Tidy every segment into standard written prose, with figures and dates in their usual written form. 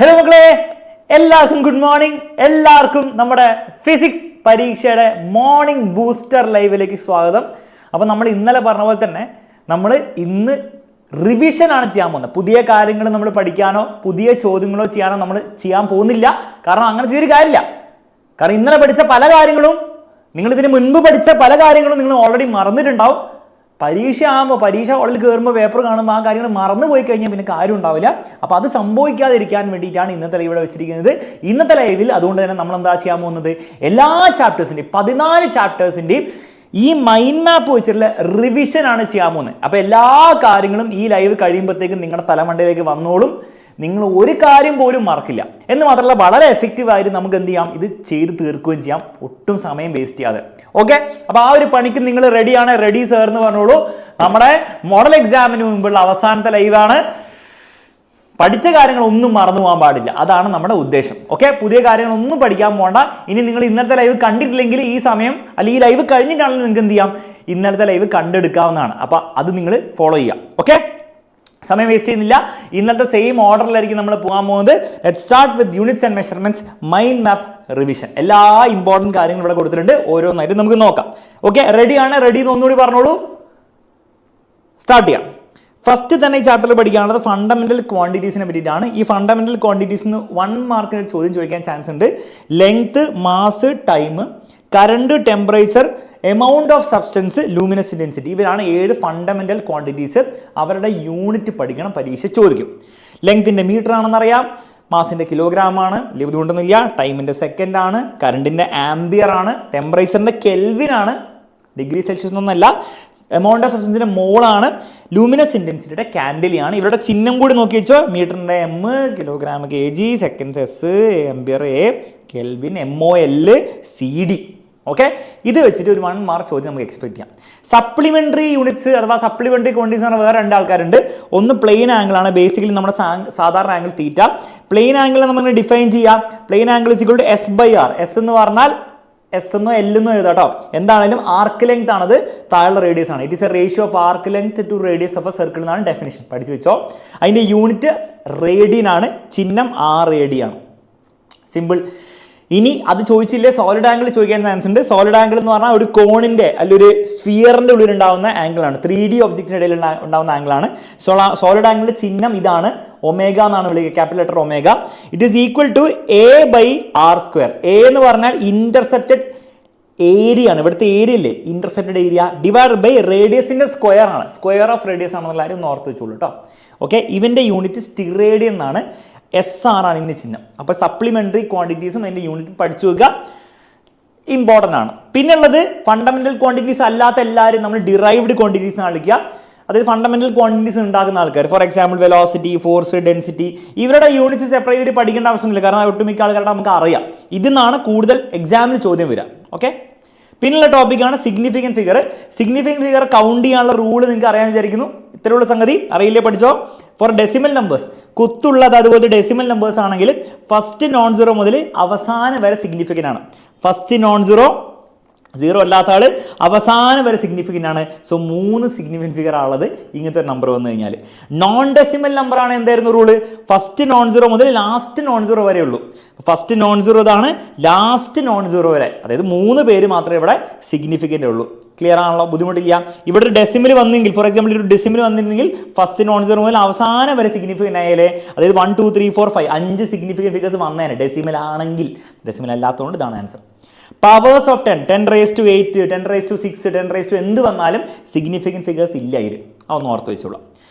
Hello മക്കളെ, എല്ലാവർക്കും good morning. എല്ലാവർക്കും നമ്മുടെ ഫിസിക്സ് പരീക്ഷയുടെ മോർണിംഗ് ബൂസ്റ്റർ ലൈവിലേക്ക് സ്വാഗതം. അപ്പോൾ നമ്മൾ ഇന്നലെ പറഞ്ഞ പോലെ തന്നെ നമ്മൾ ഇന്ന് റിവിഷൻ ആണ് ചെയ്യാൻ പോകുന്നത്. പുതിയ കാര്യങ്ങൾ നമ്മൾ പഠിക്കാനോ പുതിയ ചോദ്യങ്ങളോ ചെയ്യാനോ നമ്മൾ ചെയ്യാൻ പോകുന്നില്ല. കാരണം അങ്ങനെ ചെയ്തൊരു കാര്യമില്ല. കാരണം ഇന്നലെ പഠിച്ച പല കാര്യങ്ങളും, നിങ്ങൾ ഇതിന് മുൻപ് പഠിച്ച പല കാര്യങ്ങളും നിങ്ങൾ ഓൾറെഡി മറന്നിട്ടുണ്ടാവും. പരീക്ഷ ആകുമ്പോൾ, പരീക്ഷ ഉള്ളിൽ കയറുമ്പോൾ പേപ്പർ കാണുമ്പോൾ ആ കാര്യങ്ങൾ മറന്നു പോയി കഴിഞ്ഞാൽ പിന്നെ കാര്യം ഉണ്ടാവില്ല. അപ്പോൾ അത് സംഭവിക്കാതിരിക്കാൻ വേണ്ടിയിട്ടാണ് ഇന്നത്തെ ലൈവ് ഇവിടെ വെച്ചിരിക്കുന്നത്. ഇന്നത്തെ ലൈവിൽ അതുകൊണ്ട് തന്നെ നമ്മൾ എന്താ ചെയ്യാൻ പോകുന്നത്, എല്ലാ ചാപ്റ്റേഴ്സിൻ്റെയും 14 ചാപ്റ്റേഴ്സിൻ്റെയും ഈ മൈൻഡ് മാപ്പ് വെച്ചിട്ടുള്ള റിവിഷൻ ആണ് ചെയ്യാൻ പോകുന്നത്. അപ്പോൾ എല്ലാ കാര്യങ്ങളും ഈ ലൈവ് കഴിയുമ്പോഴത്തേക്കും നിങ്ങളുടെ തലമണ്ടയിലേക്ക് വന്നോളും. നിങ്ങൾ ഒരു കാര്യം പോലും മറക്കില്ല. എന്ന് മാത്രമല്ല, വളരെ എഫക്റ്റീവായിട്ട് നമുക്ക് എന്ത് ചെയ്യാം, ഇത് ചെയ്ത് തീർക്കുകയും ചെയ്യാം, ഒട്ടും സമയം വേസ്റ്റ് ചെയ്യാതെ. ഓക്കെ, അപ്പോൾ ആ ഒരു പണിക്ക് നിങ്ങൾ റെഡിയാണ്? റെഡി സർ എന്ന് പറഞ്ഞോളൂ. നമ്മുടെ മോഡൽ എക്സാമിന് മുമ്പുള്ള അവസാനത്തെ ലൈവാണ്. പഠിച്ച കാര്യങ്ങളൊന്നും മറന്നു പോകാൻ പാടില്ല, അതാണ് നമ്മുടെ ഉദ്ദേശം. ഓക്കെ, പുതിയ കാര്യങ്ങളൊന്നും പഠിക്കാൻ പോകണ്ട. ഇനി നിങ്ങൾ ഇന്നലത്തെ ലൈവ് കണ്ടിട്ടില്ലെങ്കിൽ ഈ സമയം അല്ലെങ്കിൽ ഈ ലൈവ് കഴിഞ്ഞിട്ടാണെങ്കിൽ നിങ്ങൾക്ക് എന്ത് ചെയ്യാം, ഇന്നലത്തെ ലൈവ് കണ്ടെടുക്കാവുന്നതാണ്. അപ്പോൾ അത് നിങ്ങൾ ഫോളോ ചെയ്യാം. ഓക്കെ, സമയം വേസ്റ്റ് ചെയ്യുന്നില്ല. ഇന്നത്തെ സെയിം ഓർഡറിലായിരിക്കും നമ്മൾ പോകാൻ പോകുന്നത്. Let's start with units and measurements mind map revision. എല്ലാ ഇമ്പോർട്ടൻറ്റ് കാര്യങ്ങളും ഇവിടെ കൊടുത്തിട്ടുണ്ട്, ഓരോന്നായിട്ട് നമുക്ക് നോക്കാം. ഓക്കെ, റെഡിയാണ്? റെഡി എന്ന് ഒന്നുകൂടി പറഞ്ഞോളൂ. സ്റ്റാർട്ട് ചെയ്യാം. ഫസ്റ്റ് തന്നെ ഈ ചാപ്റ്ററിൽ പഠിക്കാനുള്ളത് ഫണ്ടമെന്റൽ ക്വാണ്ടിറ്റീസിനെ പറ്റിയിട്ടാണ്. ഈ ഫണ്ടമെന്റൽ ക്വാണ്ടിറ്റീസിന് 1 മാർക്കിന് ചോദ്യം ചോദിക്കാൻ ചാൻസ് ഉണ്ട്. Length, mass, time, current, temperature, amount of substance, luminous intensity, ഇവരാണ് 7 ഫണ്ടമെന്റൽ ക്വാണ്ടിറ്റീസ്. അവരുടെ യൂണിറ്റ് പഠിക്കണം, പരീക്ഷ ചോദിക്കും. ലെങ്ത്തിന്റെ മീറ്റർ ആണെന്നറിയാം, മാസിന്റെ കിലോഗ്രാം ആണ്, ബുദ്ധിമുട്ടൊന്നുമില്ല. ടൈമിന്റെ സെക്കൻഡ് ആണ്, കറണ്ടിന്റെ ആംബിയർ ആണ്, ടെമ്പറേച്ചറിന്റെ കെൽവിൻ ആണ്, ഡിഗ്രി സെൽഷ്യസ് ഒന്നല്ല. എമൗണ്ട് ഓഫ് സബ്സ്റ്റൻസിന്റെ മോളാണ്, ലൂമിനസ് ഇന്റൻസിറ്റിയുടെ കാൻഡിലിയാണ്. ഇവരുടെ ചിഹ്നം കൂടി നോക്കി വെച്ചോ. മീറ്ററിന്റെ M, kilogram kg, seconds S, ampere A, kelvin MOL CD. Okay, ഇത് വെച്ചിട്ട് ഒരു 1 മാർക്ക് ചോദ്യം നമുക്ക് എക്സ്പെക്ട് ചെയ്യാം. സപ്ലിമെന്ററി യൂണിറ്റ്സ് അഥവാ സപ്ലിമെന്ററി ക്വാണ്ടിറ്റീസ് എന്ന് പറഞ്ഞാൽ വേറെ 2 ആൾക്കാരുണ്ട്. ഒന്ന് പ്ലെയിൻ ആംഗിൾ ആണ്, ബേസിക്കലി നമ്മുടെ സാധാരണ ആംഗിൾ തീറ്റ. പ്ലെയിൻ ആംഗിൾ നമുക്ക് ഡിഫൈൻ ചെയ്യാം. Plane angle is equal to S/R. S എന്ന് പറഞ്ഞാൽ എസ് എന്നോ എൽ എന്നോ എഴുതാട്ടോ. എന്താണെങ്കിലും ആർക്ക് ലെങ്ത് ആണത്, താഴെയുള്ള റേഡിയസ് ആണ്. It is A ratio of arc length to radius of A circle എന്നാണ് ഡെഫിനിഷൻ. പഠിച്ചു വെച്ചോ. അതിന്റെ യൂണിറ്റ് റേഡിയൻ ആണ്, ചിഹ്നം RAD ആണ്. സിമ്പിൾ. ഇനി അത് ചോദിച്ചില്ലേ, സോളിഡ് ആംഗിൾ ചോദിക്കാൻ ചാൻസ് ഉണ്ട്. സോളിഡ് ആംഗിൾ എന്ന് പറഞ്ഞാൽ ഒരു കോണിന്റെ അല്ലെങ്കിൽ ഒരു സ്ഫിയറിന്റെ ഉള്ളിൽ ഉണ്ടാവുന്ന ആംഗിൾ ആണ്. 3D ഒബ്ജക്റ്റിന്റെ ഇടയിൽ ഉണ്ടാവുന്ന ആംഗിൾ ആണ്. സോളിഡ് ആംഗിളിന്റെ ചിഹ്നം ഇതാണ്, ഒമേഗ എന്നാണ് വിളിക്കുക, capital letter omega. It is equal to A/R². A എന്ന് പറഞ്ഞാൽ ഇന്റർസെപ്റ്റഡ് ഏരിയ ആണ്. ഇവിടുത്തെ ഏരിയ ഇല്ലേ, ഇന്റർസെപ്റ്റഡ് ഏരിയ, ഡിവൈഡ് ബൈ റേഡിയസിന്റെ സ്ക്വയർ ആണ്. സ്ക്വയർ ഓഫ് റേഡിയസ് ആണെന്നുള്ള കാര്യം ഒന്ന് ഓർത്ത് വെച്ചോളൂ കേട്ടോ. ഓക്കെ, ഇവന്റെ യൂണിറ്റ് സ്റ്റിറേഡിയൻ എന്നാണ്. SR ആണ് ഇതിന്റെ ചിഹ്നം. അപ്പോൾ സപ്ലിമെന്ററി ക്വാണ്ടിറ്റീസും അതിന്റെ യൂണിറ്റ് പഠിച്ചു വെക്കുക, ഇമ്പോർട്ടൻ്റ് ആണ്. പിന്നുള്ളത് ഫണ്ടമെന്റൽ ക്വാണ്ടിറ്റീസ് അല്ലാത്ത എല്ലാവരും നമ്മൾ ഡിറൈവ്ഡ് ക്വാണ്ടിറ്റീസ് ആണ് വിളിക്കുക. അതായത് ഫണ്ടമെന്റൽ ക്വാണ്ടിറ്റീസ് ഉണ്ടാക്കുന്ന ആൾക്കാർ, for example velocity, force, density, ഇവരുടെ യൂണിറ്റ്സ് സെപ്പറേറ്റ് പഠിക്കേണ്ട ആവശ്യമില്ല. കാരണം ഒട്ടുമിക്ക ആൾക്കാരുടെ നമുക്ക് അറിയാം. ഇതിന്നാണ് കൂടുതൽ എക്സാമിന് ചോദ്യം വരിക. ഓക്കെ, പിന്നുള്ള ടോപ്പിക്കാണ് significant figure. Significant figure count ചെയ്യാനുള്ള റൂള് നിങ്ങൾക്ക് അറിയാൻ വിചാരിക്കുന്നു. ഇത്രയുള്ള സംഗതി അറിയില്ലേ, പഠിച്ചോ. ഫോർ ഡെസിമൽ നമ്പേഴ്സ്, കുത്തുള്ളത് അതുപോലെ ഡെസിമൽ നമ്പേഴ്സ് ആണെങ്കിൽ ഫസ്റ്റ് നോൺ സീറോ മുതൽ അവസാനം വരെ സിഗ്നിഫിക്കൻ്റ് ആണ്. ഫസ്റ്റ് നോൺ സീറോ, സീറോ അല്ലാത്ത ആള് അവസാനം വരെ സിഗ്നിഫിക്കൻ്റ് ആണ്. സോ 3 സിഗ്നിഫിക്കൻറ്റ് ഫിഗർ ആണുള്ളത് ഇങ്ങനത്തെ ഒരു നമ്പർ വന്നു കഴിഞ്ഞാൽ. നോൺ ഡെസിമൽ നമ്പർ ആണ് എന്തായിരുന്നു റൂള്, ഫസ്റ്റ് നോൺ സീറോ മുതൽ ലാസ്റ്റ് നോൺ സീറോ വരെ ഉള്ളൂ. ഫസ്റ്റ് നോൺ സീറോ ഇതാണ്, ലാസ്റ്റ് നോൺ സീറോ വരെ, അതായത് 3 പേര് മാത്രമേ ഇവിടെ സിഗ്നിഫിക്കൻ്റ് ഉള്ളൂ. ക്ലിയർ ആണല്ലോ, ബുദ്ധിമുട്ടില്ല. ഇവിടെ ഒരു ഡെസിമൽ വന്നെങ്കിൽ, ഫോർ എക്സാമ്പിൾ ഒരു ഡെസിമൽ വന്നിരുന്നെങ്കിൽ ഫസ്റ്റ് നോൺ സീറോ മുതൽ അവസാനം വരെ സിഗ്നിഫിക്കൻ്റ് ആയാലേ, അതായത് 1 2 3 4 5 5 സിഗ്നിഫിക്കൻറ്റ് ഫിഗേഴ്സ് വന്നേനെ ഡെസിമൽ ആണെങ്കിൽ. ഡെസിമൽ അല്ലാത്തതുകൊണ്ട് ഇതാണ് ആൻസർ. പവേഴ്സ് ഓഫ് 10, 10⁻⁸, 10⁻�6, 10⁻⁴ എന്ത് വന്നാലും സിഗ്നിഫിക്കൻറ്റ് ഫിഗേഴ്സ് ഇല്ല ഇതിൽ. അതൊന്ന് ഓർത്ത് വെച്ചോളാം.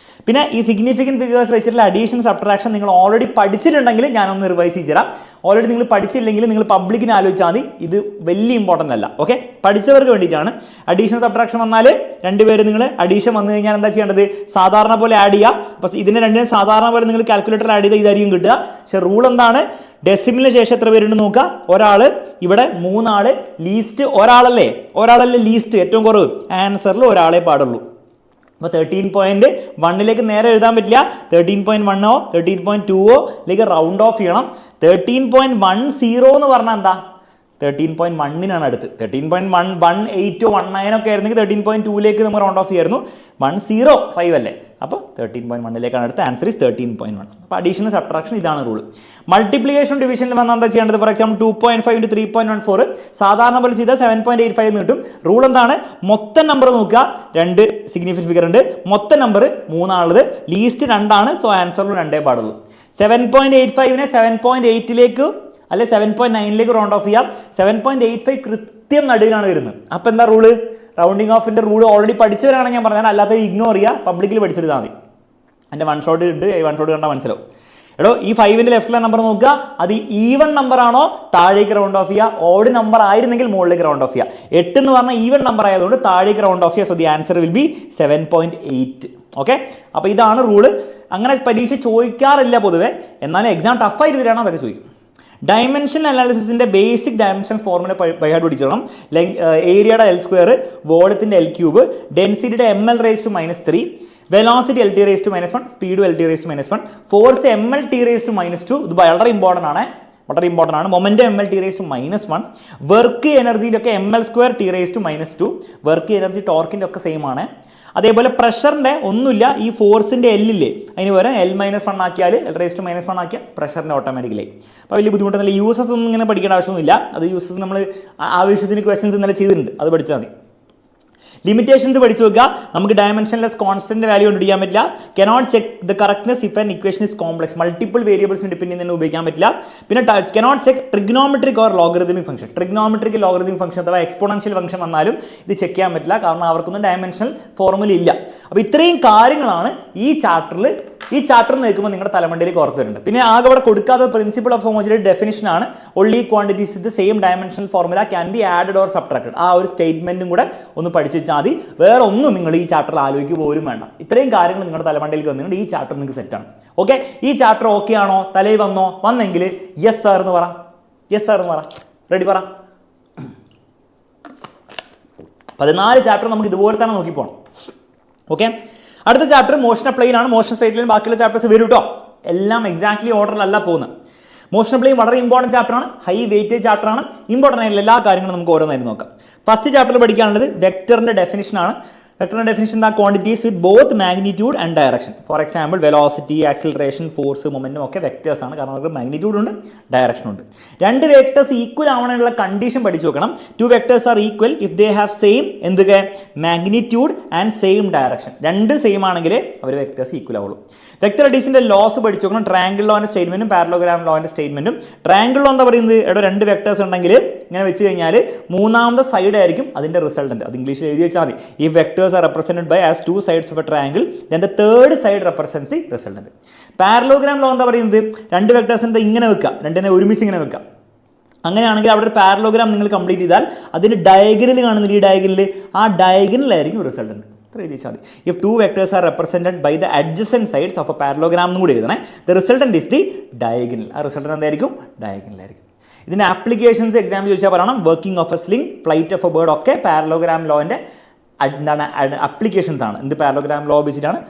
പിന്നെ ഈ സിഗ്നിഫിക്കൻറ്റ് ഫിഗേഴ്സ് വെച്ചിട്ടുള്ള അഡീഷൻ, സബ്ട്രാക്ഷൻ നിങ്ങൾ ഓൾറെഡി പഠിച്ചിട്ടുണ്ടെങ്കിൽ ഞാനൊന്ന് റിവൈസ് ചെയ്ത് തരാം. ഓൾറെഡി നിങ്ങൾ പഠിച്ചില്ലെങ്കിൽ നിങ്ങൾ പബ്ലിക്കിന് ആലോചിച്ചാൽ മതി, ഇത് വലിയ ഇമ്പോർട്ടൻ്റ് അല്ല. ഓക്കെ, പഠിച്ചവർക്ക് വേണ്ടിയിട്ടാണ്. അഡീഷൻ, സബ്ട്രാക്ഷൻ വന്നാൽ 2 പേര് നിങ്ങൾ അഡീഷൻ വന്നു കഴിഞ്ഞാൽ എന്താ ചെയ്യേണ്ടത്, സാധാരണ പോലെ ആഡ് ചെയ്യുക. അപ്പോൾ ഇതിനെ രണ്ടിനും സാധാരണ പോലെ നിങ്ങൾ കാൽക്കുലേറ്ററിൽ ആഡ് ചെയ്താൽ ഇതായിരിക്കും കിട്ടുക. പക്ഷേ റൂൾ എന്താണ്, ഡെസിമലിന് ശേഷം എത്ര പേരുണ്ട് നോക്കുക. ഒരാൾ, ഇവിടെ 3 ആള്, ലീസ്റ്റ് ഒരാളല്ലേ, ലീസ്റ്റ് ഏറ്റവും കുറവ്, ആൻസറിൽ ഒരാളെ പാടുള്ളൂ. അപ്പോൾ 13.1 നേരെ എഴുതാൻ പറ്റില്ല. 13.1 13.2 റൗണ്ട് ഓഫ് ചെയ്യണം. 13.10 എന്ന് പറഞ്ഞാൽ എന്താ, 13.1 അടുത്ത് 13.118 19 ആയിരുന്നെങ്കിൽ 13.2 നമ്മൾ റൗണ്ട് ഓഫ് ചെയ്യായിരുന്നു. 105 അല്ലേ, അപ്പോൾ 13.1 അടുത്ത്. Answer is 13.1. അപ്പോൾ അഡീഷണൽ സബ്ട്രാക്ഷൻ ഇതാണ് റൂൾ. മൾട്ടിപ്ലിക്കേഷൻ ഡിവിഷനിൽ വന്നാൽ എന്താ ചെയ്യേണ്ടത്? ഫോർ എക്സാമ്പിൾ 2.5 × 3.14 സാധാരണ പോലെ ചെയ്താൽ 7.85 എന്ന് കിട്ടും. റൂൾ എന്താണ്? മൊത്തം നമ്പർ നോക്കുക, 2 സിഗ്നിഫിക്കൻറ്റ് ഫിഗർ ഉണ്ട്, മൊത്തം നമ്പർ 3 ആണുള്ളത്, ലീസ്റ്റ് 2 സോ ആൻസറിൽ 2 പാടുള്ളൂ. 7.85നെ 7.8 അല്ലെ 7.9 റൗണ്ട് ഓഫ് ചെയ്യാം. 7.85 കൃത്യം നടുവിലാണ് വരുന്നത്. അപ്പോൾ എന്താ റൂള്? റൗണ്ടിങ് ഓഫിൻ്റെ റൂൾ ഓൾറെഡി പഠിച്ചവരാണ് ഞാൻ പറഞ്ഞാൽ, അല്ലാത്ത ഇഗ്നോർ ചെയ്യുക, പബ്ലിക്കിൽ പഠിച്ചെടുത്താൽ മതി. എൻ്റെ 1 ഷോട്ട് ഉണ്ട്, 1 ഷോട്ട് കണ്ടാൽ മനസ്സിലാവും. എടോ ഈ 5ൻ്റെ ലെഫ്റ്റിലെ നമ്പർ നോക്കുക, അത് ഈവൺ നമ്പർ ആണോ താഴേക്ക് റൗണ്ട് ഓഫ് ചെയ്യുക, ഓഡ് നമ്പർ ആയിരുന്നെങ്കിൽ മുകളിലേക്ക് റൗണ്ട് ഓഫ് ചെയ്യുക. 8 എന്ന് പറഞ്ഞാൽ ഈവൺ നമ്പർ ആയതുകൊണ്ട് താഴേക്ക് റൗണ്ട് ഓഫ് ചെയ്യുക. So the answer will be 7.8. Okay, അപ്പോൾ ഇതാണ് റൂള്. അങ്ങനെ പരീക്ഷ ചോദിക്കാറില്ല പൊതുവെ, എന്നാലും എക്സാം ടഫായിട്ട് വരികയാണോ അതൊക്കെ ചോദിക്കും. ഡയമെൻഷൻ അനാലിസിസിൻ്റെ ബേസിക് ഡയമെൻഷൻ ഫോർമുല ബൈഹാർട്ട് പഠിച്ചോളാം. ഏരിയയുടെ L², വോളത്തിൻ്റെ L³, ഡെൻസിറ്റിയുടെ ml⁻³ velocity LT⁻⁻1, speed LT⁻⁻1, force mLT⁻². ഇത് വളരെ ഇമ്പോർട്ടൻ്റ് ആണ്. മൊമെൻറ്റം mLT⁻⁻1, വർക്ക് എനർജിൻ്റെ ഒക്കെ mL²T⁻². വർക്ക് എനർജി ടോർക്കിൻ്റെ ഒക്കെ സെയിം ആണ്. അതേപോലെ പ്രഷറിൻ്റെ ഒന്നുമില്ല, ഈ ഫോഴ്സിൻ്റെ എല്ലില്ലേ അതിന് പകരം L-1 ആക്കിയാൽ L⁻⁻1 ആക്കിയാൽ പ്രഷറിൻ്റെ ഓട്ടോമാറ്റിക്കലി. അപ്പോൾ വലിയ ബുദ്ധിമുട്ടൊന്നുമില്ല. യൂസസ് ഒന്നും ഇങ്ങനെ പഠിക്കേണ്ട ആവശ്യമൊന്നുമില്ല. അത് യൂസസ് നമ്മൾ ആവശ്യത്തിന് ക്വസ്റ്റ്യൻസ് ഇന്നലെ ചെയ്തിട്ടുണ്ട്, അത് പഠിച്ചാൽ മതി. ലിമിറ്റേഷൻസ് പഠിച്ചു വെക്കുക. നമുക്ക് ഡയമെൻഷൻലെസ് കോൺസ്റ്റന്റ് വാല്യൂ കണ്ടുപിടിക്കാൻ പറ്റില്ല. Cannot check the correctness if an equation is complex. Multiple വേരിയബിൾസിന് ഡിപ്പെൻഡ് ചെയ്യുന്നതിന് ഉപയോഗിക്കാൻ പറ്റില്ല. പിന്നെ cannot check trigonometric or logarithmic function. Trigonometric logarithmic function അഥവാ എക്സ്പോണൻഷ്യൽ ഫംഗ്ഷൻ വന്നാലും ഇത് ചെക്ക് ചെയ്യാൻ പറ്റില്ല, കാരണം അവർക്കൊന്നും ഡയമെൻഷണൽ ഫോർമുല ഇല്ല. അപ്പോൾ ഇത്രയും കാര്യങ്ങളാണ് ഈ ചാപ്റ്റർ നോക്കുമ്പോൾ നിങ്ങളുടെ തലമണ്ടയിലേക്ക് ഓർത്ത് വരുന്നുണ്ട്. പിന്നെ ആകെ അവിടെ കൊടുക്കാത്ത പ്രിൻസിപ്പിൾ ഓഫ് ഹോമോജനിറ്റി ഡെഫിനിഷൻ ആണ്. Only quantities with same dimensional formula can be added or subtracted. ആ ഒരു സ്റ്റേറ്റ്മെന്റും കൂടെ ഒന്ന് പഠിച്ചു വെച്ചാൽ മതി. വേറെ ഒന്നും നിങ്ങൾ ഈ ചാപ്റ്ററിൽ ആലോചിക്കുക പോലും വേണ്ട. ഇത്രയും കാര്യങ്ങൾ നിങ്ങളുടെ തലമണ്ടയിലേക്ക് വന്നിട്ടുണ്ട്. ഈ ചാപ്റ്റർ നിങ്ങൾക്ക് സെറ്റാണ്. ഓക്കെ, ഈ ചാപ്റ്റർ ഓക്കെ ആണോ? തലയിൽ വന്നെങ്കിൽ യെസ് സാർ എന്ന് പറ. റെഡി പറ. 14 ചാപ്റ്റർ നമുക്ക് ഇതുപോലെ തന്നെ നോക്കി പോകണം. ഓക്കെ, അടുത്ത ചാപ്റ്റർ മോഷൻ പ്ലെയിൻ ആണ്. മോഷൻ സ്റ്റേറ്റ് ലൈൻ ബാക്കിയുള്ള ചാപ്റ്റേഴ്സ് വരും കേട്ടോ. എല്ലാം എക്സാക്ട്ലി ഓർഡറിലല്ല പോകുന്നത്. മോഷൻ പ്ലെയിൻ വളരെ ഇമ്പോർട്ടൻറ്റ് ചാപ്റ്റർ ആണ്, ഹൈ വെയിറ്റേജ് ചാപ്റ്റർ ആണ്. ഇമ്പോർട്ടൻ്റ് ആയിട്ടുള്ള എല്ലാ കാര്യങ്ങളും നമുക്ക് ഓരോന്നായിരുന്നു നോക്കാം. ഫസ്റ്റ് ചാപ്റ്റർ പഠിക്കാനുള്ളത് വെക്ടറിൻ്റെ ഡെഫിനിഷൻ ആണ്. വെക്ടറിൻ്റെ ഡെഫിനിഷൻ എന്താ? Quantities with both magnitude and direction. For example velocity, acceleration, force, momentum ഒക്കെ വെക്ടേഴ്സ് ആണ്, കാരണം അവർക്ക് മാഗ്നിറ്റ്യൂഡ് ഉണ്ട്, ഡയറക്ഷൻ ഉണ്ട്. 2 വെക്ടേഴ്സ് ഈക്വൽ ആവണനുള്ള കണ്ടീഷൻ പഠിച്ചു വെക്കണം. 2 vectors are equal if they have same എന്തൊക്കെ magnitude and same direction. 2 same ആണെങ്കിൽ അവർ വെക്ടേഴ്സ് ഈക്വൽ ആവുള്ളൂ. വെക്ടർ അഡീഷൻ്റെ ലോസ് പഠിച്ചു നോക്കണം. ട്രയാങ്കിൾ ലോൻ്റെ സ്റ്റേറ്റ്മെന്റും പാരലോഗ്രാം ലോൻ്റെ സ്റ്റേറ്റ്മെന്റും. ട്രയാങ്കിൾ ലോ എന്താ പറയുന്നത്? ഇവിടെ 2 വെക്ടേഴ്സ് ഉണ്ടെങ്കിൽ ഇങ്ങനെ വെച്ച് കഴിഞ്ഞാൽ മൂന്നാമത്തെ സൈഡ് ആയിരിക്കും അതിൻ്റെ റിസൾട്ടന്റ്. അത് ഇംഗ്ലീഷിൽ എഴുതി വെച്ചാൽ മതി. ഈ vectors are represented by as 2 sides of a triangle, then the third side represents the resultant. Parallelogram law എന്താ പറയുന്നത്? 2 വെക്ടേഴ്സ് എന്താ ഇങ്ങനെ വെക്കുക, 2നെ ഒരുമിച്ച് ഇങ്ങനെ വെക്കുക. അങ്ങനെയാണെങ്കിൽ അവിടെ ഒരു പാരലോഗ്രാം നിങ്ങൾ കംപ്ലീറ്റ് ചെയ്താൽ അതിൻ്റെ ഡയഗണൽ കാണുന്നില്ല, ഈ ഡയഗണൽ, ആ ഡയഗണലായിരിക്കും resultant. If 2 vectors are represented by the adjacent sides of a parallelogram കൂടി എഴുതണേ. The resultant is the diagonal. ആ റിസൾട്ടന്റ് എന്തായിരിക്കും? ഡയഗണൽ ആയിരിക്കും. ഇതിൻ്റെ ആപ്ലിക്കേഷൻസ് എക്സാമ്പിൾ ചോദിച്ചാൽ പറയണം. Working of A sling, flight of A bird ഒക്കെ പാരലോഗ്രാം ലോൻ്റെ എന്താണ് ആപ്ലിക്കേഷൻസ് ആണ്. എന്ത് പാരലോഗ്രാം ലോ ഉപയോഗിച്ചിട്ടാണ്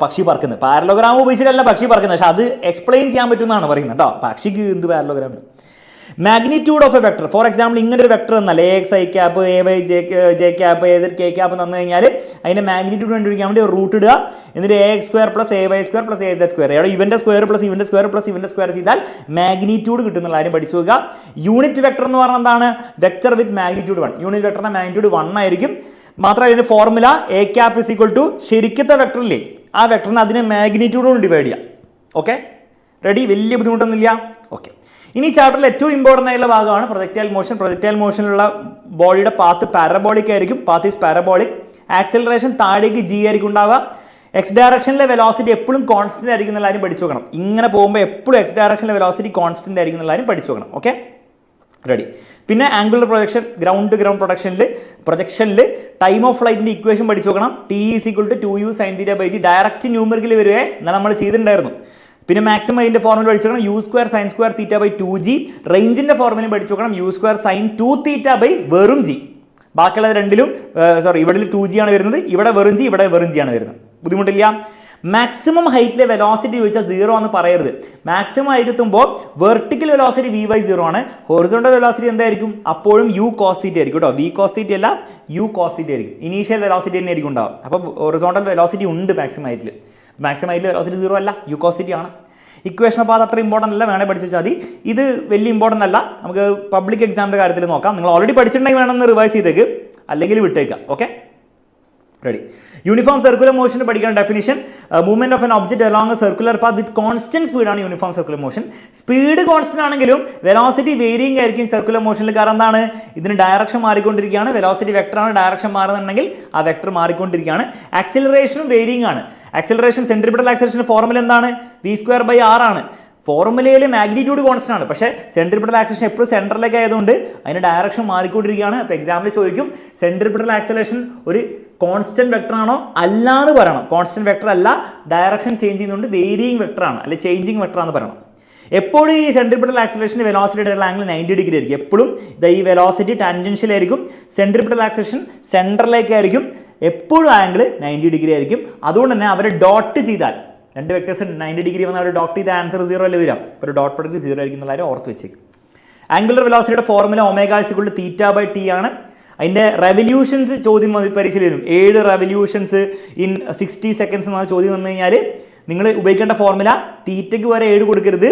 പക്ഷി പറക്കുന്നത്. പാരലോഗ്രാം ഉപയോഗിച്ചിട്ടല്ല പക്ഷി പറക്കുന്നത്, പക്ഷെ അത് എക്സ്പ്ലെയിൻ ചെയ്യാൻ പറ്റുമെന്നാണ് പറയുന്നത് കേട്ടോ. പക്ഷിക്ക് എന്ത് parallelogram? Magnitude of A vector. For example ഇങ്ങനെ ഒരു വെക്ടർ എന്നല്ല AX I cap AY J cap AZ K cap തന്നു കഴിഞ്ഞാൽ അതിൻ്റെ മാഗ്നിറ്റ്യൂഡ് കണ്ടുപിടിക്കാൻ വേണ്ടി റൂട്ട് ഇടുക. എന്നിട്ട് AX² + AY² + AZ². അവിടെ ഇവൻ്റെ സ്ക്വയർ പ്ലസ് ഇവൻ്റെ സ്ക്വയർ പ്ലസ് ഇവൻ്റെ സ്ക്വയർ ചെയ്താൽ മാഗ്നിറ്റ്യൂഡ് കിട്ടുന്നുള്ള കാര്യം പഠിച്ചു നോക്കുക. യൂണിറ്റ് വെക്ടർ എന്ന് പറഞ്ഞാൽ എന്താണ്? വെക്ടർ വിത്ത് മാഗ്നിറ്റ്യൂഡ് 1. യൂണിറ്റ് വെക്ടറിൻ്റെ മാഗ്നിറ്റ്യൂഡ് 1 ആയിരിക്കും. മാത്രമല്ല ഇതിൻ്റെ ഫോർമുല A ക്യാപ്പ് = ശരിക്കത്തെ വെക്ടറില്ലേ ആ വെക്ടറിന് അതിനെ മാഗ്നിറ്റ്യൂഡ് കൊണ്ട് ഡിവൈഡ് ചെയ്യാം. Okay, ready? വലിയ ബുദ്ധിമുട്ടൊന്നുമില്ല. ഓക്കെ, ഇനി ചാപ്റ്ററിൽ ഏറ്റവും ഇമ്പോർട്ടൻ്റ് ആയിട്ടുള്ള ഭാഗമാണ് പ്രൊജക്ടൈൽ മോഷൻ. പ്രൊജക്ടൈൽ മോഷനിലുള്ള ബോഡിയുടെ പാത്ത് പാരബോളിക് ആയിരിക്കും. Path is parabolic. ആക്സിലറേഷൻ താഴേക്ക് G ആയിരിക്കും ഉണ്ടാവുക. X ഡയറക്ഷനിലെ വെലോസിറ്റി എപ്പോഴും കോൺസ്റ്റന്റ് ആയിരിക്കും എന്നുള്ള കാര്യം പഠിച്ചു വെക്കണം. ഇങ്ങനെ പോകുമ്പോൾ എപ്പോഴും X ഡയറക്ഷനിലെ വെലോസിറ്റി കോൺസ്റ്റന്റ് ആയിരിക്കും എന്നുള്ള കാര്യം പഠിച്ചു വെക്കണം. Okay, ready? പിന്നെ angular projection, ground to ground പ്രൊജക്ഷനിൽ ടൈം ഓഫ് ഫ്ലൈറ്റിൻ്റെ ഇക്വേഷൻ പഠിച്ചു വെക്കണം. T = 2u sin θ/g. Direct numerical വരുവേ, എന്നാൽ നമ്മൾ ചെയ്തിട്ടുണ്ടായിരുന്നു. പിന്നെ മാക്സിമം അതിൻ്റെ ഫോർമുല പഠിച്ചു നോക്കണം. u² sin² θ/2g. റേഞ്ചിൻ്റെ ഫോർമുലയും പഠിച്ചു നോക്കണം. u² sin 2θ/വെറും g. ബാക്കിയുള്ളത് രണ്ടിലും ഇവിടെ 2g ആണ് വരുന്നത്, ഇവിടെ വെറും g, ഇവിടെ വെറും g ആണ് വരുന്നത്. ബുദ്ധിമുട്ടില്ല. മാക്സിമം ഹൈറ്റിലെ വെലോസിറ്റി ചോദിച്ചാൽ 0 എന്ന് പറയരുത്. മാക്സിമം ഹൈറ്റ് എത്തുമ്പോൾ വെർട്ടിക്കൽ വെലോസിറ്റി v/0 ആണ്. ഹൊറിസോണ്ടൽ വെലോസിറ്റി എന്തായിരിക്കും? അപ്പോഴും u cos θ ആയിരിക്കും കേട്ടോ. v cos θ അല്ല, u cos θ ആയിരിക്കും. ഇനീഷ്യൽ വെലോസിറ്റി തന്നെ ആയിരിക്കും ഉണ്ടാവും. അപ്പോൾ ഹൊറിസോണ്ടൽ വെലോസിറ്റി ഉണ്ട് മാക്സിമം ഹൈറ്റിൽ. മാക്സിമം ഹൈറ്റിൽ വെലോസിറ്റി 0 അല്ല, u cos θ ആണ്. ഇക്വേഷൻ അപ്പോൾ അത് അത്ര ഇമ്പോർട്ടൻ്റ് അല്ല, വേണേൽ പഠിച്ചു വെച്ചാൽ മതി. ഇത് വലിയ ഇമ്പോർട്ടൻ്റ് അല്ല. നമുക്ക് പബ്ലിക് എക്സാമിൻ്റെ കാര്യത്തിൽ നോക്കാം. നിങ്ങൾ ഓൾറെഡി പഠിച്ചിട്ടുണ്ടെങ്കിൽ വേണമെന്ന് റിവൈസ് ചെയ്തേക്ക്, അല്ലെങ്കിൽ വിട്ടേക്കാം. Okay, ready. Uniform circular motion പഠിക്കാൻ definition: movement of an object along a circular path with constant speed ആണ് uniform circular motion. Speed constant ആണെങ്കിലും വെലോസിറ്റി വേരിയിങ് ആയിരിക്കും സർക്കുലർ മോഷനിൽ. കാരണം എന്താണ്? ഇതിന് ഡയറക്ഷൻ മാറിക്കൊണ്ടിരിക്കുകയാണ്. വെലോസിറ്റി വെക്ടർ ആണ്, ഡയറക്ഷൻ മാറുന്നുണ്ടെങ്കിൽ ആ വെക്ടർ മാറിക്കൊണ്ടിരിക്കുകയാണ്. ആക്സിലറേഷനും വേരിയിങ് ആണ്. ആക്സിലറേഷൻ, സെൻട്രിപിറ്റൽ ആക്സിലറേഷൻ ഫോർമുല എന്താണ്? v²/r ആണ്. ഫോർമുലയിൽ മാഗ്നിറ്റ്യൂഡ് കോൺസ്റ്റന്റ് ആണ്, പക്ഷേ സെൻട്രിപിറ്റൽ ആക്സിലറേഷൻ എപ്പോഴും സെൻറ്ററിലേക്ക് ആയതുകൊണ്ട് അതിന് ഡയറക്ഷൻ മാറിക്കൊണ്ടിരിക്കുകയാണ്. അപ്പോൾ എക്സാമിൽ ചോദിക്കും സെൻട്രിപിറ്റൽ ആക്സിലറേഷൻ ഒരു കോൺസ്റ്റന്റ് വെക്ടർ ആണോ? അല്ല എന്ന് പറയണം. കോൺസ്റ്റന്റ് വെക്ടർ അല്ല, ഡയറക്ഷൻ ചേഞ്ച് ചെയ്യുന്നുണ്ട്, വേരിയിങ് വെക്ടർ ആണ്, അല്ലെങ്കിൽ ചേഞ്ചിങ് വെക്ടർ ആണെന്ന് പറയണം. എപ്പോഴും ഈ സെൻട്രിപിറ്റൽ ആക്സിലറേഷൻ വെലോസിറ്റിയുടെ ആംഗിൾ 90 ഡിഗ്രി ആയിരിക്കും. എപ്പോഴും ഈ വെലോസിറ്റി ടാൻജൻഷ്യൽ ആയിരിക്കും, സെൻട്രിപിറ്റൽ ആക്സിലറേഷൻ സെൻറ്ററിലേക്കായിരിക്കും, എപ്പോഴും ആംഗിൾ 90 ഡിഗ്രി ആയിരിക്കും. അതുകൊണ്ട് തന്നെ അവരെ ഡോട്ട് ചെയ്താൽ, രണ്ട് വെക്ടേഴ്സ് 90 ഡിഗ്രി വന്നാൽ അവർ ഡോട്ട് ചെയ്ത ആൻസർ 0 അല്ലേ വരാം. അപ്പോൾ ഒരു ഡോട്ട് പ്രൊഡക്റ്റ് 0 ആയിരിക്കും എന്നുള്ള കാര്യം ഓർത്ത് വെച്ചേക്കും. ആംഗുലർ വെലോസിറ്റിയുടെ ഫോർമുല ω=θ/t ആണ്. അതിൻ്റെ റെവല്യൂഷൻസ് ചോദ്യം പരീക്ഷയിൽ വരും. 7 റെവല്യൂഷൻസ് ഇൻ 60 സെക്കൻഡ്സ് എന്ന ചോദ്യം വന്നു കഴിഞ്ഞാൽ നിങ്ങൾ ഉപയോഗിക്കേണ്ട ഫോർമുല തീറ്റയ്ക്ക് വരെ 7 കൊടുക്കരുത്,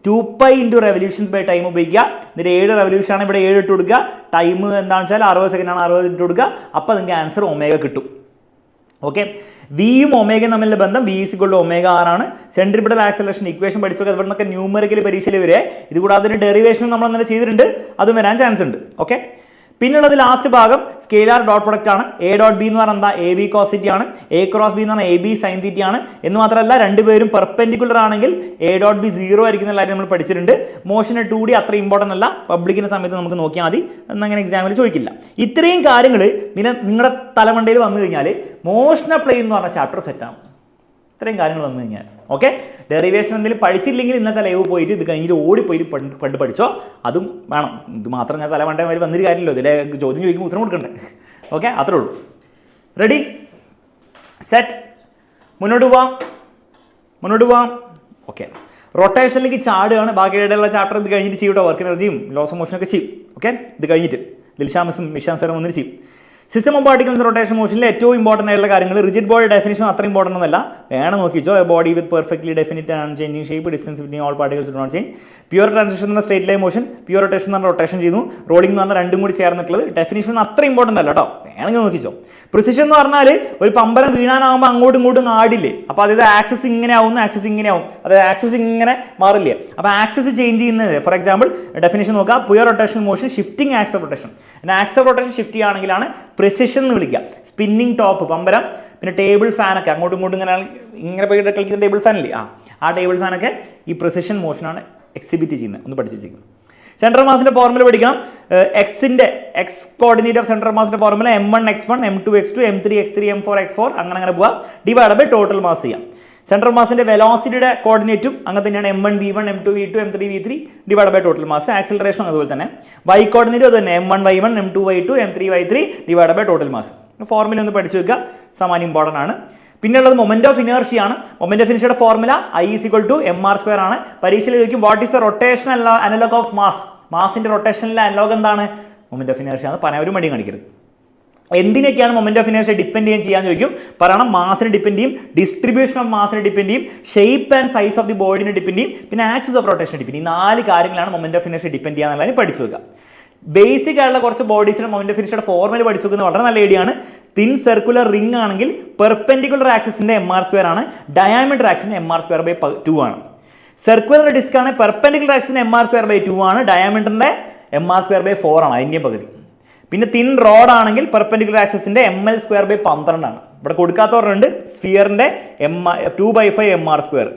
2π × revolutions/time ഉപയോഗിക്കുക. എന്നിട്ട് 7 റെവല്യൂഷൻ ആണ്, ഇവിടെ 7 ഇട്ട് കൊടുക്കുക. ടൈം എന്താണെന്ന് വെച്ചാൽ 60 സെക്കൻഡ് ആണ്, 60 ഇട്ട് കൊടുക്കുക. അപ്പോൾ നിങ്ങൾക്ക് ആൻസർ ω കിട്ടും. ഓക്കെ, വിയും ഒമേഗയും തമ്മിലുള്ള ബന്ധം v=ω/r ആണ്. സെൻട്രിപിറ്റൽ ആക്സിലറേഷൻ ഇക്വേഷൻ പഠിച്ചൊക്കെ ഇവിടെ നിന്നൊക്കെ ന്യൂമറിക്കൽ പരീക്ഷയിൽ വരെ. ഇതുകൂടാതെ അതിന് ഡെറിവേഷൻ നമ്മൾ അങ്ങനെ ചെയ്തിട്ടുണ്ട്, അതും വരാൻ ചാൻസ് ഉണ്ട്. ഓക്കെ, പിന്നുള്ളത് ലാസ്റ്റ് ഭാഗം സ്കെയിലാർ ഡോട്ട് പ്രൊഡക്റ്റ് ആണ്. a.b എന്ന് പറഞ്ഞാൽ എന്താ? ab cos θ ആണ്. a×b എന്ന് പറഞ്ഞാൽ ab sin θ ആണ്. എന്ന് മാത്രമല്ല രണ്ടുപേരും പെർപെൻഡിക്കുലർ ആണെങ്കിൽ a.b 0 ആയിരിക്കും എന്നുള്ള കാര്യം നമ്മൾ പഠിച്ചിട്ടുണ്ട്. മോഷൻ 2D അത്ര ഇമ്പോർട്ടൻ്റ് അല്ല, പബ്ലിക്കിൻ്റെ സമയത്ത് നമുക്ക് നോക്കിയാൽ മതി, എന്നങ്ങനെ എക്സാമിൽ ചോദിക്കില്ല. ഇത്രയും കാര്യങ്ങൾ നിങ്ങളുടെ തലമണ്ടയിൽ വന്നു കഴിഞ്ഞാൽ മോഷൻ പ്ലെയിൻ എന്ന് പറഞ്ഞ ചാപ്റ്റർ സെറ്റാണ്. ഇത്രയും കാര്യങ്ങൾ വന്നു കഴിഞ്ഞാൽ ഓക്കെ. ഡെറിവേഷൻ എന്തെങ്കിലും പഠിച്ചില്ലെങ്കിൽ ഇന്നത്തെ ലൈവ് പോയിട്ട് ഇത് കഴിഞ്ഞിട്ട് ഓടിപ്പോയിട്ട് പണ്ട് പഠിച്ചോ, അതും വേണം. ഇത് മാത്രം ഞാൻ തലമണ്ടേ വരെ വന്നൊരു കാര്യമില്ലോ, ഇതിലെ ചോദ്യം ചോദിക്കുമ്പോൾ ഉത്തരം കൊടുക്കണ്ടേ. ഓക്കെ, അത്രേ ഉള്ളൂ. റെഡി, സെറ്റ്, മുന്നോട്ട് പോവാം. ഓക്കെ, റൊട്ടേഷനിലേക്ക് ചാടുകയാണ്. ബാക്കിയുള്ള ചാപ്റ്റർ ഇത് കഴിഞ്ഞിട്ട് ചെയ്യൂട്ടോ. വർക്ക് എനർജിയും ലോസ് ഓഫ് മോഷനൊക്കെ ചെയ്യും. ഓക്കെ, ഇത് കഴിഞ്ഞിട്ട് ദിൽഷാമിസും മിഷാൻ സാറും വന്നിട്ട് ചെയ്യും. സിസ്റ്റം ഓഫ് പാർട്ടിക്കൽസ് റൊട്ടേഷൻ മോഷനിലെ ഏറ്റവും ഇമ്പോർട്ടൻ്റ് ആയിട്ടുള്ള കാര്യങ്ങൾ, റിജിഡ് ബോഡി ഡെഫിനിഷൻ അത്ര ഇമ്പോർട്ടൻ്റ് ഒന്നല്ല, വേണം നോക്കിച്ചോ. Body with perfectly definite and changing shape, distance between all particles do not change. Pure transition എന്ന straight line motion, pure rotation എന്ന് പറഞ്ഞാൽ റൊട്ടേഷൻ ചെയ്യുന്നു, റോളിംഗ് എന്ന് പറഞ്ഞാൽ രണ്ടും കൂടി ചേർന്നിട്ടുള്ളത്. ഡെഫിനിഷൻ അത്ര ഇമ്പോർട്ടൻ്റ് അല്ല കേട്ടോ, വേണമെങ്കിൽ നോക്കിച്ചോ. പ്രിസിഷൻ എന്ന് പറഞ്ഞാൽ ഒരു പമ്പരം വീഴാനാകുമ്പോൾ അങ്ങോട്ടും ഇങ്ങോട്ടും ആടില്ലേ, അപ്പോൾ അതായത് ആക്സസ് ഇങ്ങനെ ആവും, ആക്സസ് ഇങ്ങനെ ആവും, അതായത് ആക്സസ് ഇങ്ങനെ മാറില്ലേ. അപ്പോൾ ആക്സസ് ചേഞ്ച് ചെയ്യുന്നത്, ഫോർ എക്സാമ്പിൾ ഡെഫിനിഷൻ നോക്കുക, pure rotation motion shifting axis of rotation. Axis of rotation shift ചെയ്യുകയാണെങ്കിലാണ് പ്രിസിഷൻ എന്ന് വിളിക്കുക. സ്പിന്നിങ് ടോപ്പ് പമ്പരം, പിന്നെ ടേബിൾ ഫാനൊക്കെ അങ്ങോട്ടും ഇങ്ങോട്ടും ഇങ്ങനെ പോയിട്ട് കളിക്കുന്ന ടേബിൾ ഫാനില്ലേ, ആ ടേബിൾ ഫാനൊക്കെ ഈ പ്രിസിഷൻ മോഷനാണ് എക്സിബിറ്റ് ചെയ്യുന്നത്. ഒന്ന് പഠിച്ചു വെച്ചേക്കും. സെൻട്രൽ മാസിന്റെ ഫോർമുല പഠിക്കണം. എക്സ് കോർഡിനേറ്റ് ഓഫ് സെൻട്രൽ മാസിന്റെ formula m1 x1 m2 x2 m3 x3 m4 x4 അങ്ങനെ പോവാം. ഡിവൈഡ് ബൈ ടോട്ടൽ മാസ് ചെയ്യാം. സെൻട്രൽ മാസിന്റെ വെലോസിറ്റിയുടെ കോർഡിനേറ്റും അങ്ങനെ തന്നെയാണ്, m1 v1 m2 v2 m3 v3 divide by total mass. Acceleration അതുപോലെ തന്നെ. വൈ കോർഡിനേറ്റ് അത് തന്നെ, m1 y1 m2 y2 m3 y3 divide by total mass. Formula ഒന്ന് പഠിച്ചു വെക്കുക, സമാനം ഇമ്പോർട്ടൻ്റ് ആണ്. പിന്നെ ഉള്ളത് മൊമെന്റ് ഓഫ് ഇനേർഷ്യ ആണ്. മൊമെന്റ് ഓഫ് ഇനേർഷ്യയുടെ ഫോർമുല I=mr² ആണ്. പരീക്ഷയിൽ ചോദിക്കും what is the rotational analog of mass. മാസിന്റെ റൊട്ടേഷനിലെ അനലോഗ് എന്താണ്? മൊമെന്റ് ഓഫ് ഇനേർഷ്യ ആണ്. പറയാൻ ഒരു മടി കാണിക്കരുത്. എന്തിനൊക്കെയാണ് മൊമെന്റ് ഓഫ് ഇനേർഷ്യ ഡിപ്പെൻഡ് ചെയ്യാൻ ചോദിക്കും. പറയണം, മാസിനെ ഡിപ്പെൻഡ് ചെയ്യും, ഡിസ്ട്രിബ്യൂഷൻ ഓഫ് മാസിനെ ഡിപ്പെൻഡ് ചെയ്യും, shape and size of the ബോഡിനെ depend ചെയ്യും, പിന്നെ ആക്സിസ് ഓഫ് റൊട്ടേഷൻ ഡിപ്പെൻഡ് ചെയ്യും. 4 കാര്യങ്ങളാണ് മൊമെന്റ് ഓഫ് ഇനേർഷ്യ ഡിപ്പെൻഡ് ചെയ്യാന്നുള്ളതിന് പഠിച്ചു വെക്കുക. ബേസിക് ആയിട്ടുള്ള കുറച്ച് ബോഡീസിന് മൊമെന്റ് ഓഫ് ഇനേർഷ്യയുടെ ഫോർമുല പഠിച്ചു വെക്കുന്നത് വളരെ നല്ല ഐഡിയ ആണ്. തിൻ സർക്കുലർ റിംഗ് ആണെങ്കിൽ പെർപെൻഡിക്കുലർ ആക്സിസിന്റെ mr² ആണ്, ഡയാമീറ്റർ ആക്സിന്റെ mr²/2 ആണ്. സർക്കുലർ ഡിസ്ക് ആണ്, പെർപെൻഡിക്കുലർ ആക്സിന്റെ mr²/2 ആണ്, ഡയാമീറ്ററിന്റെ mr²/4 ആണ്, അതിന്റെ പകുതി. പിന്നെ തിൻ റോഡ് ആണെങ്കിൽ പെർപെൻഡിക്കുലർ ആക്സിസിന്റെ ml²/12 ആണ്. ഇവിടെ കൊടുക്കാത്ത പറഞ്ഞിട്ടുണ്ട്, സ്ഫിയറിന്റെ 2/5 mr².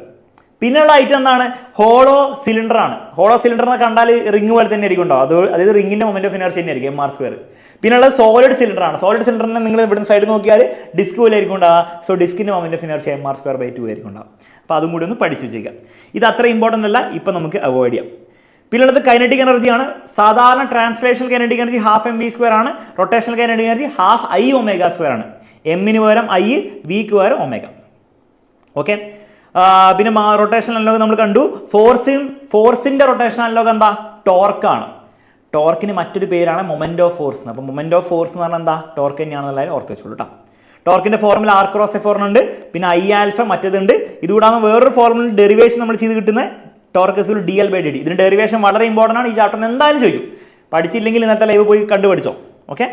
പിന്നെയുള്ള ഐറ്റം എന്താണ്? ഹോളോ സിലിണ്ടർ ആണ്. ഹോളോ സിലിണ്ടർ എന്ന് കണ്ടാൽ റിംഗ് പോലെ തന്നെ ആയിരിക്കും ഉണ്ടാവും, അതായത് റിംഗിന്റെ മൊമെന്റ് ഓഫ് ഇനേർഷ്യ തന്നെ ആയിരിക്കും mr². പിന്നെയുള്ളത് സോളിഡ് സിലിണ്ടർ ആണ്. സോളിഡ് സിലിണ്ടറിനെ നിങ്ങൾ ഇവിടുന്ന് സൈഡ് നോക്കിയാൽ ഡിസ്ക് പോലെ ആയിരിക്കും ഉണ്ടാവുക. സോ ഡിസ്കിന്റെ മൊമെന്റ് ഓഫ് ഇനേർഷ്യ mr²/2 ആയിരിക്കും ഉണ്ടാവും. അപ്പോൾ അതും കൂടി ഒന്ന് പഠിച്ചു വെച്ചേക്കാം. ഇത് അത്ര ഇമ്പോർട്ടൻ്റ് അല്ല, ഇപ്പം നമുക്ക് അവോയ്ഡ് ചെയ്യാം. പിന്നുള്ളത് കൈനറ്റിക് എനർജിയാണ്. സാധാരണ ട്രാൻസ്ലേഷണൽ കൈനറ്റിക് എനർജി ½ mv² ആണ്. റൊട്ടേഷണൽ കൈനറ്റിക് എനർജി ½ I ω² ആണ്. എമ്മിന് പകരം I, വിക്ക് പകരം ഒമേഗ. ഓക്കെ. പിന്നെ റൊട്ടേഷണൽ അനലോഗ് നമ്മൾ കണ്ടു. ഫോഴ്സിന്റെ റൊട്ടേഷണൽ അനലോഗ് എന്താ? ടോർക്കാണ്. ടോർക്കിന് മറ്റൊരു പേരാണ് മൊമെന്റ് ഓഫ് ഫോഴ്സ്. അപ്പോൾ മൊമെന്റ് ഓഫ് ഫോഴ്സ് എന്ന് പറഞ്ഞാൽ എന്താ? ടോർക്ക് തന്നെയാണെന്നുള്ളത് ഓർത്ത് വെച്ചോളൂ കേട്ടോ. ടോർക്കിന്റെ ഫോർമുല ആർ ക്രോസ് എഫ് ഉണ്ട്, പിന്നെ ഐ ആൽഫ മറ്റേതുണ്ട്. ഇതുകൂടാതെ വേറൊരു ഫോർമുല ഡെറിവേഷൻ നമ്മൾ ചെയ്ത് കിട്ടുന്ന torque is D L by D T. ഇതിന്റെ ഡെറിവേഷൻ വളരെ ഇമ്പോർട്ടൻ്റ് ആണ്. ഈ ചാപ്റ്ററിന് എന്തായാലും ചോദിക്കും. പഠിച്ചില്ലെങ്കിൽ ഇന്നത്തെ ലൈവ് പോയി കണ്ടുപഠിച്ചോ. ഓക്കെ,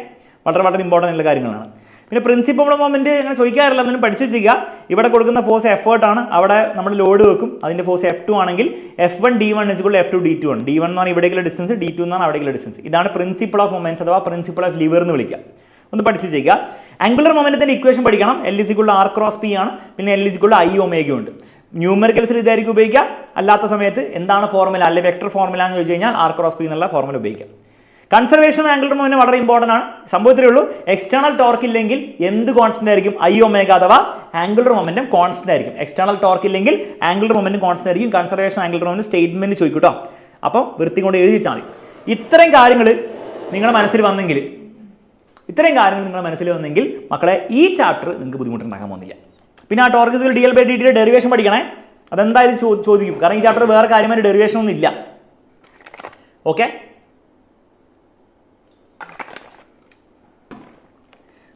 വളരെ വളരെ ഇമ്പോർട്ടൻ്റ് ആയിട്ടുള്ള കാര്യങ്ങളാണ്. പിന്നെ പ്രിൻസിപ്പൾ മൊമെന്റ് അങ്ങനെ ചോദിക്കാറില്ല, എന്നാലും പഠിച്ചു വെച്ചിരിക്കുക. ഇവിടെ കൊടുക്കുന്ന ഫോഴ്സ് എഫേർട്ട് ആണ്, അവിടെ നമ്മൾ ലോഡ് വെക്കും. അതിന്റെ ഫോഴ്സ് F2 ആണെങ്കിൽ F1 D1 F2 D2 ആണ്. D1 എന്ന് പറഞ്ഞാൽ ഇവിടേക്കുള്ള ഡിസ്റ്റൻസ്, D2 എന്ന് പറഞ്ഞാൽ അവിടേക്കുള്ള ഡിസ്റ്റൻസ്. ഇതാണ് പ്രിൻസിപ്പൾ ഓഫ് മൊമെന്റ്സ് അഥവാ പ്രിൻസിപ്പൾ ഓഫ് ലിവർ എന്ന് വിളിക്കുക. ഒന്ന് പഠിച്ചു വെച്ചിരിക്കുക. ആംഗുലർ മൊമെന്റത്തിന്റെ ഇക്വേഷൻ പഠിക്കണം. L = R ക്രോസ് P ആണ്. പിന്നെ L = I ഒമേഗ ഉണ്ട്. ന്യൂമറിക്കൽസിൽ ഇതായിരിക്കും ഉപയോഗിക്കുക. അല്ലാത്ത സമയത്ത് എന്താണ് ഫോർമുല, അല്ലെങ്കിൽ വെക്ടർ ഫോർമുല എന്ന് ചോദിച്ചു കഴിഞ്ഞാൽ R ക്രോസ് P എന്നുള്ള ഫോർമുല ഉപയോഗിക്കാം. കൺസർവേഷൻ ആംഗുലർ മൊമെന്റ് വളരെ ഇമ്പോർട്ടൻ്റ് ആണ്. സംഭവത്തിലേ ഉള്ളൂ, എക്സ്റ്റേണൽ ടോർക്ക് ഇല്ലെങ്കിൽ എന്ത് കോൺസ്റ്റന്റ് ആയിരിക്കും? I ഒമേഗ അഥവാ ആംഗുലർ മൊമെന്റം കോൺസ്റ്റന്റ് ആയിരിക്കും. എക്സ്റ്റേണൽ ടോർക്ക് ഇല്ലെങ്കിൽ ആംഗുലർ മൊമെന്റം കോൺസ്റ്റന്റ് ആയിരിക്കും. കൺസർവേഷൻ ആംഗുലർ മൊമെന്റ് സ്റ്റേറ്റ്മെന്റ് ചോദിക്കും കേട്ടോ. അപ്പം വൃത്തി കൊണ്ട് എഴുതി വെച്ചാൽ മതി. ഇത്രയും കാര്യങ്ങൾ നിങ്ങളുടെ മനസ്സിൽ വന്നെങ്കിൽ മക്കളെ ഈ ചാപ്റ്റർ നിങ്ങൾക്ക് ബുദ്ധിമുട്ടുണ്ടാക്കാൻ പോകുന്നില്ല. പിന്നെ ആ torque is D L by D ടിയുടെ ഡെറിവേഷൻ പഠിക്കണേ. അതെന്തായാലും ചോദിക്കും, കാരണം ഈ ചാപ്റ്റർ വേറെ കാര്യമായിട്ട് ഡെറിവേഷൻ ഒന്നും ഇല്ല. ഓക്കെ,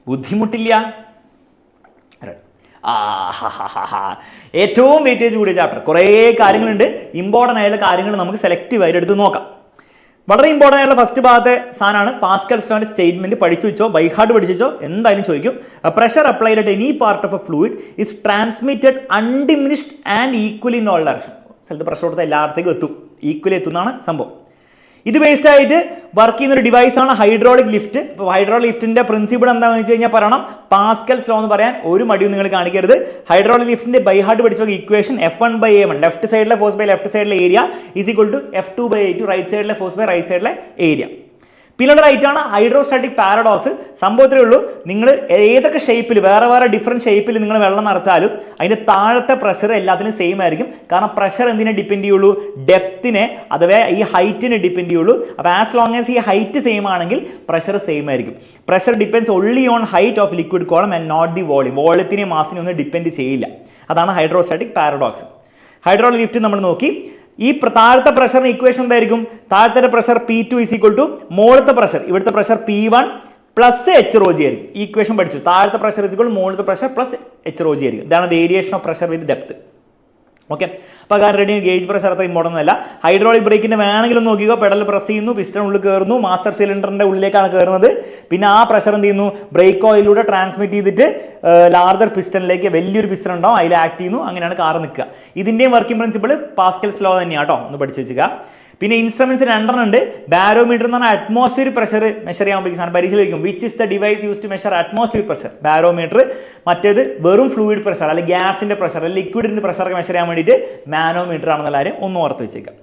ബുദ്ധിമുട്ടില്ല. ഏറ്റവും വെയിറ്റേജ് കൂടിയ ചാപ്റ്റർ. കുറേ കാര്യങ്ങളുണ്ട്, ഇമ്പോർട്ടൻ്റ് ആയിട്ടുള്ള കാര്യങ്ങൾ നമുക്ക് സെലക്റ്റീവ് ആയിട്ട് എടുത്ത് നോക്കാം. വളരെ ഇമ്പോർട്ടൻ്റ് ആയിട്ടുള്ള ഫസ്റ്റ് ഭാഗത്തെ സാധനമാണ് പാസ്കൽ ലോന്റെ സ്റ്റേറ്റ്മെന്റ്. പഠിച്ചു വെച്ചോ, ബൈ ഹാർട്ട് പഠിച്ചു വെച്ചോ, എന്തായാലും ചോദിക്കും. Pressure applied at any part of A fluid is transmitted undiminished and equally in all direction. സ്ഥലത്ത് പ്രഷർ കൊടുത്താൽ എല്ലായിടത്തേക്കും എത്തും, ഈക്വലി എത്തുന്നതാണ് സംഭവം. ഇത് ബേസ്ഡ് ആയിട്ട് വർക്ക് ചെയ്യുന്ന ഒരു ഡിവൈസ് ആണ് ഹൈഡ്രോളിക് ലിഫ്റ്റ്. അപ്പോൾ ഹൈഡ്രോളിക് ലിഫ്റ്റിന്റെ പ്രിൻസിപ്പിൾ എന്താണെന്ന് വെച്ച് കഴിഞ്ഞാൽ പറയണം, പാസ്കൽസ് ലോ എന്ന് പറയാൻ ഒരു മടിയും നിങ്ങൾ കാണിക്കരുത്. ഹൈഡ്രോളിക് ലിഫ്റ്റിന്റെ ബൈ ഹാർട്ട് പഠിച്ച ഇക്വേഷൻ F1/A1, ലെഫ്റ്റ് സൈഡിലെ ഫോഴ്സ് ബൈ ലെഫ്റ്റ് സൈഡിലെ area is equal to F2/A2, right സൈഡിലെ ഫോഴ്സ് ബൈ റൈറ്റ് സൈഡിലെ ഏരിയ. പിന്നീട് റൈറ്റ് ആണ് ഹൈഡ്രോസ്റ്റാറ്റിക് പാരഡോക്സ്. സംഭവത്തിലേ ഉള്ളൂ, നിങ്ങൾ ഏതൊക്കെ ഷേപ്പിൽ വേറെ ഡിഫറെൻറ്റ് ഷേപ്പിൽ നിങ്ങൾ വെള്ളം നിറച്ചാലും അതിൻ്റെ താഴത്തെ പ്രഷർ എല്ലാത്തിനും സെയിം ആയിരിക്കും. കാരണം പ്രഷർ എന്തിനെ ഡിപ്പെൻഡ് ചെയ്യുള്ളൂ? ഡെപ്തിനെ അഥവാ ഈ ഹൈറ്റിനെ ഡിപ്പെൻഡ് ചെയ്യുള്ളൂ. അപ്പോൾ ആസ് ലോങ് ആസ് ഈ ഹൈറ്റ് സെയിം ആണെങ്കിൽ പ്രഷർ സെയിം ആയിരിക്കും. Pressure depends only on height of liquid column and not the volume. വോളിയത്തിനെയും മാസിനെ ഒന്നും ഡിപ്പെൻഡ് ചെയ്യില്ല. അതാണ് ഹൈഡ്രോസ്റ്റാറ്റിക് പാരഡോക്സ്. ഹൈഡ്രോളിക് ലിഫ്റ്റ് നമ്മൾ നോക്കി. ഈ താഴത്തെ പ്രഷറിന് ഇക്വേഷൻ എന്തായിരിക്കും? താഴത്തെ pressure P2 is equal to മുകളിലത്തെ പ്രഷർ, ഇവിടുത്തെ pressure P1 plus H rho G ആയിരിക്കും. ഈ ഇക്വേഷൻ പഠിച്ചു. താഴത്തെ പ്രഷർ ഈസ് ഈക്വൽ മുകളിലത്തെ pressure plus H rho G ആയിരിക്കും. ഇതാണ് variation of pressure with depth. Okay, അപ്പോൾ കാരണം റെഡി. ഗേജ് പ്രഷർ അത്ര ഇമ്പോർട്ടൻ്റ് അല്ല. ഹൈഡ്രോളിക് ബ്രേക്കിന്റെ വേണമെങ്കിലും നോക്കിയോ, പെഡൽ പ്രസ് ചെയ്യുന്നു, പിസ്റ്റൺ ഉള്ളിൽ കയറുന്നു, മാസ്റ്റർ സിലിണ്ടറിന്റെ ഉള്ളിലേക്കാണ് കയറുന്നത്. പിന്നെ ആ പ്രഷർ എന്ത് ചെയ്യുന്നു? ബ്രേക്ക് ഓയിലൂടെ ട്രാൻസ്മിറ്റ് ചെയ്തിട്ട് ലാർജർ പിസ്റ്റണിലേക്ക്, വലിയൊരു പിസ്റ്റൺ ഉണ്ടാവും, അതിൽ ആക്ട് ചെയ്യുന്നു. അങ്ങനെയാണ് കാർ നിൽക്കുക. ഇതിന്റെയും വർക്കിംഗ് പ്രിൻസിപ്പിൾ പാസ്കൽസ് ലോ തന്നെയാണ് കേട്ടോ, ഒന്ന് പഠിച്ചു വെച്ചുക. പിന്നെ ഇൻസ്ട്രുമെന്റ്സ് രണ്ടെണ്ണം ഉണ്ട്. ബാരോമീറ്റർ എന്ന് പറഞ്ഞാൽ അറ്റ്മോസ്ഫിയർ പ്രഷർ മെഷർ ചെയ്യാൻ ഉപയോഗിക്കുന്ന പരീക്ഷ ചോദിക്കും. Which is the device use to measure atmosphere pressure? Barometer. മറ്റേത് വെറും ഫ്ലൂയിഡ് പ്രഷർ അല്ലെങ്കിൽ ഗ്യാസിന്റെ പ്രഷർ അല്ലെങ്കിൽ ലിക്വിഡിന്റെ പ്രഷറൊക്കെ മെഷർ ചെയ്യാൻ വേണ്ടിയിട്ട് മാനോമീറ്റർ ആണെന്നുള്ള കാര്യം ഒന്ന് ഓർത്ത് വെച്ചേക്കാം.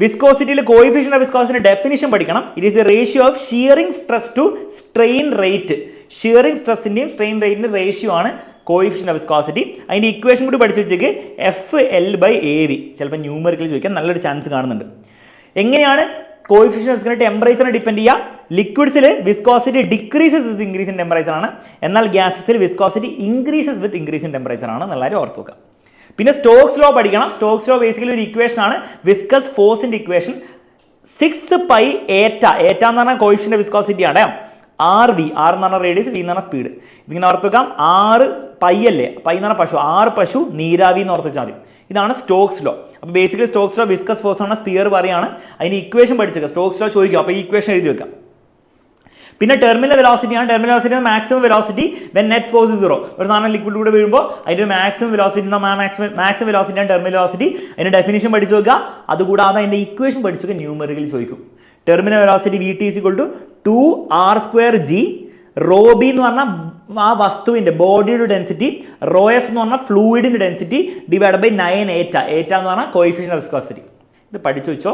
വിസ്കോസിറ്റിയിൽ കോയിഫിഷ്യന്റ് ഓഫ് വിസ്കോസിറ്റി ഡെഫിനിഷൻ പഠിക്കണം. It is a ratio of shearing stress to strain rate. Shearing സ്ട്രെസ്സിന്റെയും സ്ട്രെയിൻ റേറ്റിന്റെ റേഷ്യോ ആണ് കോയിഫിഷ്യന്റ് ഓഫ് വിസ്കോസിറ്റി. അതിന്റെ ഇക്വേഷൻ കൂടി പഠിച്ചു വെച്ചേക്ക് FL/AV. ചിലപ്പോൾ ന്യൂമറിക്കൽ ചോദിക്കാൻ നല്ലൊരു ചാൻസ് കാണുന്നുണ്ട്. എങ്ങനെയാണ് കോയിഫിഷ്യന്റ് ഓഫ് വിസ്കോസിറ്റി? ടെമ്പറേച്ചറിനെ ഡിപ്പെൻഡ് ചെയ്യുക. ലിക്വിഡ്സിൽ viscosity decreases with increase in temperature ആണ്. എന്നാൽ ഗ്യാസസിൽ viscosity increases with increase in temperature ആണ് എന്നുള്ളവരെ ഓർത്ത് വെക്കുക. പിന്നെ സ്റ്റോക്സ് ലോ പഠിക്കണം. സ്റ്റോക്സ് ലോ ബേസിക്കലി ഒരു ഇക്വേഷൻ ആണ്, വിസ്കസ് ഫോഴ്സിന്റെ ഇക്വേഷൻ. 6π ഏറ്റ എന്ന് പറഞ്ഞാൽ കോയിഫിഷ്യന്റ് വിസ്കോസിറ്റി ആണ്. RV, R എന്ന് പറഞ്ഞ റേഡിയസ്, V എന്ന് പറഞ്ഞ സ്പീഡ്. ഇതിങ്ങനെ ഓർത്ത് വെക്കാം. 6π അല്ലേ, പൈ എന്ന് പറഞ്ഞ പശു, 6 പശു നീരാവി എന്ന് ഓർത്ത് വെച്ചാൽ മതി. ഇതാണ് സ്റ്റോക്സ് ലോ. അപ്പോൾ basically Stokes law viscous force ആണ്, സ്പിയർ പറയാണ്. അതിന് ഇക്വേഷൻ പഠിച്ചേക്കാം. സ്റ്റോക്സ് ലോ ചോദിക്കും, അപ്പോൾ ഈ ഇക്വേഷൻ എഴുതി വെക്കാം. പിന്നെ ടെർമിനൽ വെലോസിറ്റി ആണ്. Terminal velocity maximum velocity when net force 0. ഒരു സാധനം ലിക്വിഡിലൂടെ വീഴുമ്പോൾ അതിന്റെ മാക്സിമം വെലോസിറ്റി മാക്സിമം വെലോസിറ്റി ആണ് ടെർമിനൽ വെലോസിറ്റി. അതിന്റെ ഡെഫിനിഷൻ പഠിച്ചു വെക്കുക. അതുകൂടാതെ അതിന്റെ ഇക്വേഷൻ പഠിച്ചു വെക്കുക. ന്യൂമറിക്കൽ ചോദിക്കും. Terminal velocity VT = 2r²g. Rho B എന്ന് പറഞ്ഞാൽ ആ വസ്തുവിന്റെ ബോഡിയുടെ ഡെൻസിറ്റി, റോ എഫ് എന്ന് പറഞ്ഞാൽ ഫ്ലൂയിഡിന്റെ ഡെൻസിറ്റി ഡിവൈഡ് ബൈ 9 ഏറ്റ എന്ന് പറഞ്ഞാൽ കോയിഫിഷ്യന്റ് ഓഫ് വിസ്കോസിറ്റി. ഇത് പഠിച്ചു വെച്ചോ.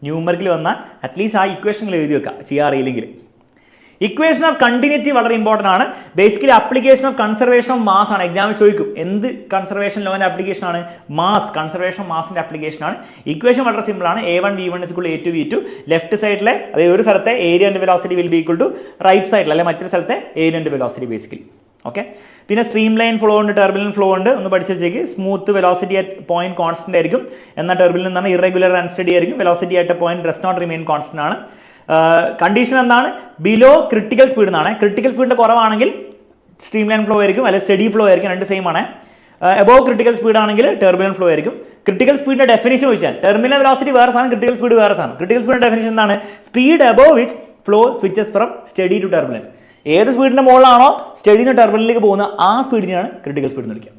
ന്യൂമറിക്കൽ വന്നാൽ അറ്റ്ലീസ്റ്റ് ആ ഇക്വേഷനിൽ എഴുതി വെക്കുക, ചെയ്യാറിയില്ലെങ്കിൽ. ഇക്വേഷൻ ഓഫ് കണ്ടിന്യൂറ്റി വളരെ ഇമ്പോർട്ടൻ്റ് ആണ്. Basically application of conservation of mass ആണ്. എക്സാമിൽ ചോദിക്കും, എന്ത് കൺസർവേഷൻ ലോന്റെ ആപ്ലിക്കേഷൻ ആണ്? മാസ്. കൺസർവേഷൻ ഓഫ് മാസിന്റെ ആപ്ലിക്കേഷൻ ആണ്. ഇക്വേഷൻ വളരെ സിമ്പിൾ ആണ്. A1 V1 = A2 V2. Left സൈഡിലെ അതായത് ഒരു സ്ഥലത്തെ area and velocity will be equal to right സൈഡിൽ, അല്ലെങ്കിൽ മറ്റൊരു സ്ഥലത്തെ area and velocity basically. Okay. പിന്നെ സ്ട്രീം ലൈൻ ഫ്ലോ ഉണ്ട്, ടർബുലന്റ് ഫ്ലോ ഉണ്ട്, ഒന്ന് പഠിച്ചു വെച്ചേക്ക്. Smooth velocity at point constant ആയിരിക്കും, എന്നാൽ ടർബുലന്റ് എന്താണ് ഇറഗുലർ ആൻഡ് സ്റ്റഡി ആയിരിക്കും. Velocity at point does not remain constant ആണ്. കണ്ടീഷൻ എന്താണ്? ബിലോ ക്രിട്ടിക്കൽ സ്പീഡ് എന്നാണ്. ക്രിട്ടിക്കൽ സ്പീഡിന്റെ കുറവാണെങ്കിൽ സ്ട്രീം ലൈൻ ഫ്ലോ ആയിരിക്കും, അല്ലെങ്കിൽ സ്റ്റഡി ഫ്ലോ ആയിരിക്കും, രണ്ട് സെയിം ആണ്. എബോവ് ക്രിട്ടിക്കൽ സ്പീഡ് ആണെങ്കിൽ ടർബുലന്റ് ഫ്ലോ ആയിരിക്കും. ക്രിട്ടിക്കൽ സ്പീഡിന്റെ ഡെഫിനിഷൻ ചോദിച്ചാൽ ടെർമിനൽ വെലോസിറ്റി വേറെ സാധനം, ക്രിട്ടിക്കൽ സ്പീഡ് വേറെ സാധനം. ക്രിട്ടിക്കൽ സ്പീഡിന്റെ ഡെഫിനിഷൻ എന്താണ്? Speed above which flow switches from steady to turbulent. ഏത് സ്പീഡിന്റെ മുകളിലാണോ സ്റ്റഡിയിൽ നിന്ന് ടർബുലന്റിലേക്ക് പോകുന്ന ആ സ്പീഡിനെയാണ് ക്രിട്ടിക്കൽ സ്പീഡ് എന്ന് വിളിക്കുക.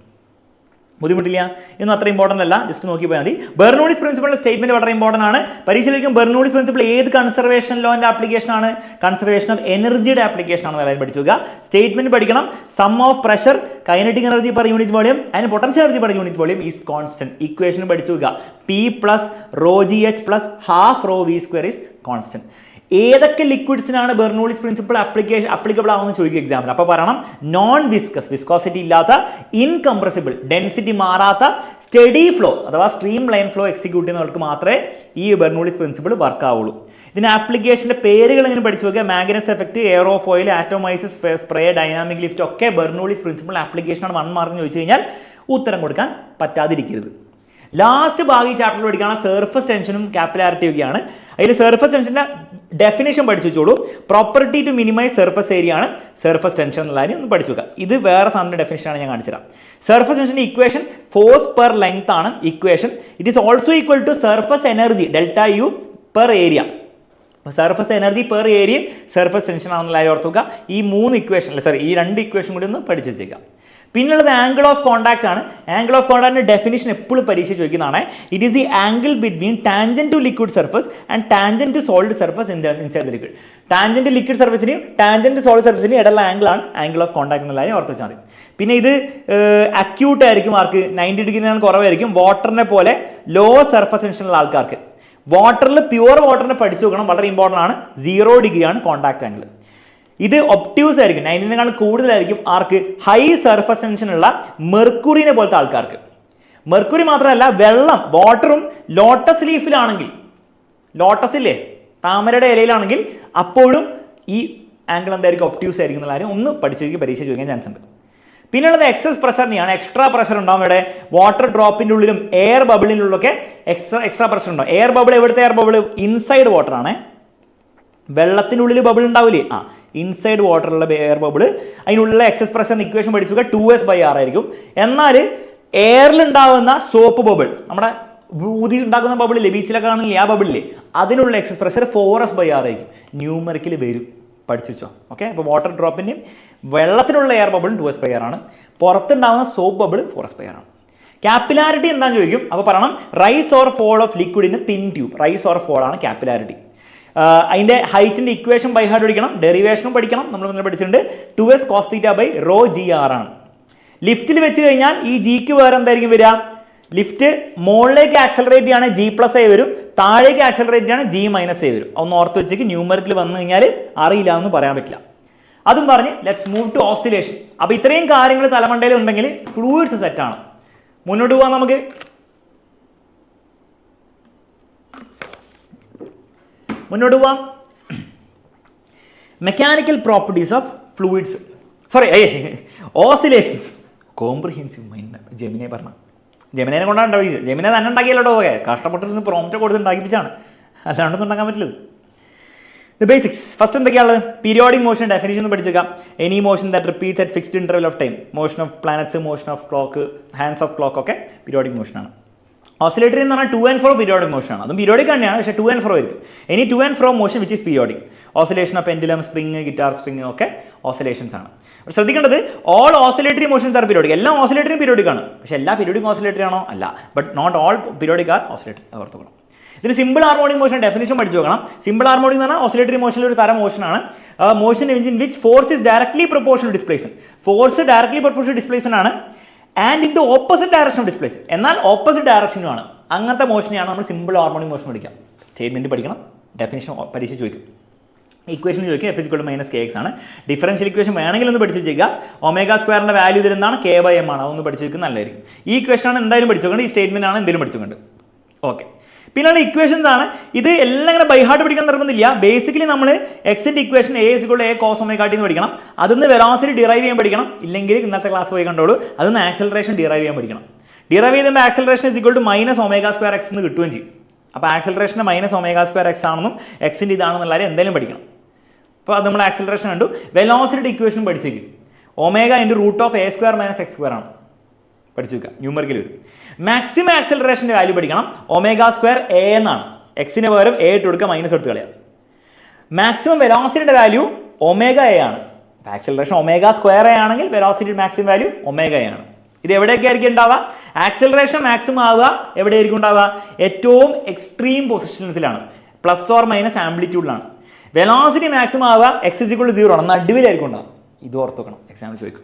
ബുദ്ധിമുട്ടില്ല, ഇതൊന്നും അത്ര ഇമ്പോർട്ടൻ്റ് അല്ല, ജസ്റ്റ് നോക്കി പോയാൽ മതി. ബെർണൂളിസ് പ്രിൻസിപ്പിളിന്റെ സ്റ്റേറ്റ്മെന്റ് വളരെ ഇമ്പോർട്ടൻ്റ് ആണ്. പരീക്ഷയിലേക്കും ബെർണൂളിസ് പ്രിൻസിപ്പിൾ ഏത് കൺസർവേഷൻ ലോന്റെ ആപ്ലിക്കേഷൻ ആണ്? കൺസർവേഷൻ ഓഫ് എനർജിയുടെ ആപ്ലിക്കേഷൻ ആണ്. എല്ലാവരും പഠിച്ചു വെക്കുക. സ്റ്റേറ്റ്മെന്റ് പഠിക്കണം. Sum of pressure, kinetic energy per unit volume and potential energy per unit volume is constant. Equation പഠിച്ചു വെക്കുക. P plus rho G H plus half rho V square is constant. ഏതൊക്കെ ലിക്വിഡ്സിനാണ് ബെർണൂളിസ് principle applicable ആവുമെന്ന് ചോദിക്കും എക്സാമിൽ. അപ്പോൾ പറയണം non viscous, viscosity ഇല്ലാത്ത, ഇൻകംപ്രസിബിൾ, ഡെൻസിറ്റി മാറാത്ത, സ്റ്റഡി ഫ്ലോ അഥവാ സ്ട്രീം ലൈൻ ഫ്ലോ എക്സിക്യൂട്ട് ചെയ്യുന്നവർക്ക് മാത്രമേ ഈ ബെർണൂളിസ് പ്രിൻസിപ്പിൾ വർക്ക് ആവുള്ളൂ. ഇതിന് ആപ്ലിക്കേഷൻ്റെ പേരുകൾ ഇങ്ങനെ പഠിച്ചു നോക്കുക. Magnus effect, aerofoil, atomisers, spray, dynamic lift ഒക്കെ ബെർണൂളിസ് പ്രിൻസിപ്പിൾ ആപ്ലിക്കേഷനാണ്. 1 മാർക്ക് ചോദിച്ചു കഴിഞ്ഞാൽ ഉത്തരം കൊടുക്കാൻ പറ്റാതിരിക്കരുത്. ലാസ്റ്റ് ഭാഗം ഈ ചാപ്റ്ററിൽ പഠിക്കുകയാണ് സർഫസ് ടെൻഷനും കാപ്പിലാരിറ്റി ഒക്കെയാണ്. അതിൽ സർഫസ് ടെൻഷൻ്റെ ഡെഫിനേഷൻ പഠിച്ചു വെച്ചോളൂ. Property to minimise surface area ആണ് സർഫസ് ടെൻഷൻ എന്നുള്ളതിന് ഒന്ന് പഠിച്ചു വെക്കുക. ഇത് വേറെ സാധനത്തിൻ്റെ ഡെഫിനേഷനാണ് ഞാൻ കാണിച്ചു തരാം. സർഫസ് ടെൻഷൻ്റെ ഇക്വേഷൻ ഫോഴ്സ് പെർ ലെങ്ത് ആണ് equation. It is also equal to surface energy delta u per area. Surface energy per ഏരിയയും സർഫസ് ടെൻഷൻ ആണെന്നുള്ള കാര്യം ഓർത്ത് വെക്കുക. ഈ 3 ഇക്വേഷൻ ഈ 2 ഇക്വേഷൻ കൂടി ഒന്ന് പഠിച്ചു വെച്ചേക്കാം. പിന്നുള്ളത് ആംഗിൾ ഓഫ് കോൺടാക്ട് ആണ്. ആംഗിൾ ഓഫ് കോൺടാക്ടിന്റെ ഡെഫിനിഷൻ എപ്പോഴും പരീക്ഷ ചോദിക്കുന്നതാണ്. It is the angle between tangent to liquid surface and tangent to solid surface inside the liquid. Tangent liquid സർഫസിനെയും ടാൻജന്റ് സോളിഡ് സർഫസിനെയും ഇടയുള്ള ആംഗിൾ ആണ് ആംഗിൾ ഓഫ് കോൺടാക്ട് എന്നുള്ള കാര്യം ഓർത്ത് വെച്ചാൽ മതി. പിന്നെ ഇത് അക്യൂട്ട് ആയിരിക്കും ആർക്ക്? 90 ഡിഗ്രിയാണ് കുറവായിരിക്കും. വാട്ടറിനെ പോലെ ലോ സർഫസ് ടെൻഷനുള്ള ആൾക്കാർക്ക്. വാട്ടറിൽ പ്യുവർ വാട്ടറിനെ പഠിച്ചു നോക്കണം, വളരെ ഇമ്പോർട്ടൻ്റ് ആണ്. 0 ഡിഗ്രിയാണ് കോൺടാക്ട് ആംഗിൾ. ഇത് ഒപ്റ്റ്യൂസ് ആയിരിക്കും, 90നേക്കാൾ കൂടുതലായിരിക്കും ആർക്ക്? ഹൈ സർഫസ് ടെൻഷൻ ഉള്ള മെർക്കുറിനെ പോലത്തെ ആൾക്കാർക്ക്. മെർക്കുറി മാത്രമല്ല, വെള്ളം വാട്ടറും ലോട്ടസ് ലീഫിലാണെങ്കിൽ, ലോട്ടസില്ലേ താമരയുടെ ഇലയിലാണെങ്കിൽ അപ്പോഴും ഈ ആംഗിൾ എന്തായിരിക്കും? ഒപ്റ്റ്യൂസ് ആയിരിക്കും എന്നുള്ള കാര്യം ഒന്ന് പഠിച്ചു പരീക്ഷ ചോദിക്കാൻ ചാൻസ് ഉണ്ട്. പിന്നുള്ളത് എക്സസ് പ്രഷറിനെയാണ്. എക്സ്ട്രാ പ്രഷർ ഉണ്ടാവും ഇവിടെ. വാട്ടർ ഡ്രോപ്പിൻ്റെ ഉള്ളിലും എയർ ബബിളിനുള്ളിലൊക്കെ എക്സ്ട്രാ പ്രഷർ ഉണ്ടാവും. എയർ ബബിൾ എവിടുത്തെ എയർ ബബിൾ? ഇൻസൈഡ് വാട്ടർ ആണ്. വെള്ളത്തിനുള്ളിൽ ബബിൾ ഉണ്ടാവില്ലേ? ഇൻസൈഡ് വാട്ടറിലുള്ള എയർ ബബിൾ. അതിനുള്ള എക്സസ് പ്രഷറിന് ഇക്വേഷൻ പഠിച്ചു 2s/r ആയിരിക്കും. എന്നാൽ എയറിൽ ഉണ്ടാകുന്ന സോപ്പ് ബബിൾ, നമ്മുടെ ഊതി ഉണ്ടാക്കുന്ന ബബിളില്ലേ, ബീച്ചിലൊക്കെ ആണെങ്കിൽ ആ ബബിളില്ലേ, അതിനുള്ള എക്സസ് പ്രഷർ 4s/r ആയിരിക്കും. ന്യൂമറിക്കൽ വരും, പഠിച്ചു വെച്ചോ. ഓക്കെ. അപ്പോൾ വാട്ടർ ഡ്രോപ്പിൻ്റെയും വെള്ളത്തിനുള്ള എയർ ബബിളും 2s/r ആണ്. പുറത്തുണ്ടാകുന്ന സോപ്പ് ബബിൾ 4s/r ആണ്. ക്യാപ്പിലാരിറ്റി എന്താണെന്ന് ചോദിക്കും. അപ്പോൾ പറയണം rise or fall of liquid in thin tube. Rise or fall ആണ് ക്യാപ്പിലാരിറ്റി. അതിൻ്റെ ഹൈറ്റിൻ്റെ ഇക്വേഷൻ ബൈ ഹാർട്ട് പഠിക്കണം, ഡെറിവേഷനും പഠിക്കണം. നമ്മൾ മുന്നേ പഠിച്ചിട്ടുണ്ട്. 2s cos θ by rho gr ആണ്. ലിഫ്റ്റിൽ വെച്ച് കഴിഞ്ഞാൽ ഈ ജിക്ക് വേറെ എന്തായിരിക്കും വരിക? ലിഫ്റ്റ് മുകളിലേക്ക് ആക്സലറേറ്റ് ആണ് G+A വരും, താഴേക്ക് ആക്സലറേറ്റ് ആണ് G-A വരും. ഒന്ന് ഓർത്ത് വെച്ചേക്ക്. ന്യൂമറിക്കൽ വന്നു കഴിഞ്ഞാൽ അറിയില്ല എന്ന് പറയാൻ പറ്റില്ല. അതും പറഞ്ഞ് ലെറ്റ്സ് മൂവ് ടു ഓസിലേഷൻ. അപ്പോൾ ഇത്രയും കാര്യങ്ങൾ തലമണ്ടയിൽ ഉണ്ടെങ്കിൽ ഫ്ലൂയിഡ്സ് സെറ്റാണ്. മുന്നോട്ട് പോകാൻ നമുക്ക്. മുന്നോട്ട് പോവാം. Mechanical properties of fluids, oscillations. Comprehensive mind ജെമിനെ പറഞ്ഞ. ജെമിനെ കൊണ്ടാണ് ഉണ്ടാക്കിയത്. ജെമിനെ തന്നെ ഉണ്ടാക്കിയല്ലോ. ഒക്കെ കഷ്ടപ്പെട്ടിരുന്ന് പ്രോംപ്റ്റ് കൊടുത്ത് ഉണ്ടാക്കിപ്പിച്ചാണ്, അല്ലാണ്ടൊന്നും ഉണ്ടാക്കാൻ പറ്റില്ല. The basics. ഫസ്റ്റ് എന്തൊക്കെയാണുള്ളത്? പീരിയോഡിക് മോഷൻ ഡെഫിനിഷൻ ഒന്ന് പഠിച്ചേക്കാം. Any motion that repeats at fixed interval of time. Motion of planets, motion of clock, hands of clock ഒക്കെ പീരിയോഡിക് മോഷനാണ്. ഓസിലേറ്ററി എന്ന് പറഞ്ഞാൽ 2 and 4 പീരിയോഡിക് മോഷനാണ്. അതും പീരിയോഡിക് തന്നെയാണ്, പക്ഷേ 2 and 4 ആയിരിക്കും. ഇനി 2 and 4 motion which is periodic. Oscillation of pendulum, spring, guitar string ഒക്കെ ഓസിലേഷൻസ് ആണ്. ശ്രദ്ധിക്കേണ്ടത് all oscillatory motions R periodic. എല്ലാ ഓസിലേറ്ററിയും പീരിയോഡിക് ആണ്, പക്ഷേ എല്ലാ പീരിയോഡിക് ഓസിലേറ്ററി ആണോ? അല്ല. But not all periodic are oscillatory. ഓർത്തുക്കണം. ഇതിൽ സിമ്പിൾ ഹാർമോണിക് മോഷൻ ഡെഫിനിഷൻ പഠിച്ചു നോക്കണം. സിമ്പിൾ ഹാർമോണിക് എന്ന് പറഞ്ഞാൽ ഓസിലേറ്ററി മോഷനിൽ ഒരു തരം മോഷനാണ്. Motion in which force is directly proportional displacement. Force directly proportional displacement ആണ്. And in the opposite direction of displacement. എന്നാൽ ഓപ്പോസിറ്റ് ഡയറക്ഷനുമാണ്. അങ്ങനത്തെ മോഷനെയാണ് നമ്മൾ സിമ്പിൾ ഹാർമോണിക് മോഷൻ പഠിക്കാം. സ്റ്റേറ്റ്മെന്റ് പഠിക്കണം, ഡെഫിനിഷൻ പരീക്ഷ ചോദിക്കും. ഇക്വേഷൻ ചോദിക്കുക. F = -kx ആണ്. ഡിഫറൻഷ്യൽ ഇക്വേഷൻ വേണമെങ്കിൽ ഒന്ന് പഠിച്ചു വെച്ചേക്കുക. ω² വാല്യൂ ഇതിലെന്താണ്? K/m ആണ്. അതൊന്ന് പഠിച്ചു വെക്കുന്നത് നല്ലതായിരിക്കും. ഈ ഇക്വേഷൻ ആണ് എന്തായാലും പഠിച്ചു വെക്കേണ്ടത്. ഈ സ്റ്റേറ്റ്മെന്റ് ആണ് എന്തെങ്കിലും പഠിച്ചു വെക്കേണ്ടത്. ഓക്കെ. പിന്നെയുള്ള ഇക്വേഷൻസ് ആണ്. ഇത് എല്ലാം ഇങ്ങനെ ബൈ ഹാർട്ട് പഠിക്കാൻ നിർബന്ധമില്ല. ബേസിക്കലി നമ്മൾ എക്സിന്റെ equation A cos omega t എന്ന് പഠിക്കണം. അതിന്ന് വെലോസിറ്റി ഡിറൈവ് ചെയ്യാൻ പഠിക്കണം. ഇല്ലെങ്കിൽ ഇന്നത്തെ ക്ലാസ് പോയി കണ്ടോളൂ. അതിന്ന് ആക്സലറേഷൻ ഡിറൈവ് ചെയ്യാൻ പഠിക്കണം. ഡിറൈവ് ചെയ്യുമ്പോൾ acceleration is equal to minus omega square X എന്ന് കിട്ടുകയും ചെയ്യും. അപ്പോൾ ആക്സലറേഷൻ്റെ മൈനസ് ഒമേഗ സ്ക്വയർ എക്സ് ആണെന്നും എക്സിൻ്റെ ഇതാണെന്നുള്ള കാര്യം എന്തായാലും പഠിക്കണം. അപ്പോൾ അത് നമ്മൾ ആക്സലറേഷൻ കണ്ടു. വെലോസിറ്റിയുടെ ഇക്വേഷൻ പഠിച്ചേക്കും. Omega into root of A square minus x square ആണ്. പഠിച്ചു വെക്കുക, ന്യൂമറിക്കൽ വരും. മാക്സിമം ആക്സലറേഷൻ്റെ വാല്യൂ പഠിക്കണം. ഒമേഗ സ്ക്വയർ A എന്നാണ്. എക്സിന് പകരം A ഇട്ട് കൊടുക്കുക, മൈനസ് എടുത്ത് കളയാം. മാക്സിമം വെലോസിറ്റിയുടെ വാല്യൂ ഒമേഗ A ആണ്. ആക്സലറേഷൻ ഒമേഗ സ്ക്വയർ A ആണെങ്കിൽ velocity maximum value omega A ആണ്. ഇത് എവിടെയൊക്കെ ആയിരിക്കും ഉണ്ടാവുക? ആക്സലറേഷൻ മാക്സിമം ആവുക എവിടെയായിരിക്കും ഉണ്ടാവുക? ഏറ്റവും എക്സ്ട്രീം പൊസിഷൻസിലാണ്, പ്ലസ് ഓർ മൈനസ് ആംപ്ലിറ്റ്യൂഡിലാണ്. വെലോസിറ്റി മാക്സിമം ആവുക എക്സ് ഇസ് ഈക്വൽ ടു 0 ആണ്, നടുവിലായിരിക്കും ഉണ്ടാവുക. ഇത് ഓർത്ത് വെക്കണം, എക്സാമിൽ ചോദിക്കും.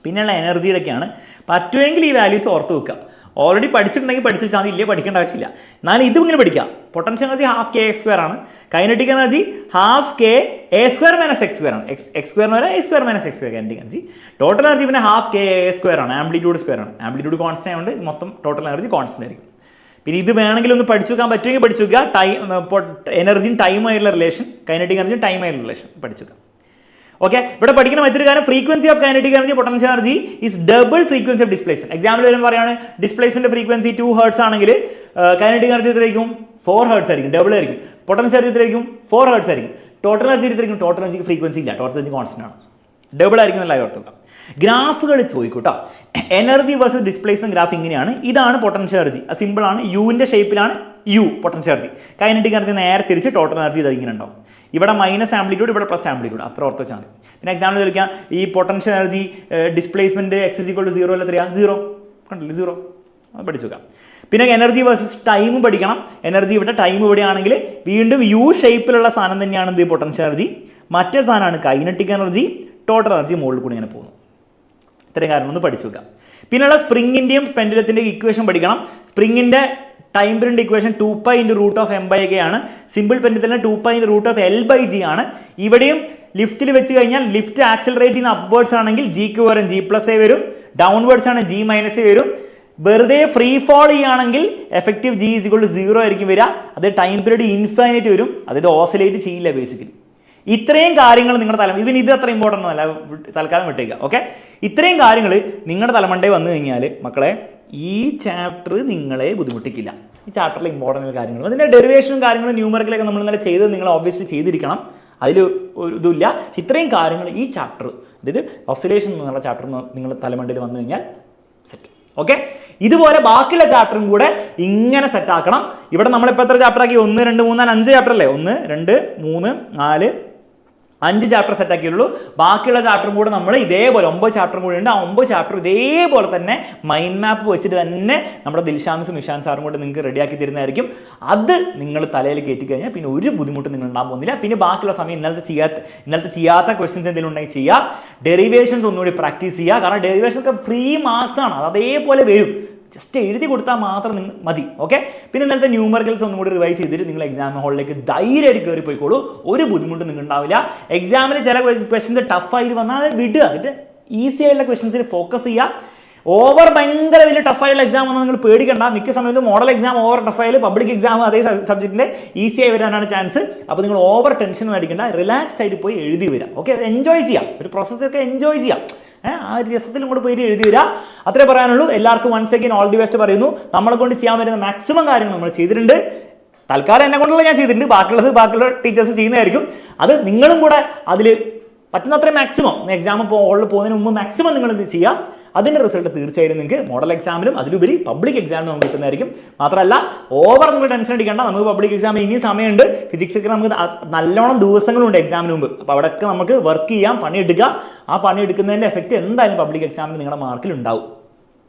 പിന്നെയുള്ള എനർജിയുടെയൊക്കെയാണ്. പറ്റുമെങ്കിൽ ഈ വാല്യൂസ് ഓർത്ത് വെക്കുക. ഓൾറെഡി പഠിച്ചിട്ടുണ്ടെങ്കിൽ പഠിച്ചു വെച്ചാൽ ഇല്ലേ, പഠിക്കേണ്ട ആവശ്യമില്ല. എന്നാലും ഇതും ഇങ്ങനെ പഠിക്കാം. Potential energy half k x square ആണ്. Kinetic energy half k a square minus x square ആണ്. എക്സ് സ്ക്വയറിന് വരെ A square minus x square kinetic energy. Total energy പിന്നെ ഹാഫ് കെ എ സ്ക്വയർ ആണ്. ആംപ്ലിറ്റ്യൂഡ് സ്ക്വയർ ആണ്. Amplitude constant ആയതുകൊണ്ട് മൊത്തം total energy constant ആയിരിക്കും. പിന്നെ ഇത് വേണമെങ്കിൽ ഒന്ന് പഠിച്ചു വെക്കാൻ പറ്റുമെങ്കിൽ പഠിച്ചു വെക്കുക. എനർജിയും ടൈമായിട്ടുള്ള റിലേഷൻ, കൈനറ്റിക് എനർജിയും ടൈമായിട്ടുള്ള റിലേഷൻ പഠിച്ചു വെക്കുക. ഓക്കെ, ഇവിടെ പഠിക്കുന്ന മറ്റൊരു കാര്യം, frequency of kinetic energy potential energy is double frequency of displacement. Example വരുമ്പോൾ പറയാണ് ഡിസ്പ്ലേസ്മെന്റ് ഫ്രീക്വൻസി 2 ഹെർട്സ് ആണെങ്കിൽ കൈനറ്റിക് എനർജി എത്രയായിരിക്കും? 4 ഹെർട്സ് ആയിരിക്കും, ഡബിൾ ആയിരിക്കും. പൊട്ടൻഷ്യൽ എനർജി എത്രയായിരിക്കും? 4 ഹെർട്സ് ആയിരിക്കും. ടോട്ടൽ എനർജി എത്രയായിരിക്കും? ടോട്ടൽ എനർജിക്ക് ഫ്രീക്വൻസി ഇല്ല, ടോട്ടൽ എനർജി കോൺസ്റ്റന്റ് ആണ്, ഡബിൾ ആയിരിക്കും എന്നല്ല ഓർത്തുക. ഗ്രാഫുകൾ ചോദിക്കൂട്ടോ. എനർജി വേഴ്സസ് ഡിസ്പ്ലേസ്മെന്റ് ഗ്രാഫ് ഇങ്ങനെയാണ്. ഇതാണ് പൊട്ടൻഷ്യൽ എനർജി, സിമ്പിൾ ആണ്. യുവിന്റെ ഷേപ്പിലാണ് U potential energy. Kinetic energy നേരെ തിരിച്ച് ടോട്ടൽ എനർജി ഇത് ഇങ്ങനെ ഉണ്ടാവും. ഇവിടെ മൈനസ് ആംപ്ലിറ്റ്യൂഡ്, ഇവിടെ പ്ലസ് ആംപ്ലിറ്റ്യൂഡ്, അത്ര ഓർത്ത് വെച്ചാൽ മതി. പിന്നെ എക്സാമ്പിൾ ചോദിക്കാം, ഈ potential energy displacement X is equal to 0 അല്ല, 0 കണ്ടില്ലേ, 0 അത് പഠിച്ചു വെക്കാം. പിന്നെ എനർജി വേഴ്സസ് ടൈം പഠിക്കണം. എനർജി ഇവിടെ, ടൈം ഇവിടെയാണെങ്കിൽ വീണ്ടും യു ഷേപ്പിലുള്ള സാധനം തന്നെയാണ് എന്ത് പൊട്ടൻഷ്യൽ എനർജി. മറ്റേ സാധനമാണ് കൈനറ്റിക് എനർജി. ടോട്ടൽ എനർജി മുകളിൽ കൂടി ഇങ്ങനെ പോകുന്നു. ഇത്രയും കാര്യങ്ങളൊന്ന് പഠിച്ചു വെക്കാം. പിന്നെയുള്ള സ്പ്രിങ്ങിൻ്റെയും പെൻഡുലത്തിൻ്റെയും ഇക്വേഷൻ പഠിക്കണം. സ്പ്രിങ്ങിൻ്റെ time period equation 2π × root of m/k ആണ്. സിമ്പിൾ പെൻഡുലത്തിന് 2π × റൂട്ട് ഓഫ് L/g ആണ്. ഇവിടെയും ലിഫ്റ്റിൽ വെച്ച് കഴിഞ്ഞാൽ ലിഫ്റ്റ് ആക്സിലറേറ്റ് ചെയ്യുന്ന അപ്വേർഡ്സ് ആണെങ്കിൽ ജിക്ക് പകരം G+A വരും. ഡൗൺവേർഡ്സ് ആണ് G-A വരും. വെറുതെ ഫ്രീ ഫോൾ ചെയ്യുകയാണെങ്കിൽ എഫക്റ്റീവ് G = 0 ആയിരിക്കും വരിക. അത് ടൈം പീരീഡ് ഇൻഫൈനൈറ്റ് വരും. അതായത് ഓസിലേറ്റ് ചെയ്യില്ല ബേസിക്കലി. ഇത്രയും കാര്യങ്ങൾ നിങ്ങളുടെ ഇവൻ ഇത് അത്ര ഇമ്പോർട്ടൻ്റ് അല്ല, തൽക്കാലം വിട്ടേക്കുക. ഓക്കെ, ഇത്രയും കാര്യങ്ങൾ നിങ്ങളുടെ തലമണ്ടേ വന്നു കഴിഞ്ഞാൽ മക്കളെ ഈ ചാപ്റ്റർ നിങ്ങളെ ബുദ്ധിമുട്ടിക്കില്ല. ഈ ചാപ്റ്ററിലെ ഇമ്പോർട്ടൻ്റ് കാര്യങ്ങളും അതിൻ്റെ ഡെറിവേഷനും കാര്യങ്ങളും ന്യൂമറിക്കലൊക്കെ നമ്മൾ ഇന്നലെ ചെയ്തത് നിങ്ങൾ ഓബ്വിയസ്ലി ചെയ്തിരിക്കണം, അതിൽ ഒരു ഇതുമില്ല. ഇത്രയും കാര്യങ്ങൾ ഈ ചാപ്റ്റർ, അതായത് ഓസിലേഷൻ എന്നുള്ള ചാപ്റ്റർ നിങ്ങൾ തലമണ്ടയിൽ വന്നു കഴിഞ്ഞാൽ സെറ്റ്. ഓക്കെ, ഇതുപോലെ ബാക്കിയുള്ള ചാപ്റ്ററും കൂടെ ഇങ്ങനെ സെറ്റ് ആക്കണം. ഇവിടെ നമ്മളിപ്പോൾ എത്ര ചാപ്റ്റർ ആക്കി? 1, 2, 3, 4, 5 ചാപ്റ്റർ അല്ലേ? 1, 2, 3, 4, 5 ചാപ്റ്റർ സെറ്റ് ആക്കിയുള്ളൂ. ബാക്കിയുള്ള ചാപ്റ്ററും കൂടെ നമ്മൾ ഇതേപോലെ 9 ചാപ്റ്ററും കൂടെ ഉണ്ട്. ആ 9 ചാപ്റ്റർ ഇതേപോലെ തന്നെ മൈൻഡ് മാപ്പ് വെച്ചിട്ട് തന്നെ നമ്മുടെ ദിൽഷാമിസും നിഷാൻ സാറും കൂടെ നിങ്ങൾക്ക് റെഡിയാക്കി തരുന്നതായിരിക്കും. അത് നിങ്ങൾ തലയിൽ കയറ്റി കഴിഞ്ഞാൽ പിന്നെ ഒരു ബുദ്ധിമുട്ടും നിങ്ങൾ ഉണ്ടാകാൻ പോകുന്നില്ല. പിന്നെ ബാക്കിയുള്ള സമയം ഇന്നലത്തെ ചെയ്യാത്ത ക്വസ്റ്റ്യൻസ് എന്തെങ്കിലും ഉണ്ടെങ്കിൽ ചെയ്യുക. ഡെറിവേഷൻസ് ഒന്നുകൂടി പ്രാക്ടീസ് ചെയ്യുക. കാരണം ഡെറിവേഷൻസ് ഒക്കെ ഫ്രീ മാർക്സ് ആണ്, അത് അതേപോലെ വരും. ജസ്റ്റ് എഴുതി കൊടുത്താൽ മാത്രം നിങ്ങൾ മതി. ഓക്കെ, പിന്നെ ഇന്നലത്തെ ന്യൂമറിക്കൽസ് ഒന്നും കൂടി റിവൈസ് ചെയ്തിട്ട് നിങ്ങൾ എക്സാം ഹോളിലേക്ക് ധൈര്യമായിട്ട് കയറി പോയിക്കോളൂ. ഒരു ബുദ്ധിമുട്ടും നിങ്ങൾ ഉണ്ടാവില്ല. എക്സാമിന് ചില ക്വസ്റ്റ്യൻസ് ടഫായിട്ട് വന്നാൽ അത് വിടുക, എന്നിട്ട് ഈസി ആയിട്ടുള്ള ക്വസ്റ്റ്യൻസിൽ ഫോക്കസ് ചെയ്യുക. ഓവർ ഭയങ്കര വലിയ ടഫായുള്ള എക്സാം വന്നാൽ നിങ്ങൾ പേടിക്കണ്ട. മിക്ക സമയത്തും മോഡൽ എക്സാം ഓവർ ടഫായാലും പബ്ലിക് എക്സാം അതേ സബ്ജക്റ്റിൻ്റെ ഈസി ആയി വരാനാണ് ചാൻസ്. അപ്പോൾ നിങ്ങൾ ഓവർ ടെൻഷൻ അടിക്കേണ്ട, റിലാക്സ്ഡ് ആയിട്ട് പോയി എഴുതി വരാം. ഓക്കെ, എൻജോയ് ചെയ്യാം, ഒരു പ്രോസസ്സൊക്കെ എൻജോയ് ചെയ്യാം. ആ ഒരു രസത്തിലും കൂടെ പോയിട്ട് എഴുതി വരിക. അത്രേ പറയാനുള്ളൂ. എല്ലാവർക്കും once again all the best പറയുന്നു. നമ്മളെ കൊണ്ട് ചെയ്യാൻ പറ്റുന്ന മാക്സിമം കാര്യങ്ങൾ നമ്മൾ ചെയ്തിട്ടുണ്ട്. തൽക്കാലം എന്നെ കൊണ്ടുള്ള ഞാൻ ചെയ്തിട്ടുണ്ട്, ബാക്കിയുള്ള ടീച്ചേഴ്സ് ചെയ്യുന്നതായിരിക്കും. അത് നിങ്ങളും കൂടെ അതിൽ പറ്റുന്നത്രയും മാക്സിമം എക്സാം ഹോളിൽ പോകുന്നതിന് മുമ്പ് മാക്സിമം നിങ്ങൾ ഇത് ചെയ്യുക. അതിൻ്റെ റിസൾട്ട് തീർച്ചയായും നിങ്ങൾക്ക് മോഡൽ എക്സാമിലും അതിലുപരി പബ്ലിക് എക്സാമിലും നമുക്ക് കിട്ടുന്നതായിരിക്കും. മാത്രമല്ല ഓവർ നിങ്ങൾ ടെൻഷൻ അടിക്കേണ്ട, നമുക്ക് പബ്ലിക് എക്സാമിന് ഇനിയും സമയമുണ്ട്. ഫിസിക്സൊക്കെ നമുക്ക് നല്ലോണം ദിവസങ്ങളുണ്ട് എക്സാമിന് മുമ്പ്. അപ്പോൾ അവിടെയൊക്കെ നമുക്ക് വർക്ക് ചെയ്യാം, പണിയെടുക്കുക. ആ പണിയെടുക്കുന്നതിൻ്റെ എഫക്റ്റ് എന്തായാലും പബ്ലിക് എക്സാമിന് നിങ്ങളുടെ മാർക്കിൽ ഉണ്ടാവും.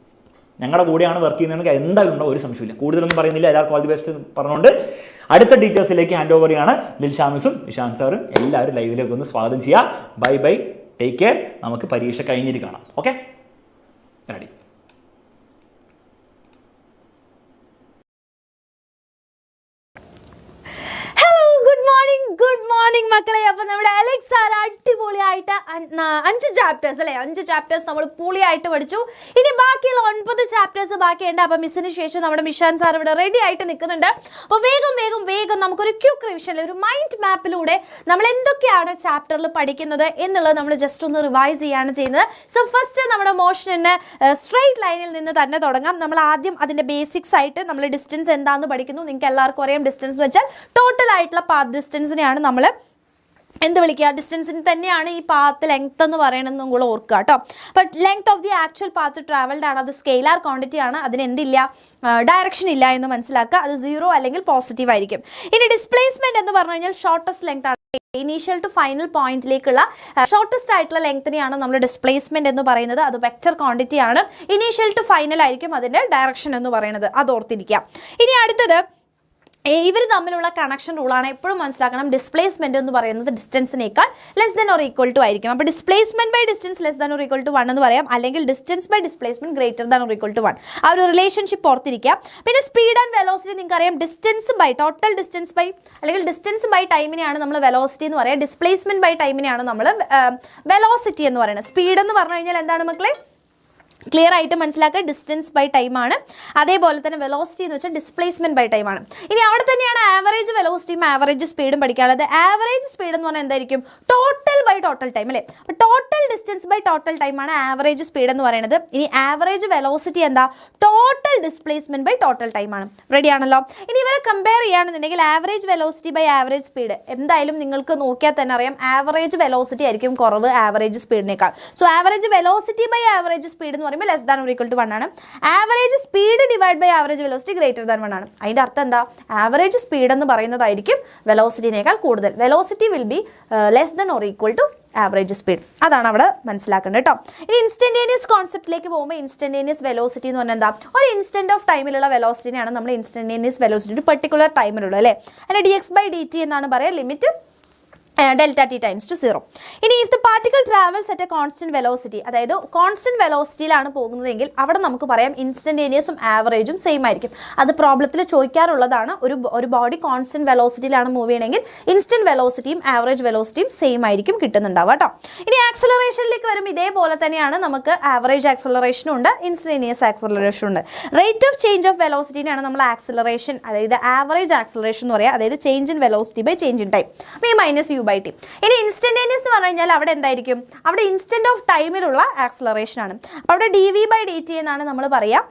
ഞങ്ങളുടെ കൂടെയാണ് വർക്ക് ചെയ്യുന്നതെങ്കിൽ എന്തായാലും ഉണ്ടാവും, ഒരു സംശയമില്ല. കൂടുതലൊന്നും പറയുന്നില്ല. എല്ലാവർക്കും ഓൾ ദി ബെസ്റ്റ് പറഞ്ഞുകൊണ്ട് അടുത്ത ടീച്ചേഴ്സിലേക്ക് ഹാൻഡ് ഓവർ ചെയ്യാണ്. ദിൽഷാമിസും നിഷാൻ സാറും എല്ലാവരും ലൈവിലേക്ക് ഒന്ന് സ്വാഗതം ചെയ്യുക. Bye bye, take care. നമുക്ക് പരീക്ഷ കഴിഞ്ഞിട്ട് കാണാം. Okay, ready. Hello, good morning, good morning മക്കളെ. അപ്പോൾ നമ്മുടെ അലക്സ് സാർ അടിപൊളിയായിട്ട് 5 ചാപ്റ്റേഴ്സ് അല്ലേ, 5 ചാപ്റ്റേഴ്സ് നമ്മൾ പൊളിയായിട്ട് പഠിച്ചു. ഇനി ബാക്കിയുള്ള 9 ചാപ്റ്റേഴ്സ് ബാക്കിയുണ്ട്. അപ്പോൾ മിസ്സിന് ശേഷം നമ്മുടെ മിഷാൻ സാർ ഇവിടെ റെഡി ആയിട്ട് നിൽക്കുന്നുണ്ട്. അപ്പോൾ വേഗം നമുക്കൊരു ക്യൂക്ക് റിവിഷനിൽ ഒരു മൈൻഡ് മാപ്പിലൂടെ നമ്മൾ എന്തൊക്കെയാണ് ചാപ്റ്ററിൽ പഠിക്കുന്നത് എന്നുള്ളത് നമ്മൾ ജസ്റ്റ് ഒന്ന് റിവൈസ് ചെയ്യാണ് ചെയ്യുന്നത്. സോ ഫസ്റ്റ് നമ്മുടെ മോഷന് സ്ട്രെയിറ്റ് ലൈനിൽ നിന്ന് തന്നെ തുടങ്ങാം. നമ്മൾ ആദ്യം അതിൻ്റെ ബേസിക്സ് ആയിട്ട് നമ്മൾ ഡിസ്റ്റൻസ് എന്താണെന്ന് പഠിക്കുന്നു. നിങ്ങൾക്ക് എല്ലാവർക്കും അറിയാം ഡിസ്റ്റൻസ് വെച്ചാൽ ടോട്ടൽ ആയിട്ടുള്ള പാത്ത് ഡിസ്റ്റൻസിനെയാണ് നമ്മൾ എന്ത് വിളിക്കുക, ഡിസ്റ്റൻസിന് തന്നെയാണ് ഈ പാത്ത് ലെങ്ത് എന്ന് പറയണമെന്നും കൂടെ ഓർക്കുക കേട്ടോ. But length of the actual path travelled ആണ്, അത് സ്കെയിലാർ ക്വാണ്ടിറ്റി ആണ്, അതിന് എന്തില്ല, ഡയറക്ഷൻ ഇല്ല എന്ന് മനസ്സിലാക്കുക. അത് 0 അല്ലെങ്കിൽ പോസിറ്റീവ് ആയിരിക്കും. ഇനി ഡിസ്പ്ലേസ്മെന്റ് എന്ന് പറഞ്ഞു കഴിഞ്ഞാൽ ഷോർട്ടസ്റ്റ് ലെങ്ത് ആണ്. ഇനീഷ്യൽ ടു ഫൈനൽ പോയിന്റിലേക്കുള്ള ഷോർട്ടസ്റ്റ് ആയിട്ടുള്ള ലെങ്ത്തിനെയാണ് നമ്മൾ ഡിസ്പ്ലേസ്മെന്റ് എന്ന് പറയുന്നത്. അത് വെക്റ്റർ ക്വാണ്ടിറ്റി ആണ്. ഇനീഷ്യൽ ടു ഫൈനൽ ആയിരിക്കും അതിന്റെ ഡയറക്ഷൻ എന്ന് പറയുന്നത്, അത് ഓർത്തിരിക്കുക. ഇനി അടുത്തത് ഇവർ തമ്മിലുള്ള കണക്ഷൻ റൂളാണ്. എപ്പോഴും മനസ്സിലാക്കണം, ഡിസ്പ്ലേസ്മെന്റ് എന്ന് പറയുന്നത് ഡിസ്റ്റൻസിനേക്കാൾ less than or equal to ആയിരിക്കും. അപ്പോൾ displacement by distance less than or equal to 1 എന്ന് പറയാം, അല്ലെങ്കിൽ distance by displacement greater than or equal to 1. ആ ഒരു റിലേഷൻഷിപ്പ് ഓർത്തിരിക്കുക. പിന്നെ സ്പീഡ് ആൻഡ് വെലോസിറ്റി നിങ്ങൾക്കറിയാം, distance by total distance by അല്ലെങ്കിൽ ഡിസ്റ്റൻസ് ബൈ ടൈമിനെയാണ് നമ്മൾ വെലോസിറ്റി എന്ന് പറയുക, ഡിസ്പ്ലേസ്മെന്റ് ബൈ ടൈമിനെയാണ് നമ്മൾ വെലോസിറ്റി എന്ന് പറയുന്നത്. സ്പീഡ് എന്ന് പറഞ്ഞു കഴിഞ്ഞാൽ എന്താണ് മക്കളെ, ക്ലിയർ ആയിട്ട് മനസ്സിലാക്കുക, ഡിസ്റ്റൻസ് ബൈ ടൈമാണ്. അതേപോലെ തന്നെ വെലോസിറ്റി എന്ന് വെച്ചാൽ ഡിസ്പ്ലേസ്മെന്റ് ബൈ ടൈമാണ്. ഇനി അവിടെ തന്നെയാണ് ആവറേജ് വെലോസിറ്റിയും ആവറേജ് സ്പീഡും പഠിക്കാനുള്ളത്. ആവറേജ് സ്പീഡ് എന്ന് പറഞ്ഞാൽ എന്തായിരിക്കും, ടോട്ടൽ ബൈ ടോട്ടൽ ടൈം അല്ലേ. ടോട്ടൽ ഡിസ്റ്റൻസ് ബൈ ടോട്ടൽ ടൈമാണ് ആവറേജ് സ്പീഡ് എന്ന് പറയുന്നത്. ഇനി ആവറേജ് വെലോസിറ്റി എന്താ, ടോട്ടൽ ഡിസ്പ്ലേസ്മെന്റ് ബൈ ടോട്ടൽ ടൈമാണ്. റെഡി ആണല്ലോ. ഇനി ഇവരെ കമ്പയർ ചെയ്യുകയാണെന്നുണ്ടെങ്കിൽ average velocity by average speed, എന്തായാലും നിങ്ങൾക്ക് നോക്കിയാൽ തന്നെ അറിയാം ആവറേജ് വെലോസിറ്റി ആയിരിക്കും കുറവ് ആവറേജ് സ്പീഡിനേക്കാൾ. So average velocity by average speed എന്ന് പറയുമ്പോൾ less than or equal to 1 ആണ്. Average speed divide by average velocity greater than 1 ആണ്. അതിൻ്റെ അർത്ഥം എന്താ, ആവറേജ് സ്പീഡ് എന്ന് പറയുന്നതായിരിക്കും വെലോസിറ്റിനേക്കാൾ കൂടുതൽ. Velocity will be less than or equal to average speed. അതാണ് അവിടെ മനസ്സിലാക്കേണ്ടത് കേട്ടോ. ഇനി ഇൻസ്റ്റന്റേനിയസ് കോൺസെപ്റ്റിലേക്ക് പോകുമ്പോൾ ഇൻസ്റ്റന്റേനിയസ് വെലോസിറ്റി എന്ന് പറഞ്ഞാൽ എന്താ, ഒരു ഇൻസ്റ്റന്റ് ഓഫ് ടൈമിലുള്ള വെലോസിറ്റിനെയാണ് നമ്മൾ ഇൻസ്റ്റന്റേനിയസ് വെലോസിറ്റി, ഒരു പെർട്ടിക്കുലർ ടൈമിലുള്ള അല്ലേ. അതിന് dx/dt എന്നാണ് പറയുക, limit delta t times to 0. ഇനി if the particle travels at a constant velocity, അതായത് കോൺസ്റ്റന്റ് വെലോസിറ്റിയിലാണ് പോകുന്നതെങ്കിൽ അവിടെ നമുക്ക് പറയാം ഇൻസ്റ്റന്റേനിയസും ആവറേജും സെയിം ആയിരിക്കും. അത് പ്രോബ്ലത്തിൽ ചോദിക്കാറുള്ളതാണ്. ഒരു ബോഡി കോൺസ്റ്റന്റ് വെലോസിറ്റിയിലാണ് മൂവ് ചെയ്യണമെങ്കിൽ ഇൻസ്റ്റന്റ് വെലോസിറ്റിയും ആവറേജ് വെലോസിറ്റിയും സെയിം ആയിരിക്കും കിട്ടുന്നുണ്ടാവുക കേട്ടോ. ഇനി ആക്സലറേഷനിലേക്ക് വരും, ഇതേപോലെ തന്നെയാണ്. നമുക്ക് ആവറേജ് ആക്സലറേഷനും ഉണ്ട്, ഇൻസ്റ്റന്റേനിയസ് ആക്സലറേഷനും ഉണ്ട്. റേറ്റ് ഓഫ് ചേഞ്ച് ഓഫ് വെലോസിറ്റിനെയാണ് നമ്മൾ ആക്സലറേഷൻ, അതായത് ആവറേജ് ആക്സലറേഷൻ എന്ന് പറയുക, അതായത് change in velocity by change in time, v - u/t. ഇനി ഇൻസ്റ്റന്റേനിയസ് എന്ന് പറഞ്ഞു കഴിഞ്ഞാൽ അവിടെ എന്തായിരിക്കും, അവിടെ ഇൻസ്റ്റന്റ് ഓഫ് ടൈമിലുള്ള ആക്സലറേഷൻ ആണ്. അപ്പോൾ അവിടെ dv/dt എന്നാണ് നമ്മൾ പറയുക.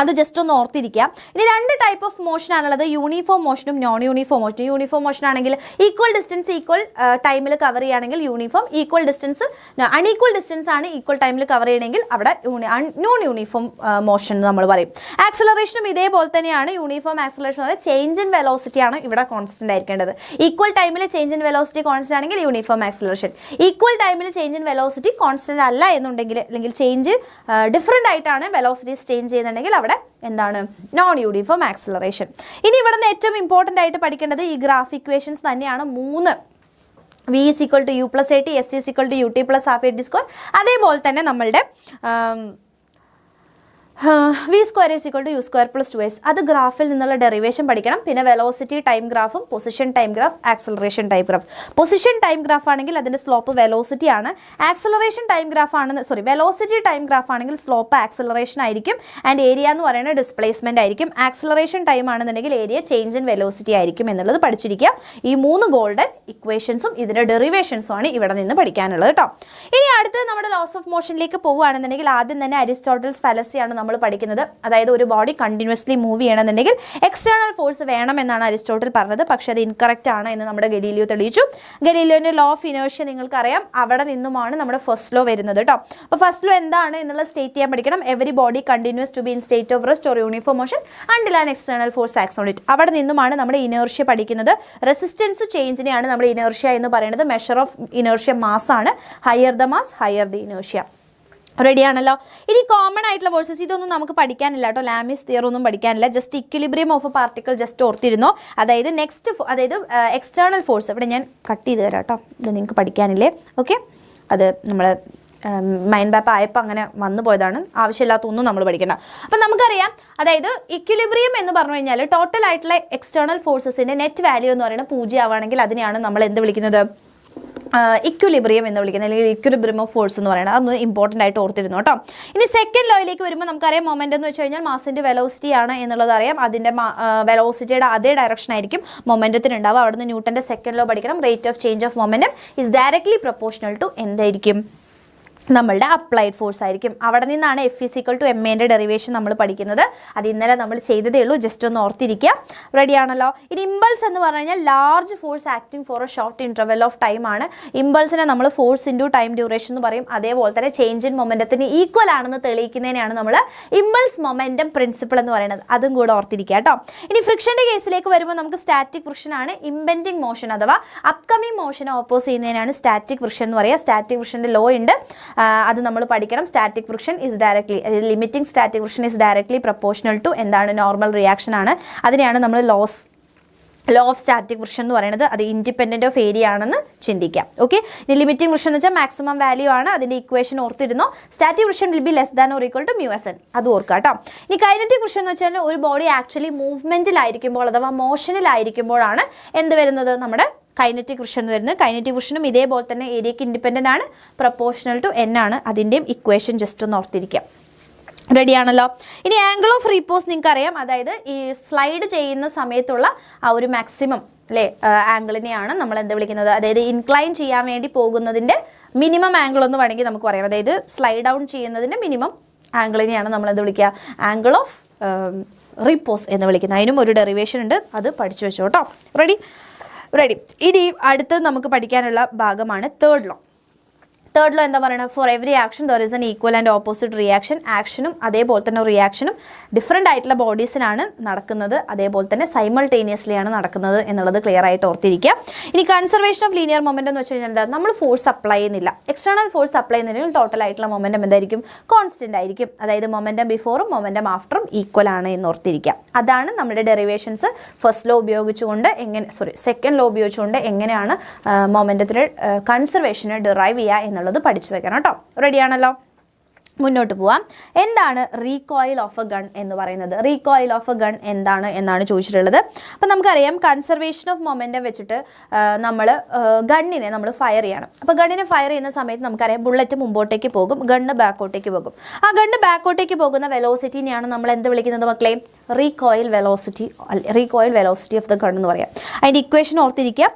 അത് ജസ്റ്റ് ഒന്ന് ഓർത്തിരിക്കുക. ഇനി 2 ടൈപ്പ് ഓഫ് മോഷൻ ആണുള്ളത്, യൂണിഫോം മോഷനും നോൺ യൂണിഫോം മോഷനും. യൂണിഫോം മോഷൻ ആണെങ്കിൽ ഈക്വൽ ഡിസ്റ്റൻസ് ഈക്വൽ ടൈമിൽ കവർ ചെയ്യുകയാണെങ്കിൽ uniform, equal distance unequal distance ആണ് ഈക്വൽ ടൈമിൽ കവർ ചെയ്യണമെങ്കിൽ അവിടെ നോൺ യൂണിഫോം മോഷൻ എന്ന് നമ്മൾ പറയും. ആക്സലറേഷനും ഇതേപോലെ തന്നെയാണ്. യൂണിഫോം ആക്സലറേഷൻ എന്ന് പറയുന്നത് ചേഞ്ച് ഇൻ വെലോസിറ്റി ആണ് ഇവിടെ കോൺസ്റ്റന്റ് ആയിരിക്കേണ്ടത്. ഈക്വൽ ടൈമിൽ ചേഞ്ച് ഇൻ വെലോസിറ്റി കോൺസ്റ്റന്റ് ആണെങ്കിൽ യൂണിഫോം ആക്സലറേഷൻ. ഈക്വൽ ടൈമിൽ ചേഞ്ച് ഇൻ വെലോസിറ്റി കോൺസ്റ്റന്റ് അല്ല എന്നുണ്ടെങ്കിൽ, അല്ലെങ്കിൽ ചേഞ്ച് ഡിഫറെൻ്റ് ആയിട്ടാണ് വെലോസിറ്റി ചേഞ്ച് ചെയ്യുന്നുണ്ടെങ്കിൽ അവിടെ എന്താണ്, നോൺ യൂണിഫോം ആക്സലറേഷൻ. ഇനി ഇവിടെ നിന്ന് ഏറ്റവും ഇമ്പോർട്ടൻ്റ് ആയിട്ട് പഠിക്കേണ്ടത് ഈ ഗ്രാഫ് ഇക്വേഷൻസ് തന്നെയാണ്. 3 v = u + at, s = ut + half at². അതേപോലെ തന്നെ നമ്മളുടെ v² = u² + 2s. അത് ഗ്രാഫിൽ നിന്നുള്ള ഡെറിവേഷൻ പഠിക്കണം. പിന്നെ വെലോസിറ്റി ടൈം ഗ്രാഫും position time graph, acceleration time graph. Position time graph ആണെങ്കിൽ അതിൻ്റെ സ്ലോപ്പ് വെലോസിറ്റി ആണ്. ആക്സലറേഷൻ ടൈം ഗ്രാഫ് ആണെന്ന് വെലോസിറ്റി ടൈം ഗ്രാഫ് ആണെങ്കിൽ സ്ലോപ്പ് ആക്സലറേഷൻ ആയിരിക്കും. ആൻഡ് ഏരിയ എന്ന് പറയുന്നത് ഡിസ്പ്ലേസ്മെന്റ് ആയിരിക്കും. ആക്സലറേഷൻ ടൈം ആണെന്നുണ്ടെങ്കിൽ ഏരിയ ചേഞ്ച് ഇൻ വെലോസിറ്റി ആയിരിക്കും എന്നുള്ളത് പഠിച്ചിരിക്കുക. ഈ 3 ഗോൾഡൻ ഇക്വേഷൻസും ഇതിൻ്റെ ഡെറിവേഷൻസും ആണ് ഇവിടെ നിന്ന് പഠിക്കാനുള്ളത് കേട്ടോ. ഇനി അടുത്ത് നമ്മുടെ ലോസ് ഓഫ് മോഷനിലേക്ക് പോവുകയാണെന്നുണ്ടെങ്കിൽ ആദ്യം തന്നെ അരിസ്റ്റോട്ടൽസ് ഫാലസിയാണ് നമ്മൾ പഠിക്കുന്നത്. അതായത് ഒരു ബോഡി കണ്ടിന്യൂസ്ലി മൂവ് ചെയ്യണമെന്നുണ്ടെങ്കിൽ എക്സ്റ്റേണൽ ഫോഴ്സ് വേണമെന്നാണ് അരിസ്റ്റോട്ടിൽ പറഞ്ഞത്. പക്ഷേ അത് ഇൻകറക്റ്റ് ആണ് എന്ന് നമ്മുടെ ഗലീലിയോ തെളിയിച്ചു. ഗലീലിയോന്റെ ലോ ഓഫ് ഇനേർഷ്യ നിങ്ങൾക്കറിയാം, അവിടെ നിന്നുമാണ് നമ്മുടെ ഫസ്റ്റ് ലോ വരുന്നത് കേട്ടോ. അപ്പോൾ ഫസ്റ്റ് ലോ എന്താണ് എന്നുള്ളത് സ്റ്റേറ്റ് ചെയ്യാൻ പഠിക്കണം. Every body continues to be in state of rest or uniform motion until an external force acts on it. അവിടെ നിന്നുമാണ് നമ്മുടെ ഇനേർഷ്യ പഠിക്കുന്നത്. റെസിസ്റ്റൻസ് ചേഞ്ചിനെയാണ് നമ്മുടെ ഇനേർഷ്യ എന്ന് പറയുന്നത്. മെഷർ ഓഫ് ഇനേർഷ്യ മാസ് ആണ്. Higher the mass higher the inertia. Ready ആണല്ലോ. ഇനി കോമൺ ആയിട്ടുള്ള ഫോഴ്സസ് ഇതൊന്നും നമുക്ക് പഠിക്കാനില്ല കേട്ടോ. ലാമിസ് തിയറി ഒന്നും പഠിക്കാനില്ല. Just equilibrium of a particle just ഓർത്തിരുന്നോ. അതായത് അതായത് എക്സ്റ്റേണൽ ഫോഴ്സ് ഇവിടെ ഞാൻ കട്ട് ചെയ്ത് തരാം കേട്ടോ. ഇത് നിങ്ങൾക്ക് പഠിക്കാനില്ലേ. ഓക്കെ, അത് നമ്മൾ മൈൻഡ് മാപ്പ് ആയപ്പോൾ അങ്ങനെ വന്നു പോയതാണ്, ആവശ്യമില്ലാത്ത ഒന്നും നമ്മൾ പഠിക്കണം. അപ്പം നമുക്കറിയാം, അതായത് ഇക്വിലിബ്രിയം എന്ന് പറഞ്ഞു കഴിഞ്ഞാൽ ടോട്ടൽ ആയിട്ടുള്ള എക്സ്റ്റേണൽ ഫോഴ്സസിൻ്റെ നെറ്റ് വാല്യൂ എന്ന് പറയുന്നത് 0 ആവുകയാണെങ്കിൽ അതിനെയാണ് നമ്മൾ എന്ത് വിളിക്കുന്നത്? ഇക്വിലിബ്രിയം എന്ന് വിളിക്കുന്നത്, അല്ലെങ്കിൽ ഇക്വിലിബ്രിയം ഓഫ് ഫോഴ്സ് എന്ന് പറയുന്നത്. അതൊന്ന് ഇമ്പോർട്ടൻ്റ് ആയിട്ട് ഓർത്തിരുന്നു കേട്ടോ. ഇനി സെക്കൻഡ് ലോയിലേക്ക് വരുമ്പോൾ നമുക്കറിയാം മൊമെൻ്റ് എന്ന് വെച്ച് കഴിഞ്ഞാൽ മാസിൻ്റെ വെലോസിറ്റി ആണ് എന്നുള്ളത് അറിയാം. അതിൻ്റെ വെലോസിറ്റിയുടെ അതേ ഡയറക്ഷൻ ആയിരിക്കും മൊമെൻറ്റത്തിന് ഉണ്ടാവുക. അവിടെ നിന്ന് ന്യൂട്ടൻ്റെ സെക്കൻഡ് ലോ പഠിക്കണം. Rate of change of momentum is directly proportional to എന്തായിരിക്കും? നമ്മളുടെ അപ്ലൈഡ് ഫോഴ്സ് ആയിരിക്കും. അവിടെ നിന്നാണ് F=ma ഡെറിവേഷൻ നമ്മൾ പഠിക്കുന്നത്. അത് ഇന്നലെ നമ്മൾ ചെയ്തതേ ഉള്ളൂ, ജസ്റ്റ് ഒന്ന് ഓർത്തിരിക്കുക. റെഡി ആണല്ലോ. ഇനി ഇമ്പൾസ് എന്ന് പറഞ്ഞു കഴിഞ്ഞാൽ large force acting four A short interval of time ആണ്. ഇമ്പൾസിനെ നമ്മൾ ഫോഴ്സ് ഇൻറ്റു ടൈം ഡ്യൂറേഷൻ എന്ന് പറയും. അതേപോലെ തന്നെ ചേഞ്ച് ഇൻ മൊമെൻറ്റത്തിന് ഈക്വൽ ആണെന്ന് തെളിയിക്കുന്നതിനെയാണ് നമ്മൾ ഇമ്പൾസ് മൊമെൻറ്റം പ്രിൻസിപ്പിൾ എന്ന് പറയുന്നത്. അതും കൂടെ ഓർത്തിരിക്കുക കേട്ടോ. ഇനി ഫ്രിക്ഷൻ്റെ കേസിലേക്ക് വരുമ്പോൾ നമുക്ക് സ്റ്റാറ്റിക് ഫ്രിക്ഷൻ ആണ്. ഇംപെൻഡിങ് മോഷൻ അഥവാ അപ്കമിങ് മോഷനെ ഓപ്പോസ് ചെയ്യുന്നതിനാണ് സ്റ്റാറ്റിക് ഫ്രിക്ഷൻ എന്ന് പറയുക. സ്റ്റാറ്റിക് ഫ്രിക്ഷൻ്റെ ലോ ഉണ്ട്, അത് നമ്മൾ പഠിക്കണം. Static friction is directly, limiting static friction is directly proportional to എന്താണ്? നോർമൽ റിയാക്ഷൻ ആണ്. അതിനെയാണ് നമ്മൾ ലോ ഓഫ് സ്റ്റാറ്റിക് ഫ്രിക്ഷൻ എന്ന് പറയുന്നത്. അത് ഇൻഡിപെൻഡൻറ്റ് ഓഫ് ഏരിയ ആണെന്ന് ചിന്തിക്കാം. ഓക്കെ. ഇനി ലിമിറ്റിംഗ് ഫ്രിക്ഷൻ എന്ന് വെച്ചാൽ മാക്സിമം വാല്യൂ ആണ്. അതിൻ്റെ ഇക്വേഷൻ ഓർത്തിരുന്നോ? Static friction will be less than or equal to μSn. അത് ഓർക്കുക കേട്ടോ. ഇനി കൈനറ്റിക് ഫ്രിക്ഷൻ എന്ന് വെച്ചാൽ ഒരു ബോഡി ആക്ച്വലി മൂവ്മെൻറ്റിലായിരിക്കുമ്പോൾ അഥവാ മോഷനിലായിരിക്കുമ്പോഴാണ് എന്ത് വരുന്നത്? നമ്മുടെ കൈനറ്റിക് ഫ്രിക്ഷൻ വരുന്നത്. കൈനറ്റിക് ഫ്രിക്ഷനും ഇതേപോലെ തന്നെ ഏരിയയ്ക്ക് ഇൻഡിപെൻഡൻ്റ് ആണ്, പ്രൊപ്പോർഷണൽ ടു n ആണ്. അതിൻ്റെയും ഇക്വേഷൻ ജസ്റ്റ് ഒന്ന് ഓർത്തിരിക്കാം. റെഡി ആണല്ലോ. ഇനി ആംഗിൾ ഓഫ് റീപോസ് നിങ്ങൾക്ക് അറിയാം, അതായത് ഈ സ്ലൈഡ് ചെയ്യുന്ന സമയത്തുള്ള ആ ഒരു മാക്സിമം അല്ലേ ആംഗിളിനെയാണ് നമ്മൾ എന്ത് വിളിക്കുന്നത്? അതായത് ഇൻക്ലൈൻ ചെയ്യാൻ വേണ്ടി പോകുന്നതിൻ്റെ മിനിമം ആംഗിൾ എന്ന് വേണമെങ്കിൽ നമുക്ക് പറയാം. അതായത് സ്ലൈഡ് ഡൗൺ ചെയ്യുന്നതിൻ്റെ മിനിമം ആംഗിളിനെയാണ് നമ്മൾ എന്ത് വിളിക്കുക? ആംഗിൾ ഓഫ് റീപോസ് എന്ന് വിളിക്കുന്നത്. അതിനും ഒരു ഡെറിവേഷൻ ഉണ്ട്, അത് പഠിച്ചു വെച്ചോ കേട്ടോ. റെഡി. ഇനി അടുത്തത് നമുക്ക് പഠിക്കാനുള്ള ഭാഗമാണ് തേർഡ് ലോ. തേർഡ് ലോ എന്താ പറയുന്നത്? For every action there is an equal and opposite reaction. ആക്ഷനും അതേപോലെ തന്നെ റിയാക്ഷനും ഡിഫറെൻ്റ് ആയിട്ടുള്ള ബോഡീസിനാണ് നടക്കുന്നത്, അതേപോലെ തന്നെ സൈമൾട്ടേനിയസ്ലി ആണ് നടക്കുന്നത് എന്നുള്ളത് ക്ലിയർ ആയിട്ട് ഓർത്തിരിക്കുക. ഇനി കൺസർവേഷൻ ഓഫ് ലീനിയർ മൊമെൻറ്റം എന്ന് വെച്ച് കഴിഞ്ഞാൽ എന്താ? നമ്മൾ ഫോഴ്സ് അപ്ലൈ ചെയ്യുന്നില്ല, എക്സ്റ്റേണൽ ഫോഴ്സ് അപ്ലൈ ചെയ്യുന്നതിൽ ടോട്ടൽ ആയിട്ടുള്ള മൊമെൻറ്റം എന്തായിരിക്കും? കോൺസ്റ്റൻ്റ് ആയിരിക്കും. അതായത് മൊമെൻറ്റം ബിഫോറും മൊമെൻറ്റം ആഫ്റ്ററും ഈക്വൽ ആണ് എന്ന് ഓർത്തിരിക്കുക. അതാണ് നമ്മുടെ ഡെറിവേഷൻസ്. ഫസ്റ്റ് ലോ ഉപയോഗിച്ചുകൊണ്ട് സെക്കൻഡ് ലോ ഉപയോഗിച്ചുകൊണ്ട് എങ്ങനെയാണ് മൊമെൻറ്റത്തിന് കൺസർവേഷനെ ഡിറൈവ് ചെയ്യുക എന്നുള്ളത് പഠിച്ചു വെക്കണം കേട്ടോ. റെഡിയാണല്ലോ. മുന്നോട്ട് പോവാം. എന്താണ് റീകോയിൽ ഓഫ് എ ഗൺ എന്ന് പറയുന്നത്? റീകോയിൽ ഓഫ് എ ഗൺ എന്താണ് എന്നാണ് ചോദിച്ചിട്ടുള്ളത്. അപ്പം നമുക്കറിയാം കൺസർവേഷൻ ഓഫ് മൊമെൻറ്റം വെച്ചിട്ട് നമ്മൾ ഗണ്ണിനെ നമ്മൾ ഫയർ ചെയ്യണം. അപ്പോൾ ഗണ്ണിനെ ഫയർ ചെയ്യുന്ന സമയത്ത് നമുക്കറിയാം ബുള്ളറ്റ് മുമ്പോട്ടേക്ക് പോകും, ഗണ്ണ് ബാക്കോട്ടേക്ക് പോകും. ആ ഗണ്ണ് ബാക്കോട്ടേക്ക് പോകുന്ന വെലോസിറ്റിനെയാണ് നമ്മൾ എന്ത് വിളിക്കുന്നത് മക്കളെ? Recoil velocity of the gun എന്ന് പറയാം. അതിൻ്റെ ഇക്വേഷൻ ഓർത്തിരിക്കുക.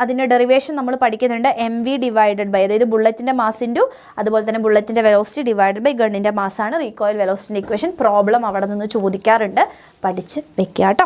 അതിൻ്റെ ഡെറിവേഷൻ നമ്മൾ പഠിക്കുന്നുണ്ട്. mv ഡിവൈഡഡ് ബൈ, അതായത് ബുള്ളറ്റിൻ്റെ മാസ് ഇൻറ്റു അതുപോലെ തന്നെ ബുള്ളറ്റിൻ്റെ വെലോസിറ്റി ഡിവൈഡഡ് ബൈ ഗണ്ണിൻ്റെ മാസാണ് റീകോയിൽ വെലോസിറ്റിൻ്റെ ഇക്വേഷൻ. പ്രോബ്ലം അവിടെ നിന്ന് ചോദിക്കാറുണ്ട്, പഠിച്ച് വെക്കുക കേട്ടോ.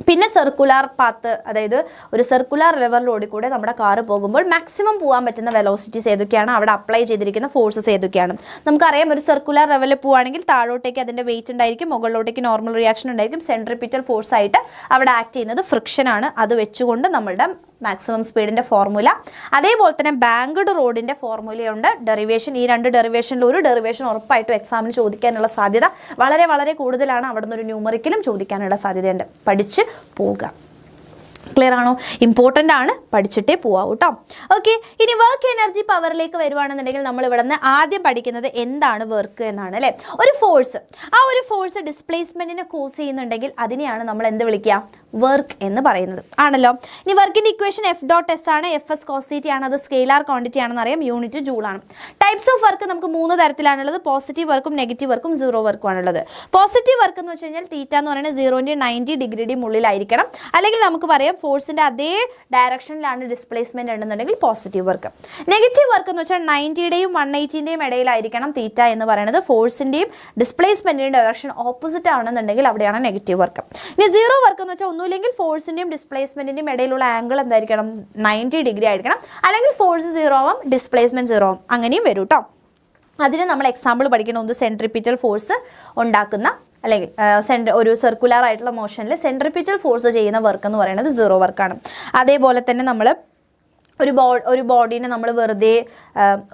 പിന്നെ സർക്കുലാർ പാത്ത്, അതായത് ഒരു സർക്കുലാർ ലെവലിലൂടെ കൂടെ നമ്മുടെ കാറ് പോകുമ്പോൾ മാക്സിമം പോകാൻ പറ്റുന്ന വെലോസിറ്റീസ് ഏതൊക്കെയാണ്, അവിടെ അപ്ലൈ ചെയ്തിരിക്കുന്ന ഫോഴ്സസ് ഏതൊക്കെയാണ് നമുക്കറിയാം. ഒരു സർക്കുലാർ ലെവലിൽ പോവുകയാണെങ്കിൽ താഴോട്ടേക്ക് അതിൻ്റെ വെയിറ്റ് ഉണ്ടായിരിക്കും, മുകളിലോട്ടേക്ക് നോർമൽ റിയാക്ഷൻ ഉണ്ടായിരിക്കും. സെൻട്രിപിറ്റൽ ഫോഴ്സ് ആയിട്ട് അവിടെ ആക്ട് ചെയ്യുന്നത് ഫ്രിക്ഷൻ ആണ്. അത് വെച്ചുകൊണ്ട് നമ്മളുടെ മാക്സിമം സ്പീഡിൻ്റെ ഫോർമുല, അതേപോലെ തന്നെ ബാങ്ക്ഡ് റോഡിൻ്റെ ഫോർമുലയുണ്ട്. ഡെറിവേഷൻ, ഈ രണ്ട് ഡെറിവേഷനിൽ ഒരു ഡെറിവേഷൻ ഉറപ്പായിട്ടും എക്സാമിന് ചോദിക്കാനുള്ള സാധ്യത വളരെ വളരെ കൂടുതലാണ്. അവിടെ നിന്നൊരു ന്യൂമറിക്കലും ചോദിക്കാനുള്ള സാധ്യതയുണ്ട്. പഠിച്ച് പോവുക. ക്ലിയർ ആണോ? ഇമ്പോർട്ടൻ്റ് ആണ്, പഠിച്ചിട്ടേ പോവാം കേട്ടോ. ഓക്കെ. ഇനി വർക്ക് എനർജി പവറിലേക്ക് വരുവാണെന്നുണ്ടെങ്കിൽ നമ്മൾ ഇവിടെ നിന്ന് ആദ്യം പഠിക്കുന്നത് എന്താണ് വർക്ക് എന്നാണ് അല്ലേ. ഒരു ഫോഴ്സ്, ആ ഒരു ഫോഴ്സ് ഡിസ്പ്ലേസ്മെൻറ്റിനെ കോസ് ചെയ്യുന്നുണ്ടെങ്കിൽ അതിനെയാണ് നമ്മൾ എന്ത് വിളിക്കുക? വർക്ക് എന്ന് പറയുന്നത് ആണല്ലോ. ഇനി വർക്കിൻ്റെ ഇക്വേഷൻ F.S ആണ്. Fs കോസ് ആണ്. അത് സ്കെയിലാർ ക്വാണ്ടിറ്റി ആണെന്ന് അറിയാം. യൂണിറ്റ് ജൂളാണ്. ടൈപ്സ് ഓഫ് വർക്ക് നമുക്ക് 3 തരത്തിലാണുള്ളത്. പോസിറ്റീവ് വർക്കും നെഗറ്റീവ് വർക്കും സീറോ വർക്കും ആണുള്ളത്. പോസിറ്റീവ് വർക്ക് എന്ന് വെച്ച് കഴിഞ്ഞാൽ തീറ്റ എന്ന് പറയുന്നത് 0-ന്റെ 90 ഡിഗ്രിയുടെ ഉള്ളിലായിരിക്കണം. അല്ലെങ്കിൽ നമുക്ക് പറയാം ഫോഴ്സിൻ്റെ അതേ ഡയറക്ഷനിലാണ് ഡിസ്പ്ലേസ്മെൻറ്റ് ഉണ്ടെന്നുണ്ടെങ്കിൽ പോസിറ്റീവ് വർക്ക്. നെഗറ്റീവ് വർക്ക് എന്ന് വെച്ചാൽ 90-യുടെയും 180-ന്റെയും ഇടയിലായിരിക്കണം തീറ്റ എന്ന് പറയുന്നത്. ഫോഴ്സിൻ്റെയും ഡിസ്പ്ലേസ്മെൻറ്റിൻ്റെയും ഡയറക്ഷൻ ഓപ്പോസിറ്റ് ആണെന്നുണ്ടെങ്കിൽ അവിടെയാണ് നെഗറ്റീവ് വർക്ക്. ഇനി സീറോ വർക്ക് എന്ന് വെച്ചാൽ ഒന്നുമില്ലെങ്കിൽ ഫോഴ്സിൻ്റെയും ഡിസ്പ്ലേസ്മെൻറ്റിൻ്റെയും ഇടയിലുള്ള ആംഗിൾ എന്തായിരിക്കണം? 90 ഡിഗ്രി ആയിരിക്കണം. അല്ലെങ്കിൽ ഫോഴ്സ് 0 ആവും, ഡിസ്പ്ലേസ്മെൻറ്റ് 0 ആവും. അങ്ങനെയും വരും കേട്ടോ. അതിന് നമ്മൾ എക്സാമ്പിൾ പഠിക്കണം. ഒന്ന് സെൻട്രിപിറ്റൽ ഫോഴ്സ് ഉണ്ടാക്കുന്ന, അല്ലെങ്കിൽ ഒരു സർക്കുലർ ആയിട്ടുള്ള മോഷനിൽ സെൻട്രിപിറ്റൽ ഫോഴ്സ് ചെയ്യുന്ന വർക്ക് എന്ന് പറയുന്നത് സീറോ വർക്കാണ്. അതേപോലെ തന്നെ നമ്മൾ ഒരു ബോഡീനെ നമ്മൾ വെറുതെ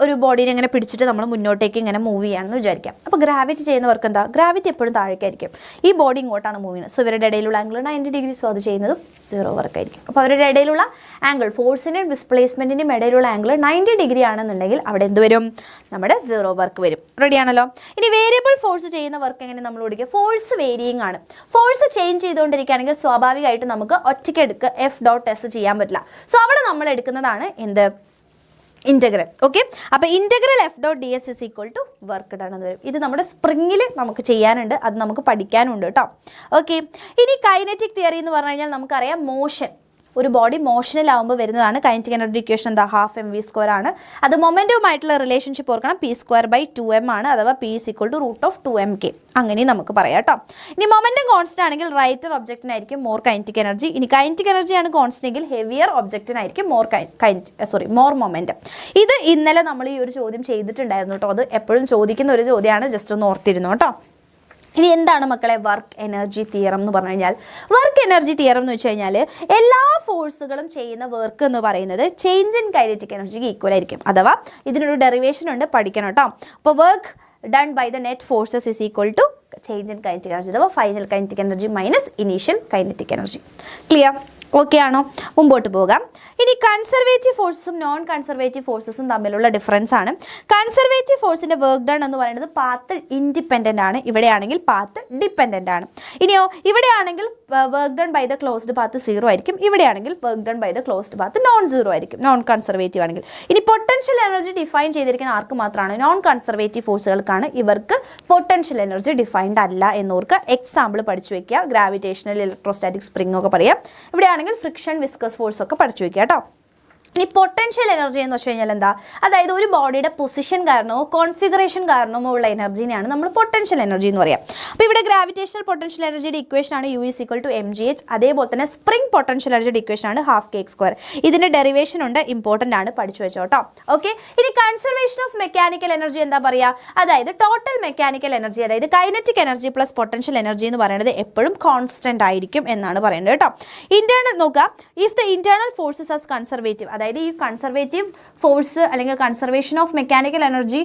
ഒരു ബോഡീനെ ഇങ്ങനെ പിടിച്ചിട്ട് നമ്മൾ മുന്നോട്ടേക്ക് ഇങ്ങനെ മൂവ് ചെയ്യാമെന്ന് വിചാരിക്കാം. അപ്പോൾ ഗ്രാവിറ്റി ചെയ്യുന്നവർക്ക് എന്താ, ഗ്രാവിറ്റി എപ്പോഴും താഴേക്കായിരിക്കും, ഈ ബോഡി ഇങ്ങോട്ടാണ് മൂവ് ചെയ്യുന്നത്. സോ ഇവരുടെ ഇടയിലുള്ള ആംഗിൾ 90 ഡിഗ്രി, സോ അത് ചെയ്യുന്നതും 0 വർക്കായിരിക്കും. അപ്പോൾ അവരുടെ ഇടയിലുള്ള ആംഗിൾ, ഫോഴ്സിൻ്റെയും ഡിസ്പ്ലേസ്മെൻറ്റിൻ്റെയും ഇടയിലുള്ള ആംഗിൾ 90 ഡിഗ്രി ആണെന്നുണ്ടെങ്കിൽ അവിടെ എന്ത് വരും, നമ്മുടെ 0 വർക്ക് വരും. റെഡി ആണല്ലോ. ഇനി വേരിയബിൾ ഫോഴ്സ് ചെയ്യുന്ന വർക്ക് എങ്ങനെ നമ്മൾ ഓടിക്കുക, ഫോഴ്സ് വേരിയിങ് ആണ്. ഫോഴ്സ് ചേഞ്ച് ചെയ്തുകൊണ്ടിരിക്കുകയാണെങ്കിൽ സ്വാഭാവികമായിട്ട് നമുക്ക് ഒറ്റയ്ക്ക് F.S ചെയ്യാൻ പറ്റില്ല. സോ അവിടെ നമ്മൾ എടുക്കുന്നതാണ് എന്ത്, ഇന്റഗ്രൽ. ഓക്കെ, അപ്പോൾ integral F.ds is equal to work done എന്ന് വരും. ഇത് നമ്മുടെ സ്പ്രിങ്ങിൽ നമുക്ക് ചെയ്യാനുണ്ട്, അത് നമുക്ക് പഠിക്കാനുണ്ട് കേട്ടോ. ഓക്കെ, ഇനി കൈനറ്റിക് തിയറി എന്ന് പറഞ്ഞു കഴിഞ്ഞാൽ നമുക്കറിയാം മോഷൻ, ഒരു ബോഡി മോഷനിലാവുമ്പോൾ വരുന്നതാണ് കൈനറ്റിക് എനർജി ഇക്വേഷൻ. എന്താ, ½ mv² ആണ്. അത് മൊമെൻറ്റുമായിട്ടുള്ള റിലേഷൻഷിപ്പ് ഓർക്കണം, p²/2m ആണ്, അഥവാ p = √2mk. അങ്ങനെ നമുക്ക് പറയാം കേട്ടോ. ഇനി മൊമെൻറ്റം കോൺസ്റ്റന്റ് ആണെങ്കിൽ റൈറ്റർ ഒബ്ജക്റ്റിനായിരിക്കും മോർ കൈനറ്റിക് എനർജി. ഇനി കൈനറ്റിക് എനർജിയാണ് കോൺസ്റ്റന്റ് എങ്കിൽ ഹെവിയർ ഒബ്ജക്റ്റിനായിരിക്കും മോർ മൊമെൻറ്റം. ഇത് ഇന്നലെ നമ്മൾ ഈ ഒരു ചോദ്യം ചെയ്തിട്ടുണ്ടായിരുന്നു കേട്ടോ. അത് എപ്പോഴും ചോദിക്കുന്ന ഒരു ചോദ്യമാണ്, ജസ്റ്റ് ഒന്ന് ഓർത്തിരുന്നു കേട്ടോ. ഇനി എന്താണ് മക്കളെ വർക്ക് എനർജി തിയറം എന്ന് പറഞ്ഞു കഴിഞ്ഞാൽ, വർക്ക് എനർജി തിയറം എന്ന് വെച്ച് കഴിഞ്ഞാൽ എല്ലാ ഫോഴ്സുകളും ചെയ്യുന്ന വർക്ക് എന്ന് പറയുന്നത് ചേഞ്ച് ഇൻ കൈനറ്റിക് എനർജിക്ക് ഈക്വൽ ആയിരിക്കും. അഥവാ ഇതിനൊരു ഡെറിവേഷൻ ഉണ്ട്, പഠിക്കണം കേട്ടോ. അപ്പോൾ work done by the net forces is equal to change in kinetic energy, അഥവാ final kinetic energy minus initial kinetic energy. Clear? Okay ആണോ? മുമ്പോട്ട് പോകാം. ഇനി കൺസർവേറ്റീവ് ഫോഴ്സസും നോൺ കൺസർവേറ്റീവ് ഫോഴ്സസും തമ്മിലുള്ള ഡിഫറൻസ് ആണ്. കൺസർവേറ്റീവ് ഫോഴ്സിൻ്റെ വർക്ക് ഡൺ എന്ന് പറയുന്നത് പാത്ത് ഇൻഡിപെൻഡൻ്റ് ആണ്, ഇവിടെയാണെങ്കിൽ പാത്ത് ഡിപ്പെൻഡൻ്റ് ആണ്. ഇനിയോ ഇവിടെയാണെങ്കിൽ work done by the closed path 0 ആയിരിക്കും, ഇവിടെയാണെങ്കിൽ work done by the closed path non-0 ആയിരിക്കും, നോൺ കൺസർവേറ്റീവ് ആണെങ്കിൽ. ഇനി പൊട്ടൻഷ്യൽ എനർജി ഡിഫൈൻ ചെയ്തിരിക്കുന്ന ആർക്ക് മാത്രമാണ്, നോൺ കൺസർവേറ്റീവ് ഫോഴ്സുകൾക്കാണ്. ഇവർക്ക് പൊട്ടൻഷ്യൽ എനർജി ഡിഫൈൻഡ് അല്ല എന്നോർക്ക്. എക്സാമ്പിൾ പഠിച്ചു വയ്ക്കുക, ഗ്രാവിറ്റേഷണൽ, ഇലക്ട്രോസ്റ്റാറ്റിക്, സ്പ്രിംഗ് ഒക്കെ പറയാം. ഇവിടെയാണെങ്കിൽ ഫ്രിക്ഷൻ, വിസ്കസ് ഫോഴ്സ് ഒക്കെ പഠിച്ചു വയ്ക്കുക കേട്ടോ. ഇനി പൊട്ടൻഷ്യൽ എനർജി എന്ന് വെച്ച് കഴിഞ്ഞാൽ എന്താ, അതായത് ഒരു ബോഡിയുടെ പൊസിഷൻ കാരണമോ കോൺഫിഗറേഷൻ കാരണമോ ഉള്ള എനർജിനെയാണ് നമ്മൾ പൊട്ടൻഷ്യൽ എനർജി എന്ന് പറയാം. അപ്പോൾ ഇവിടെ ഗ്രാവിറ്റേഷണൽ പൊട്ടൻഷ്യൽ എനർജിയുടെ ഇക്വേഷൻ ആണ് U = mgh. അതേപോലെ തന്നെ സ്പ്രിംഗ് പൊട്ടൻഷ്യൽ എനർജിയുടെ ഇക്വേഷൻ ആണ് ½k². ഇതിൻ്റെ ഡെറിവേഷൻ ഉണ്ട്, ഇമ്പോർട്ടൻ്റ് ആണ്, പഠിച്ചു വെച്ചോ കേട്ടോ. ഓക്കെ, ഇനി കൺസർവേഷൻ ഓഫ് മെക്കാനിക്കൽ എനർജി എന്താ പറയുക, അതായത് ടോട്ടൽ മെക്കാനിക്കൽ എനർജി, അതായത് kinetic energy plus potential energy എന്ന് പറയുന്നത് എപ്പോഴും കോൺസ്റ്റന്റ് ആയിരിക്കും എന്നാണ് പറയുന്നത് കേട്ടോ. ഇന്റേണൽ നോക്കുക, if the internal forces as conservative, അതായത് ഈ കൺസർവേറ്റീവ് ഫോഴ്സ് അല്ലെങ്കിൽ conservation of mechanical energy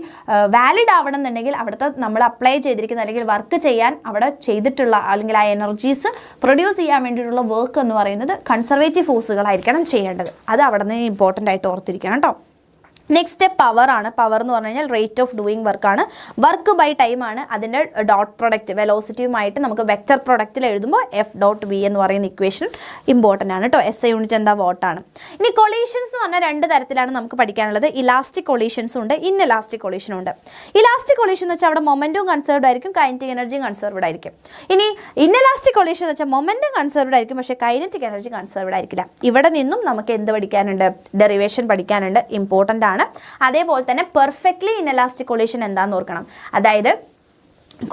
valid ആവണം എന്നുണ്ടെങ്കിൽ അവിടുത്തെ നമ്മൾ അപ്ലൈ ചെയ്തിരിക്കുന്ന അല്ലെങ്കിൽ വർക്ക് ചെയ്യാൻ അവിടെ ചെയ്തിട്ടുള്ള അല്ലെങ്കിൽ ആ എനർജീസ് പ്രൊഡ്യൂസ് ചെയ്യാൻ വേണ്ടിയിട്ടുള്ള വർക്ക് എന്ന് പറയുന്നത് കൺസർവേറ്റീവ് ഫോഴ്സുകളായിരിക്കണം ചെയ്യേണ്ടത്. അത് അവിടെ നിന്ന് ഇമ്പോർട്ടൻ്റ് ആയിട്ട് ഓർത്തിരിക്കണം കേട്ടോ. നെക്സ്റ്റ് പവർ ആണ്. പവർ എന്ന് പറഞ്ഞു കഴിഞ്ഞാൽ റേറ്റ് ഓഫ് ഡൂയിങ് വർക്കാണ്, വർക്ക് ബൈ ടൈം ആണ്. അതിൻ്റെ ഡോട്ട് പ്രൊഡക്റ്റ് വെലോസിറ്റിയുമായിട്ട് നമുക്ക് വെക്റ്റർ പ്രൊഡക്റ്റിൽ എഴുതുമ്പോൾ F.V എന്ന് പറയുന്ന ഇക്വേഷൻ ഇമ്പോർട്ടൻ്റ് ആണ് കേട്ടോ. SI യൂണിറ്റ് എന്താ, വാട്ടാണ്. ഇനി കൊളീഷൻസ് എന്ന് പറഞ്ഞാൽ 2 തരത്തിലാണ് നമുക്ക് പഠിക്കാനുള്ളത്. ഇലാസ്റ്റിക് കൊളീഷൻസും ഉണ്ട്, ഇൻഇലാസ്റ്റിക് കൊളീഷനും ഉണ്ട്. ഇലാസ്റ്റിക് കൊളീഷൻ എന്ന് വെച്ചാൽ അവിടെ മൊമെൻറ്റും കൺസേർവ്ഡ് ആയിരിക്കും, കൈനറ്റിക് എനർജിയും കൺസേർവ്ഡ് ആയിരിക്കും. ഇനി ഇൻഇലാസ്റ്റിക് കൊളീഷൻ എന്ന് വെച്ചാൽ മൊമെൻറ്റും കൺസേർവ്ഡ് ആയിരിക്കും, പക്ഷേ കൈനറ്റിക് എനർജി കൺസേർവ്ഡ് ആയിരിക്കില്ല. ഇവിടെ നിന്നും നമുക്ക് എന്ത് പഠിക്കാനുണ്ട്, ഡെറിവേഷൻ പഠിക്കാനുണ്ട്, ഇമ്പോർട്ടൻ്റ് ആണ്. അതേപോലെ തന്നെ പെർഫെക്റ്റ്ലി ഇൻഇലാസ്റ്റിക് കൊളീഷൻ എന്താണെന്ന് ഓർക്കണം. അതായത്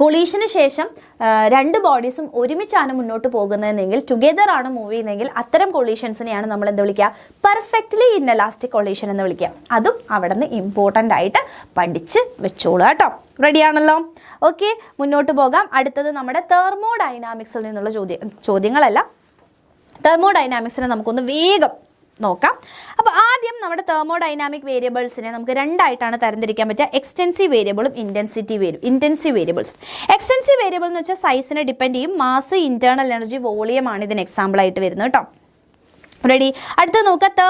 കൊളീഷന് ശേഷം 2 ബോഡീസും ഒരുമിച്ചാണ് മുന്നോട്ട് പോകുന്നതെങ്കിൽ, ടുഗെദർ ആണ് മൂവ് ചെയ്യുന്നതെങ്കിൽ അത്തരം കൊളീഷൻസിനെയാണ് നമ്മൾ എന്ത് വിളിക്കുക, പെർഫെക്റ്റ്ലി ഇൻഇലാസ്റ്റിക് കൊളീഷൻ എന്ന് വിളിക്കുക. അതും അവിടെ നിന്ന് ഇമ്പോർട്ടൻ്റ് ആയിട്ട് പഠിച്ച് വെച്ചോളൂ കേട്ടോ. റെഡിയാണല്ലോ? ഓക്കെ, മുന്നോട്ട് പോകാം. അടുത്തത് നമ്മുടെ തെർമോഡൈനാമിക്സിൽ നിന്നുള്ള ചോദ്യങ്ങളല്ല, തെർമോഡൈനാമിക്സിനെ നമുക്കൊന്ന് വേഗം നോക്കാം. അപ്പോൾ ആദ്യം നമ്മുടെ തെർമോഡൈനാമിക് വേരിയബിൾസിനെ നമുക്ക് 2 ആയിട്ടാണ് തരംതിരിക്കാൻ പറ്റുക, എക്സ്റ്റെൻസീവ് വേരിയബിളും ഇൻറ്റൻസീവ് വേരിയബിൾസും. എക്സ്റ്റെൻസീവ് വേരിയബിൾ എന്ന് വെച്ചാൽ സൈസിനെ ഡിപ്പെൻഡ് ചെയ്യും, മാസ്, ഇന്റേണൽ എനർജി, വോളിയം ആണ് ഇതിന് എക്സാമ്പിൾ ആയിട്ട് വരുന്നത് കേട്ടോ. റെഡി? അടുത്ത് നോക്കുക,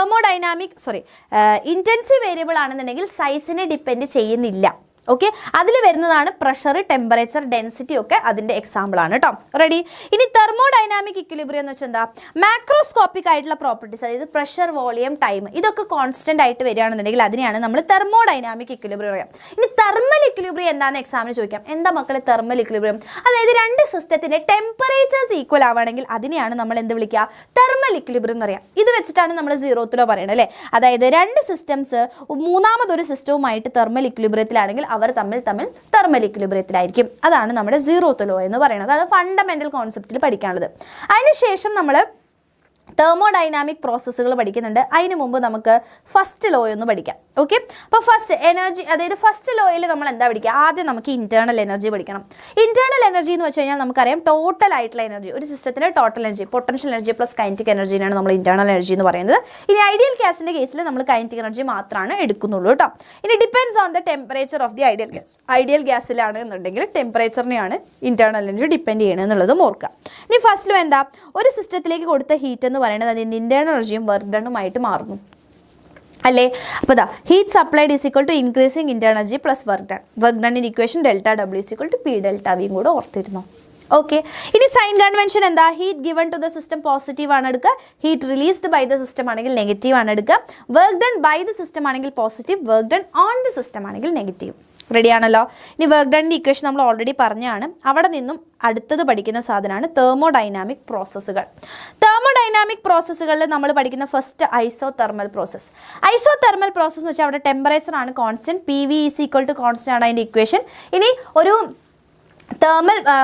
ഇൻറ്റൻസീവ് വേരിയബിൾ ആണെന്നുണ്ടെങ്കിൽ സൈസിനെ ഡിപ്പെൻഡ് ചെയ്യുന്നില്ല. ഓക്കെ, അതിൽ വരുന്നതാണ് പ്രഷർ, ടെമ്പറേച്ചർ, ഡെൻസിറ്റി ഒക്കെ അതിൻ്റെ എക്സാമ്പിളാണ് കേട്ടോ. റെഡി? ഇനി തെർമോഡൈനാമിക് ഇക്വിലിബ്രിയം എന്ന് വെച്ചാൽ എന്താ, മാക്രോസ്കോപ്പിക് ആയിട്ടുള്ള പ്രോപ്പർട്ടീസ്, അതായത് പ്രഷർ, വോളിയം, ടൈം, ഇതൊക്കെ കോൺസ്റ്റന്റ് ആയിട്ട് വരികയാണെന്നുണ്ടെങ്കിൽ അതിനെയാണ് നമ്മൾ തെർമോഡൈനാമിക് ഇക്വിലിബ്രിയം പറയാം. ഇനി തെർമൽ ഇക്വിലിബ്രിയം എന്താണെന്ന് എക്സാമിന് ചോദിക്കാം. എന്താ മക്കളെ തെർമൽ ഇക്വിലിബ്രിയം? അതായത് 2 സിസ്റ്റത്തിൻ്റെ ടെമ്പറേച്ചേഴ്സ് ഈക്വൽ ആവുകയാണെങ്കിൽ അതിനെയാണ് നമ്മൾ എന്ത് വിളിക്കുക, തെർമൽ ഇക്വിലിബ്രിയം എന്ന് പറയാം. ഇത് വെച്ചിട്ടാണ് നമ്മൾ 0th ലോ പറയുന്നത് അല്ലേ. അതായത് 2 സിസ്റ്റംസ് മൂന്നാമതൊരു സിസ്റ്റവുമായിട്ട് തെർമൽ ഇക്വിലിബ്രിയത്തിലാണെങ്കിൽ അവർ തമ്മിൽ തെർമൽ ഇക്വിലിബ്രിയത്തിലായിരിക്കും. അതാണ് നമ്മുടെ 0th ലോ എന്ന് പറയുന്നത്. അത് ഫണ്ടമെന്റൽ കോൺസെപ്റ്റിൽ പഠിക്കാനുള്ളത്. അതിനുശേഷം നമ്മൾ തെർമോഡൈനാമിക് പ്രോസസ്സുകൾ പഠിക്കുന്നുണ്ട്. അതിന് മുമ്പ് നമുക്ക് ഫസ്റ്റ് ലോ ഒന്ന് പഠിക്കാം. ഓക്കെ, അപ്പോൾ ഫസ്റ്റ് എനർജി, അതായത് ഫസ്റ്റ് ലോയിൽ നമ്മൾ എന്താ പഠിക്കുക? ആദ്യം നമുക്ക് ഇന്റേണൽ എനർജി പഠിക്കണം. ഇന്റേണൽ എനർജി എന്ന് വെച്ച് കഴിഞ്ഞാൽ നമുക്കറിയാം ടോട്ടൽ ആയിട്ടുള്ള എനർജി, ഒരു സിസ്റ്റത്തിന്റെ total energy, potential energy plus kinetic എനർജിയാണ് നമ്മൾ ഇന്റേണൽ എനർജി എന്ന് പറയുന്നത്. ഇനി ഐഡിയൽ ഗ്യാസിന്റെ കേസിൽ നമ്മൾ കൈനറ്റിക് എനർജി മാത്രമാണ് എടുക്കുന്നുള്ളൂ കേട്ടോ. ഇനി depends on the temperature of the ideal gas. Ideal ഗ്യാസിലാണ് എന്നുണ്ടെങ്കിൽ ടെമ്പറേച്ചറിനെയാണ് ഇന്റേണൽ എനർജി ഡിപ്പെൻഡ് ചെയ്യണം എന്നുള്ളത് ഓർക്കുക. ഇനി ഫസ്റ്റിലും എന്താ, ഒരു സിസ്റ്റത്തിലേക്ക് കൊടുത്ത ഹീറ്റ് എന്ന് പറയുന്നത് അതിൻ്റെ ഇന്റേണൽ എനർജിയും വർക്ക് ഡണ്ണുമായിട്ട് മാറുന്നു അല്ലേ? അപ്പോൾ ദാ heat supplied is equal to increasing internal energy plus work done. Work ഡണ്ണിൻ്റെ equation delta W is equal to P delta വിയും കൂടെ ഓർത്തിരുന്നു. ഓക്കെ, ഇനി സൈൻ കൺവെൻഷൻ എന്താ? Heat given to the system positive ആണ് എടുക്കുക, heat released by the system ആണെങ്കിൽ negative ആണ് എടുക്കുക, work done by the system ആണെങ്കിൽ positive, work done on the system ആണെങ്കിൽ നെഗറ്റീവ്. റെഡി ആണല്ലോ? ഇനി വർക്ക് ഡണ്ണിൻ്റെ ഇക്വേഷൻ നമ്മൾ ഓൾറെഡി പറഞ്ഞാണ്. അവിടെ നിന്നും അടുത്തത് പഠിക്കുന്ന സാധനമാണ് തെർമോഡൈനാമിക് പ്രോസസ്സുകൾ. തെർമോഡൈനാമിക് പ്രോസസ്സുകളിൽ നമ്മൾ പഠിക്കുന്ന first isothermal process. Isothermal process എന്ന് വെച്ചാൽ അവിടെ ടെമ്പറേച്ചർ ആണ് constant, P V is equal to constant ആണ് അതിൻ്റെ ഇക്വേഷൻ. ഇനി ഒരു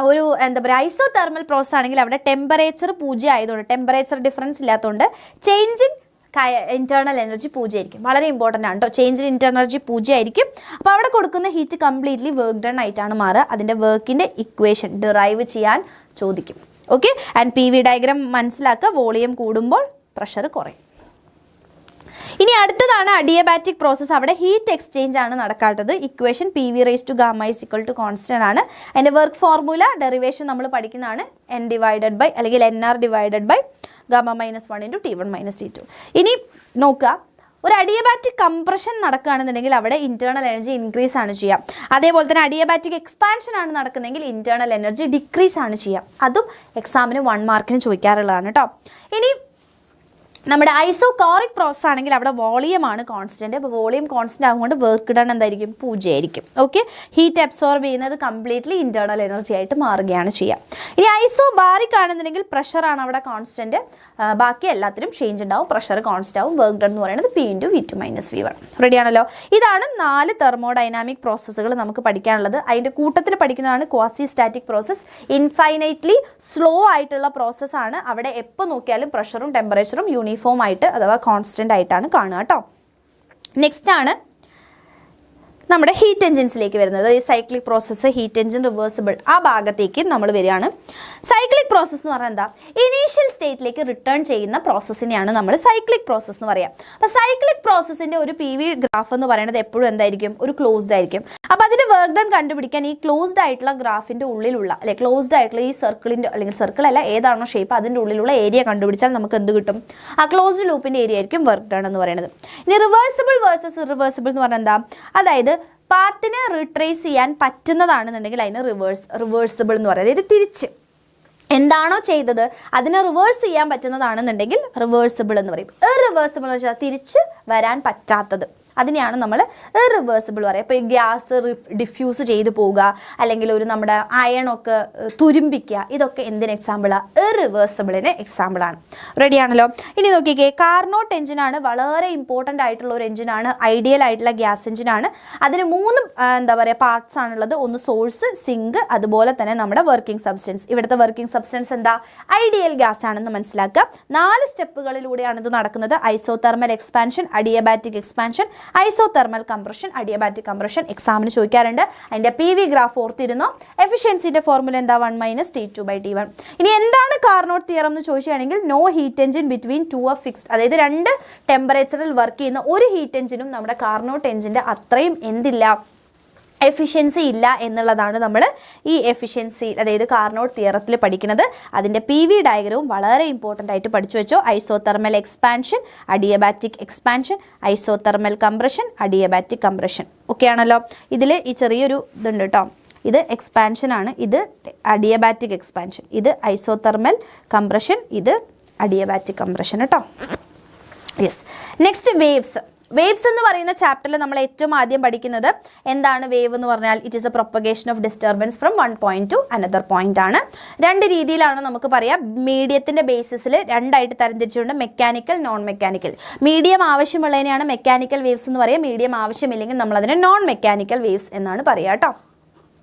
ഒരു എന്താ പറയുക, ഐസോതെർമൽ പ്രോസസ് ആണെങ്കിൽ അവിടെ ടെമ്പറേച്ചർ 0 ആയതുകൊണ്ട്, ടെമ്പറേച്ചർ ഡിഫറൻസ് ഇല്ലാത്തതുകൊണ്ട് ചേഞ്ച് ഇൻ ഇന്റേണൽ എനർജി 0 ആയിരിക്കും. വളരെ ഇമ്പോർട്ടൻ്റ് ആണ് കേട്ടോ. ചേഞ്ച് ഇൻ ഇന്റേണൽ എനർജി 0 ആയിരിക്കും. അപ്പോൾ അവിടെ കൊടുക്കുന്ന ഹീറ്റ് കംപ്ലീറ്റ്ലി വർക്ക് ഡൺ ആയിട്ടാണ് മാറുക. അതിൻ്റെ വർക്കിൻ്റെ ഇക്വേഷൻ ഡിറൈവ് ചെയ്യാൻ ചോദിക്കും. Okay, and P V diagram മനസ്സിലാക്കുക. വോളിയം കൂടുമ്പോൾ പ്രഷർ കുറയും. ഇനി അടുത്തതാണ് അഡിയബാറ്റിക് പ്രോസസ്സ്. അവിടെ ഹീറ്റ് എക്സ്ചേഞ്ച് ആണ് നടക്കാത്തത്. Equation P V raise to gamma is equal to constant ആണ്. അതിൻ്റെ വർക്ക് ഫോർമുല ഡെറിവേഷൻ നമ്മൾ പഠിക്കുന്നതാണ്. എൻ ഡിവൈഡഡ് ബൈ അല്ലെങ്കിൽ N R divided by gamma -1 into T1 - T2. ഇനി നോക്കുക, ഒരു അഡിയബാറ്റിക് കംപ്രഷൻ നടക്കുകയാണെന്നുണ്ടെങ്കിൽ അവിടെ ഇന്റേണൽ എനർജി ഇൻക്രീസ് ആണ് ചെയ്യുക. അതേപോലെ തന്നെ അഡിയബാറ്റിക് എക്സ്പാൻഷൻ ആണ് നടക്കുന്നതെങ്കിൽ ഇന്റേണൽ എനർജി ഡിക്രീസ് ആണ് ചെയ്യുക. അതും എക്സാമിന് 1 മാർക്കിന് ചോദിക്കാറുള്ളതാണ് കേട്ടോ. ഇനി നമ്മുടെ ഐസോകോറിക് പ്രോസസ് ആണെങ്കിൽ അവിടെ വോളിയം ആണ് കോൺസ്റ്റന്റ്. അപ്പോൾ വോളിയം കോൺസ്റ്റന്റ് ആകുകൊണ്ട് വർക്ക് ഡൺ എന്തായിരിക്കും? 0 ആയിരിക്കും. ഓക്കെ, ഹീറ്റ് അബ്സോർബ് ചെയ്യുന്നത് കംപ്ലീറ്റ്ലി ഇന്റേണൽ എനർജി ആയിട്ട് മാറുകയാണ് ചെയ്യുക. ഇനി ഐസോബാറിക് ആണെന്നുണ്ടെങ്കിൽ പ്രഷർ ആണ് അവിടെ കോൺസ്റ്റന്റ്, ബാക്കി എല്ലാത്തിനും ചേഞ്ച് ഉണ്ടാവും. പ്രഷർ കോൺസ്റ്റന്റ് ആവും. വർക്ക് ഡൺ എന്ന് പറയുന്നത് P × V2 - V1. റെഡി ആണല്ലോ? ഇതാണ് 4 തെർമോഡൈനാമിക് പ്രോസസ്സുകൾ നമുക്ക് പഠിക്കാനുള്ളത്. അതിൻ്റെ കൂട്ടത്തിൽ പഠിക്കുന്നതാണ് quasi static process. Infinitely slow ആയിട്ടുള്ള പ്രോസസ്സാണ്. അവിടെ എപ്പോൾ നോക്കിയാലും പ്രഷറും ടെമ്പറേച്ചറും യൂണിഫോം ആയിട്ട് അഥവാ കോൺസ്റ്റന്റ് ആയിട്ടാണ് കാണുക കേട്ടോ. നെക്സ്റ്റ് ആണ് നമ്മുടെ ഹീറ്റ് എഞ്ചിൻസിലേക്ക് വരുന്നത്. ഈ cyclic process, heat engine, reversible, ആ ഭാഗത്തേക്ക് നമ്മൾ വരികയാണ്. സൈക്ലിക് പ്രോസസ്സ് എന്ന് പറഞ്ഞാൽ എന്താ? ഇനീഷ്യൽ സ്റ്റേറ്റിലേക്ക് റിട്ടേൺ ചെയ്യുന്ന പ്രോസസ്സിനെയാണ് നമ്മൾ സൈക്ലിക് പ്രോസസ്സ് എന്ന് പറയാം. അപ്പോൾ സൈക്ലിക് പ്രോസസ്സിൻ്റെ ഒരു പി വി ഗ്രാഫ് എന്ന് പറയുന്നത് എപ്പോഴും എന്തായിരിക്കും? ഒരു ക്ലോസ്ഡ് ആയിരിക്കും. അപ്പോൾ അതിൻ്റെ വർക്ക് ഡൺ കണ്ടുപിടിക്കാൻ ഈ ക്ലോസ്ഡ് ആയിട്ടുള്ള ഗ്രാഫിൻ്റെ ഉള്ളിലുള്ള, അല്ലെ ക്ലോസ്ഡ് ആയിട്ടുള്ള ഈ സർക്കിളിൻ്റെ, അല്ലെങ്കിൽ സർക്കിൾ അല്ല ഏതാണോ ഷേപ്പ്, അതിൻ്റെ ഉള്ളിലുള്ള ഏരിയ കണ്ടുപിടിച്ചാൽ നമുക്ക് എന്ത് കിട്ടും? ആ ക്ലോസ്ഡ് ലൂപ്പിൻ്റെ ഏരിയ ആയിരിക്കും വർക്ക് ഡൺ എന്ന് പറയുന്നത്. ഇനി റിവേഴ്സിബിൾ വേഴ്സസ് ഇറിവേഴ്സിബിൾ എന്ന് പറഞ്ഞാൽ എന്താ? അതായത് പാത്തിനെ റിട്രേസ് ചെയ്യാൻ പറ്റുന്നതാണെന്നുണ്ടെങ്കിൽ അതിന് റിവേഴ്സിബിൾ എന്ന് പറയുന്നത്. അതായത് തിരിച്ച് എന്താണോ ചെയ്തത് അതിനെ റിവേഴ്സ് ചെയ്യാൻ പറ്റുന്നതാണെന്നുണ്ടെങ്കിൽ റിവേഴ്സിബിൾ എന്ന് പറയും. ഇറിവേഴ്സിബിൾ എന്ന് വെച്ചാൽ തിരിച്ച് വരാൻ പറ്റാത്തത്, അതിനെയാണ് നമ്മൾ ഇറിവേഴ്സിബിൾ പറയുക. ഇപ്പോൾ ഈ ഗ്യാസ് ഡിഫ്യൂസ് ചെയ്ത് പോവുക, അല്ലെങ്കിൽ ഒരു നമ്മുടെ അയണൊക്കെ തുരുമ്പിക്കുക, ഇതൊക്കെ എന്തിന് എക്സാമ്പിളാണ്? ഇറിവേഴ്സിബിളിന് എക്സാമ്പിളാണ്. റെഡിയാണല്ലോ? ഇനി നോക്കിക്കേ, കാർനോട്ട് എഞ്ചിനാണ് വളരെ ഇമ്പോർട്ടൻ്റ് ആയിട്ടുള്ള ഒരു എഞ്ചിനാണ്. ഐഡിയൽ ആയിട്ടുള്ള ഗ്യാസ് എഞ്ചിനാണ്. അതിന് 3 എന്താ പറയുക പാർട്സ് ആണുള്ളത്. ഒന്ന് സോഴ്സ്, സിങ്ക്, അതുപോലെ തന്നെ നമ്മുടെ വർക്കിംഗ് സബ്സ്റ്റൻസ്. ഇവിടുത്തെ വർക്കിംഗ് സബ്സ്റ്റൻസ് എന്താ? ഐഡിയൽ ഗ്യാസ് ആണെന്ന് മനസ്സിലാക്കുക. 4 സ്റ്റെപ്പുകളിലൂടെയാണ് ഇത് നടക്കുന്നത്. Isothermal expansion, adiabatic expansion, isothermal compression, adiabatic compression. എക്സാമിന് ചോദിക്കാറുണ്ട്. അതിൻ്റെ പി വി ഗ്രാഫ് ഓർത്തിരുന്നോ? എഫിഷ്യൻസിൻ്റെ ഫോർമുല എന്താ? 1 - T2/T1. ഇനി എന്താണ് കാർനോട്ട് തിയറം എന്ന് ചോദിക്കുകയാണെങ്കിൽ, no heat engine between 2 of fixed, അതായത് 2 ടെമ്പറേച്ചറിൽ വർക്ക് ചെയ്യുന്ന ഒരു ഹീറ്റ് എഞ്ചിനും നമ്മുടെ കാർനോട്ട് എഞ്ചിൻ്റെ അത്രയും എന്തില്ല? എഫിഷ്യൻസി ഇല്ല എന്നുള്ളതാണ് നമ്മൾ ഈ എഫിഷ്യൻസി, അതായത് കാർനോട്ട് തിയറത്തിൽ പഠിക്കുന്നത്. അതിൻ്റെ പി വി ഡയഗ്രവും വളരെ ഇമ്പോർട്ടൻ്റ് ആയിട്ട് പഠിച്ചു വെച്ചോ. Isothermal expansion, adiabatic expansion, isothermal compression, adiabatic compression. Okay ആണല്ലോ? ഇതിൽ ഈ ചെറിയൊരു ഇതുണ്ട് കേട്ടോ. ഇത് എക്സ്പാൻഷൻ ആണ്, ഇത് അഡിയബാറ്റിക് എക്സ്പാൻഷൻ, ഇത് ഐസോതെർമൽ കംപ്രഷൻ, ഇത് അഡിയബാറ്റിക് കംപ്രഷൻ കേട്ടോ. യെസ്. Next waves. വേവ്സ് എന്ന് പറയുന്ന ചാപ്റ്ററിൽ നമ്മൾ ഏറ്റവും ആദ്യം പഠിക്കുന്നത് എന്താണ്? വേവ് എന്ന് പറഞ്ഞാൽ it is a propagation of disturbance from 1 point to another point ആണ്. 2 രീതിയിലാണ് നമുക്ക് പറയാം. മീഡിയത്തിൻ്റെ ബേസിസിൽ 2 ആയിട്ട് തരംതിരിച്ചുകൊണ്ട് മെക്കാനിക്കൽ, നോൺ മെക്കാനിക്കൽ. മീഡിയം ആവശ്യമുള്ളതിനെയാണ് മെക്കാനിക്കൽ വേവ്സ് എന്ന് പറയുക. മീഡിയം ആവശ്യമില്ലെങ്കിൽ നമ്മളതിനെ നോൺ മെക്കാനിക്കൽ വേവ്സ് എന്നാണ് പറയുക കേട്ടോ.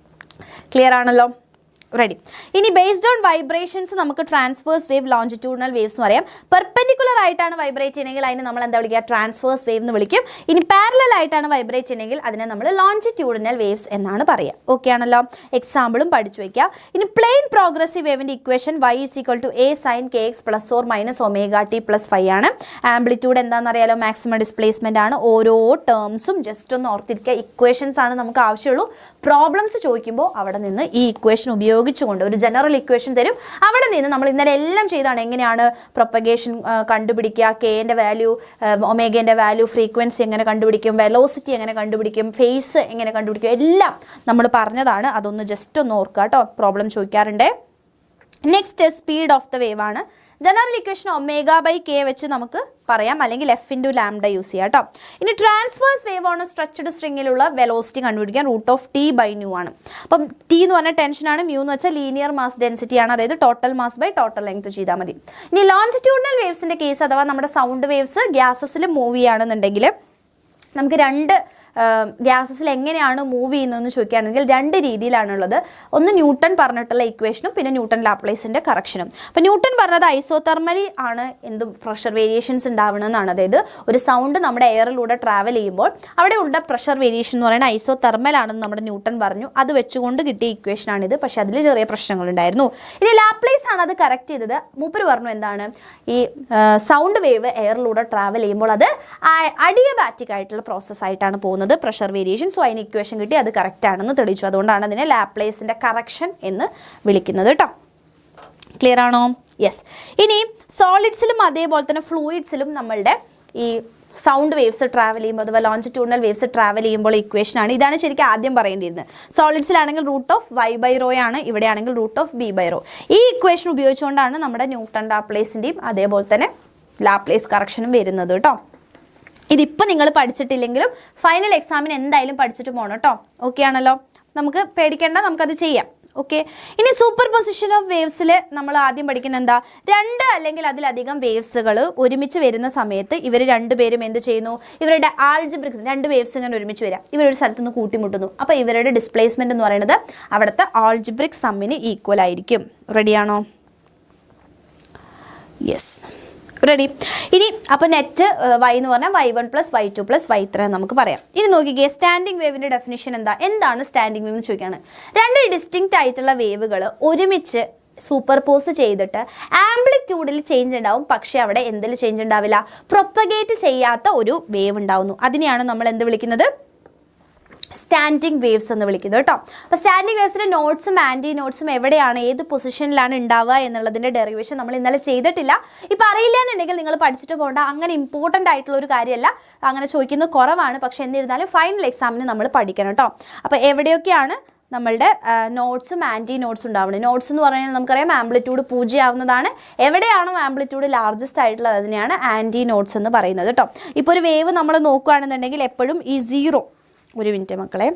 ക്ലിയർ ആണല്ലോ? റെഡി. ഇനി ബേസ്ഡ് ഓൺ വൈബ്രേഷൻസ് നമുക്ക് ട്രാൻസ്വേഴ്സ് വേവ്, ലോഞ്ചിറ്റ്യൂഡിനൽ വേവ്സ് എന്ന് പറയാം. പെർപെൻഡിക്കുലർ ആയിട്ടാണ് വൈബ്രേറ്റ് ചെയ്യണമെങ്കിൽ അതിനെ നമ്മൾ എന്താ വിളിക്കുക? ട്രാൻസ്വേഴ്സ് വേവ് എന്ന് വിളിക്കും. ഇനി പാരലൽ ആയിട്ടാണ് വൈബ്രേറ്റ് ചെയ്യണമെങ്കിൽ അതിനെ നമ്മൾ ലോഞ്ചിറ്റ്യൂഡിനൽ വേവ്സ് എന്നാണ് പറയുക. ഓക്കെ ആണല്ലോ? എക്സാമ്പിളും പഠിച്ചു വയ്ക്കുക. ഇനി പ്ലെയിൻ പ്രോഗ്രസീവ് വേവിൻ്റെ equation y = a sin kx + or - ωt + phi ആണ്. ആംപ്ലിറ്റ്യൂഡ് എന്താണെന്ന് അറിയാലോ? മാക്സിമം ഡിസ്പ്ലേസ്മെൻ്റ് ആണ്. ഓരോ ടേംസും ജസ്റ്റ് ഒന്ന് ഓർത്തിരിക്കുക. ഇക്വേഷൻസ് ആണ് നമുക്ക് ആവശ്യമുള്ളൂ. പ്രോബ്ലംസ് ചോദിക്കുമ്പോൾ അവിടെ നിന്ന് ഈ ഇക്വേഷൻ ഉപയോഗിച്ചുകൊണ്ട് ഒരു ജനറൽ ഇക്വേഷൻ തരും. അവിടെ നിന്ന് നമ്മൾ ഇന്നലെ എല്ലാം ചെയ്താണ്. എങ്ങനെയാണ് പ്രൊപ്പഗേഷൻ കണ്ടുപിടിക്കുക, കെൻ്റെ വാല്യൂ, ഒമേഗേൻ്റെ വാല്യൂ, ഫ്രീക്വൻസി എങ്ങനെ കണ്ടുപിടിക്കും, വെലോസിറ്റി എങ്ങനെ കണ്ടുപിടിക്കും, ഫേസ് എങ്ങനെ കണ്ടുപിടിക്കും, എല്ലാം നമ്മൾ പറഞ്ഞതാണ്. അതൊന്ന് ജസ്റ്റ് ഒന്ന് ഓർക്കുക കേട്ടോ, പ്രോബ്ലം ചോദിക്കാറുണ്ട്. Next speed of the wave ആണ്. ജനറൽ ഇക്വേഷൻ ω/k വെച്ച് നമുക്ക് പറയാം, അല്ലെങ്കിൽ F × λ യൂസ് ചെയ്യാം കേട്ടോ. ഇനി ട്രാൻസ്വേഴ്സ് വേവ് ആണ് സ്ട്രെച്ച്ഡ് സ്ട്രിങ്ങിലുള്ള വെലോസിറ്റി കണ്ടുപിടിക്കാൻ √T/μ ആണ്. അപ്പം T എന്ന് പറഞ്ഞാൽ ടെൻഷനാണ്, μ എന്ന് വെച്ചാൽ ലീനിയർ മാസ് ഡെൻസിറ്റി ആണ്, അതായത് ടോട്ടൽ മാസ് / ടോട്ടൽ ലെങ്ത് ചെയ്താൽ മതി. ഇനി ലോഞ്ചിറ്റ്യൂഡിനൽ വേവ്സിൻ്റെ കേസ്, അഥവാ നമ്മുടെ സൗണ്ട് വേവ്സ് ഗ്യാസസിൽ മൂവ് ചെയ്യുകയാണെന്നുണ്ടെങ്കിൽ നമുക്ക് രണ്ട് ഗ്യാസസിൽ എങ്ങനെയാണ് മൂവ് ചെയ്യുന്നതെന്ന് ചോദിക്കുകയാണെങ്കിൽ രണ്ട് രീതിയിലാണുള്ളത്. ഒന്ന് ന്യൂട്ടൺ പറഞ്ഞിട്ടുള്ള ഇക്വേഷനും പിന്നെ ന്യൂട്ടൺ ലാപ്ലേസിൻ്റെ കറക്ഷനും. അപ്പോൾ ന്യൂട്ടൺ പറഞ്ഞത് ഐസോതെർമലി ആണ് എന്ത് പ്രഷർ വേരിയേഷൻസ് ഉണ്ടാവണമെന്നാണ്. അതായത് ഒരു സൗണ്ട് നമ്മുടെ എയറിലൂടെ ട്രാവൽ ചെയ്യുമ്പോൾ അവിടെ ഉള്ള പ്രഷർ വേരിയേഷൻ എന്ന് പറയുന്നത് ഐസോതെർമൽ ആണെന്ന് നമ്മുടെ ന്യൂട്ടൺ പറഞ്ഞു. അത് വെച്ചുകൊണ്ട് കിട്ടിയ ഇക്വേഷനാണിത്. പക്ഷേ അതിൽ ചെറിയ പ്രശ്നങ്ങളുണ്ടായിരുന്നു. ഇനി ലാപ്ലേസ് ആണ് അത് കറക്റ്റ് ചെയ്തത്. മൂപ്പര് പറഞ്ഞു എന്താണ്, ഈ സൗണ്ട് വേവ് എയറിലൂടെ ട്രാവൽ ചെയ്യുമ്പോൾ അത് അഡിയബാറ്റിക് ആയിട്ടുള്ള പ്രോസസ്സായിട്ടാണ് പോകുന്നത്, പ്രഷർ വേരിയേഷൻ. സോ അതിന് ഇക്വേഷൻ കിട്ടി, അത് കറക്റ്റ് ആണെന്ന് തെളിയിച്ചു. അതുകൊണ്ടാണ് അതിനെ ലാപ്ലേസിൻ്റെ കറക്ഷൻ എന്ന് വിളിക്കുന്നത് കേട്ടോ. ക്ലിയർ ആണോ? യെസ്. ഇനി സോളിഡ്സിലും അതേപോലെ തന്നെ ഫ്ലൂയിഡ്സിലും നമ്മളുടെ ഈ സൗണ്ട് വേവ്സ് ട്രാവൽ ചെയ്യുമ്പോൾ, അഥവാ ലോഞ്ചിറ്റ്യൂഡിനൽ വേവ്സ് ട്രാവൽ ചെയ്യുമ്പോൾ ഇക്വേഷനാണ്. ഇതാണ് ശരിക്കും ആദ്യം പറയേണ്ടിയിരുന്നത്. സോളിഡ്സിലാണെങ്കിൽ √y/ρ ആണ്, ഇവിടെയാണെങ്കിൽ √b/ρ. ഈ ഇക്വേഷൻ ഉപയോഗിച്ചുകൊണ്ടാണ് നമ്മുടെ ന്യൂട്ടൺ ലാപ്ലേസിൻ്റെയും അതേപോലെ തന്നെ ലാപ്ലേസ് കറക്ഷനും വരുന്നത് കേട്ടോ. ഇതിപ്പോൾ നിങ്ങൾ പഠിച്ചിട്ടില്ലെങ്കിലും ഫൈനൽ എക്സാമിന് എന്തായാലും പഠിച്ചിട്ട് പോകണം കേട്ടോ. ഓക്കെ ആണല്ലോ? നമുക്ക് പേടിക്കേണ്ട, നമുക്കത് ചെയ്യാം. ഓക്കെ. ഇനി സൂപ്പർ പൊസിഷൻ ഓഫ് വേവ്സിൽ നമ്മൾ ആദ്യം പഠിക്കുന്ന എന്താ, രണ്ട് അല്ലെങ്കിൽ അതിലധികം വേവ്സുകൾ ഒരുമിച്ച് വരുന്ന സമയത്ത് ഇവർ രണ്ടുപേരും എന്ത് ചെയ്യുന്നു, ഇവരുടെ ആൾജിബ്രിക്സ്, രണ്ട് വേവ്സ് ഇങ്ങനെ ഒരുമിച്ച് വരാം, ഇവരൊരു സ്ഥലത്ത് നിന്ന് കൂട്ടിമുട്ടുന്നു. അപ്പോൾ ഇവരുടെ ഡിസ്പ്ലേസ്മെൻറ്റ് എന്ന് പറയുന്നത് അവിടുത്തെ ആൾജിബ്രിക് സമ്മിന് ഈക്വൽ ആയിരിക്കും. റെഡിയാണോ? Yes, ready. ഇനി അപ്പോൾ നെറ്റ് y എന്ന് പറഞ്ഞാൽ y1 + y2 + y3 നമുക്ക് പറയാം. ഇനി നോക്കിക്കേ, സ്റ്റാൻഡിങ് വേവിൻ്റെ ഡെഫിനിഷൻ എന്താണ് സ്റ്റാൻഡിങ് വേവ് എന്ന് ചോദിക്കുകയാണ്. രണ്ട് ഡിസ്റ്റിങ്ക്റ്റ് ആയിട്ടുള്ള വേവുകൾ ഒരുമിച്ച് സൂപ്പർപോസ് ചെയ്തിട്ട് ആംപ്ലിറ്റ്യൂഡിൽ ചേഞ്ച് ഉണ്ടാവും, പക്ഷേ അവിടെ എന്തിൽ ചേഞ്ച് ഉണ്ടാവില്ല, പ്രൊപ്പഗേറ്റ് ചെയ്യാത്ത ഒരു വേവ് ഉണ്ടാവുന്നു. അതിനെയാണ് നമ്മൾ എന്ത് വിളിക്കുന്നത്, സ്റ്റാൻഡിങ് വേവ്സ് എന്ന് വിളിക്കുന്നത് കേട്ടോ. അപ്പോൾ സ്റ്റാൻഡിങ് വേവ്സിൻ്റെ നോട്ട്സും ആൻറ്റി നോട്ട്സും എവിടെയാണ്, ഏത് പൊസിഷനിലാണ് ഉണ്ടാവുക എന്നുള്ളതിൻ്റെ ഡെറിവേഷൻ നമ്മൾ ഇന്നലെ ചെയ്തിട്ടില്ല. ഇപ്പോൾ അറിയില്ല എന്നുണ്ടെങ്കിൽ നിങ്ങൾ പഠിച്ചിട്ട് പോകണ്ട, അങ്ങനെ ഇമ്പോർട്ടൻ്റ് ആയിട്ടുള്ള ഒരു കാര്യമല്ല, അങ്ങനെ ചോദിക്കുന്നത് കുറവാണ്. പക്ഷേ എന്നിരുന്നാലും ഫൈനൽ എക്സാമിന് നമ്മൾ പഠിക്കണം കേട്ടോ. അപ്പോൾ എവിടെയൊക്കെയാണ് നമ്മളുടെ നോട്ട്സും ആൻറ്റി നോട്ട്സും ഉണ്ടാവുന്നത്. നോട്ട്സ് എന്ന് പറഞ്ഞാൽ നമുക്കറിയാം ആംപ്ലിറ്റ്യൂഡ് 0 ആവുന്നതാണ്. എവിടെയാണോ ആംപ്ലിറ്റ്യൂഡ് ലാർജസ്റ്റ് ആയിട്ടുള്ളത് അതിനെയാണ് ആൻറ്റി നോട്ട്സ് എന്ന് പറയുന്നത് കേട്ടോ. ഇപ്പോൾ ഒരു വേവ് നമ്മൾ നോക്കുകയാണെന്നുണ്ടെങ്കിൽ എപ്പോഴും ഈ 0, ഒരു മിനിറ്റ് മക്കളെ,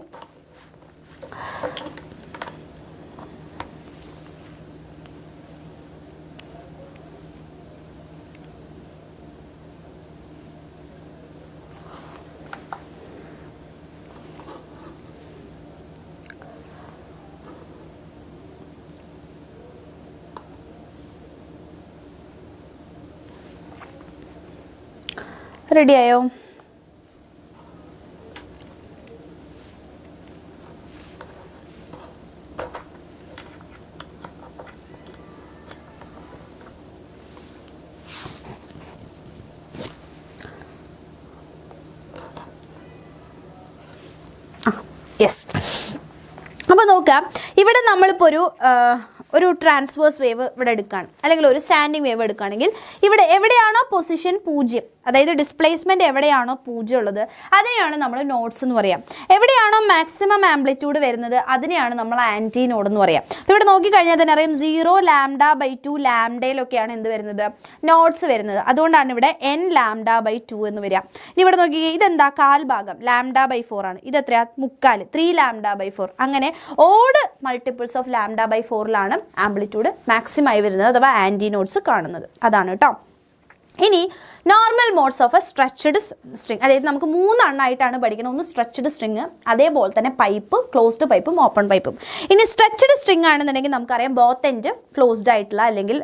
റെഡിയായോ? യെസ്. അപ്പോൾ നോക്കാം, ഇവിടെ നമ്മളിപ്പോൾ ഒരു ട്രാൻസ്വേഴ്സ് വേവ് ഇവിടെ എടുക്കുകയാണ്, അല്ലെങ്കിൽ ഒരു സ്റ്റാൻഡിങ് വേവ് എടുക്കുകയാണെങ്കിൽ ഇവിടെ എവിടെയാണോ പൊസിഷൻ 0, അതായത് ഡിസ്പ്ലേസ്മെൻറ്റ് എവിടെയാണോ 0 ഉള്ളത് അതിനെയാണ് നമ്മൾ നോട്ട്സ് എന്ന് പറയാം. എവിടെയാണോ മാക്സിമം ആംപ്ലിറ്റ്യൂഡ് വരുന്നത് അതിനെയാണ് നമ്മൾ ആൻറ്റി നോഡ് എന്ന് പറയാം. അപ്പോൾ ഇവിടെ നോക്കിക്കഴിഞ്ഞാൽ തന്നെ അറിയാം 0 λ/2 ലാംഡയിലൊക്കെയാണ് എന്ത് വരുന്നത്, നോട്ട്സ് വരുന്നത്. അതുകൊണ്ടാണ് ഇവിടെ n λ/2 എന്ന് വരിക. ഇനി ഇവിടെ നോക്കിക്കേ, ഇതെന്താ, കാൽഭാഗം λ/4 ആണ്. ഇതെത്രയാ, 3/4, 3 λ/4. അങ്ങനെ ഓഡ് മൾട്ടിപ്പിൾസ് ഓഫ് λ/4ലാണ് ആംപ്ലിറ്റ്യൂഡ് മാക്സിമം ആയി വരുന്നത്, അഥവാ ആൻറ്റി നോട്ട്സ് കാണുന്നത്. അതാണ് കേട്ടോ. ഇനി normal modes of a stretched string, അതായത് നമുക്ക് 3 എണ്ണമായിട്ടാണ് പഠിക്കുന്നത്. ഒന്ന് സ്ട്രെച്ചഡ് സ്ട്രിങ്, അതേപോലെ തന്നെ പൈപ്പ്, ക്ലോസ്ഡ് പൈപ്പും ഓപ്പൺ പൈപ്പും. ഇനി സ്ട്രെച്ചഡ് സ്ട്രിങ് ആണെന്നുണ്ടെങ്കിൽ നമുക്കറിയാം ബോത്ത് എൻഡ് ക്ലോസ്ഡ് ആയിട്ടുള്ള, അല്ലെങ്കിൽ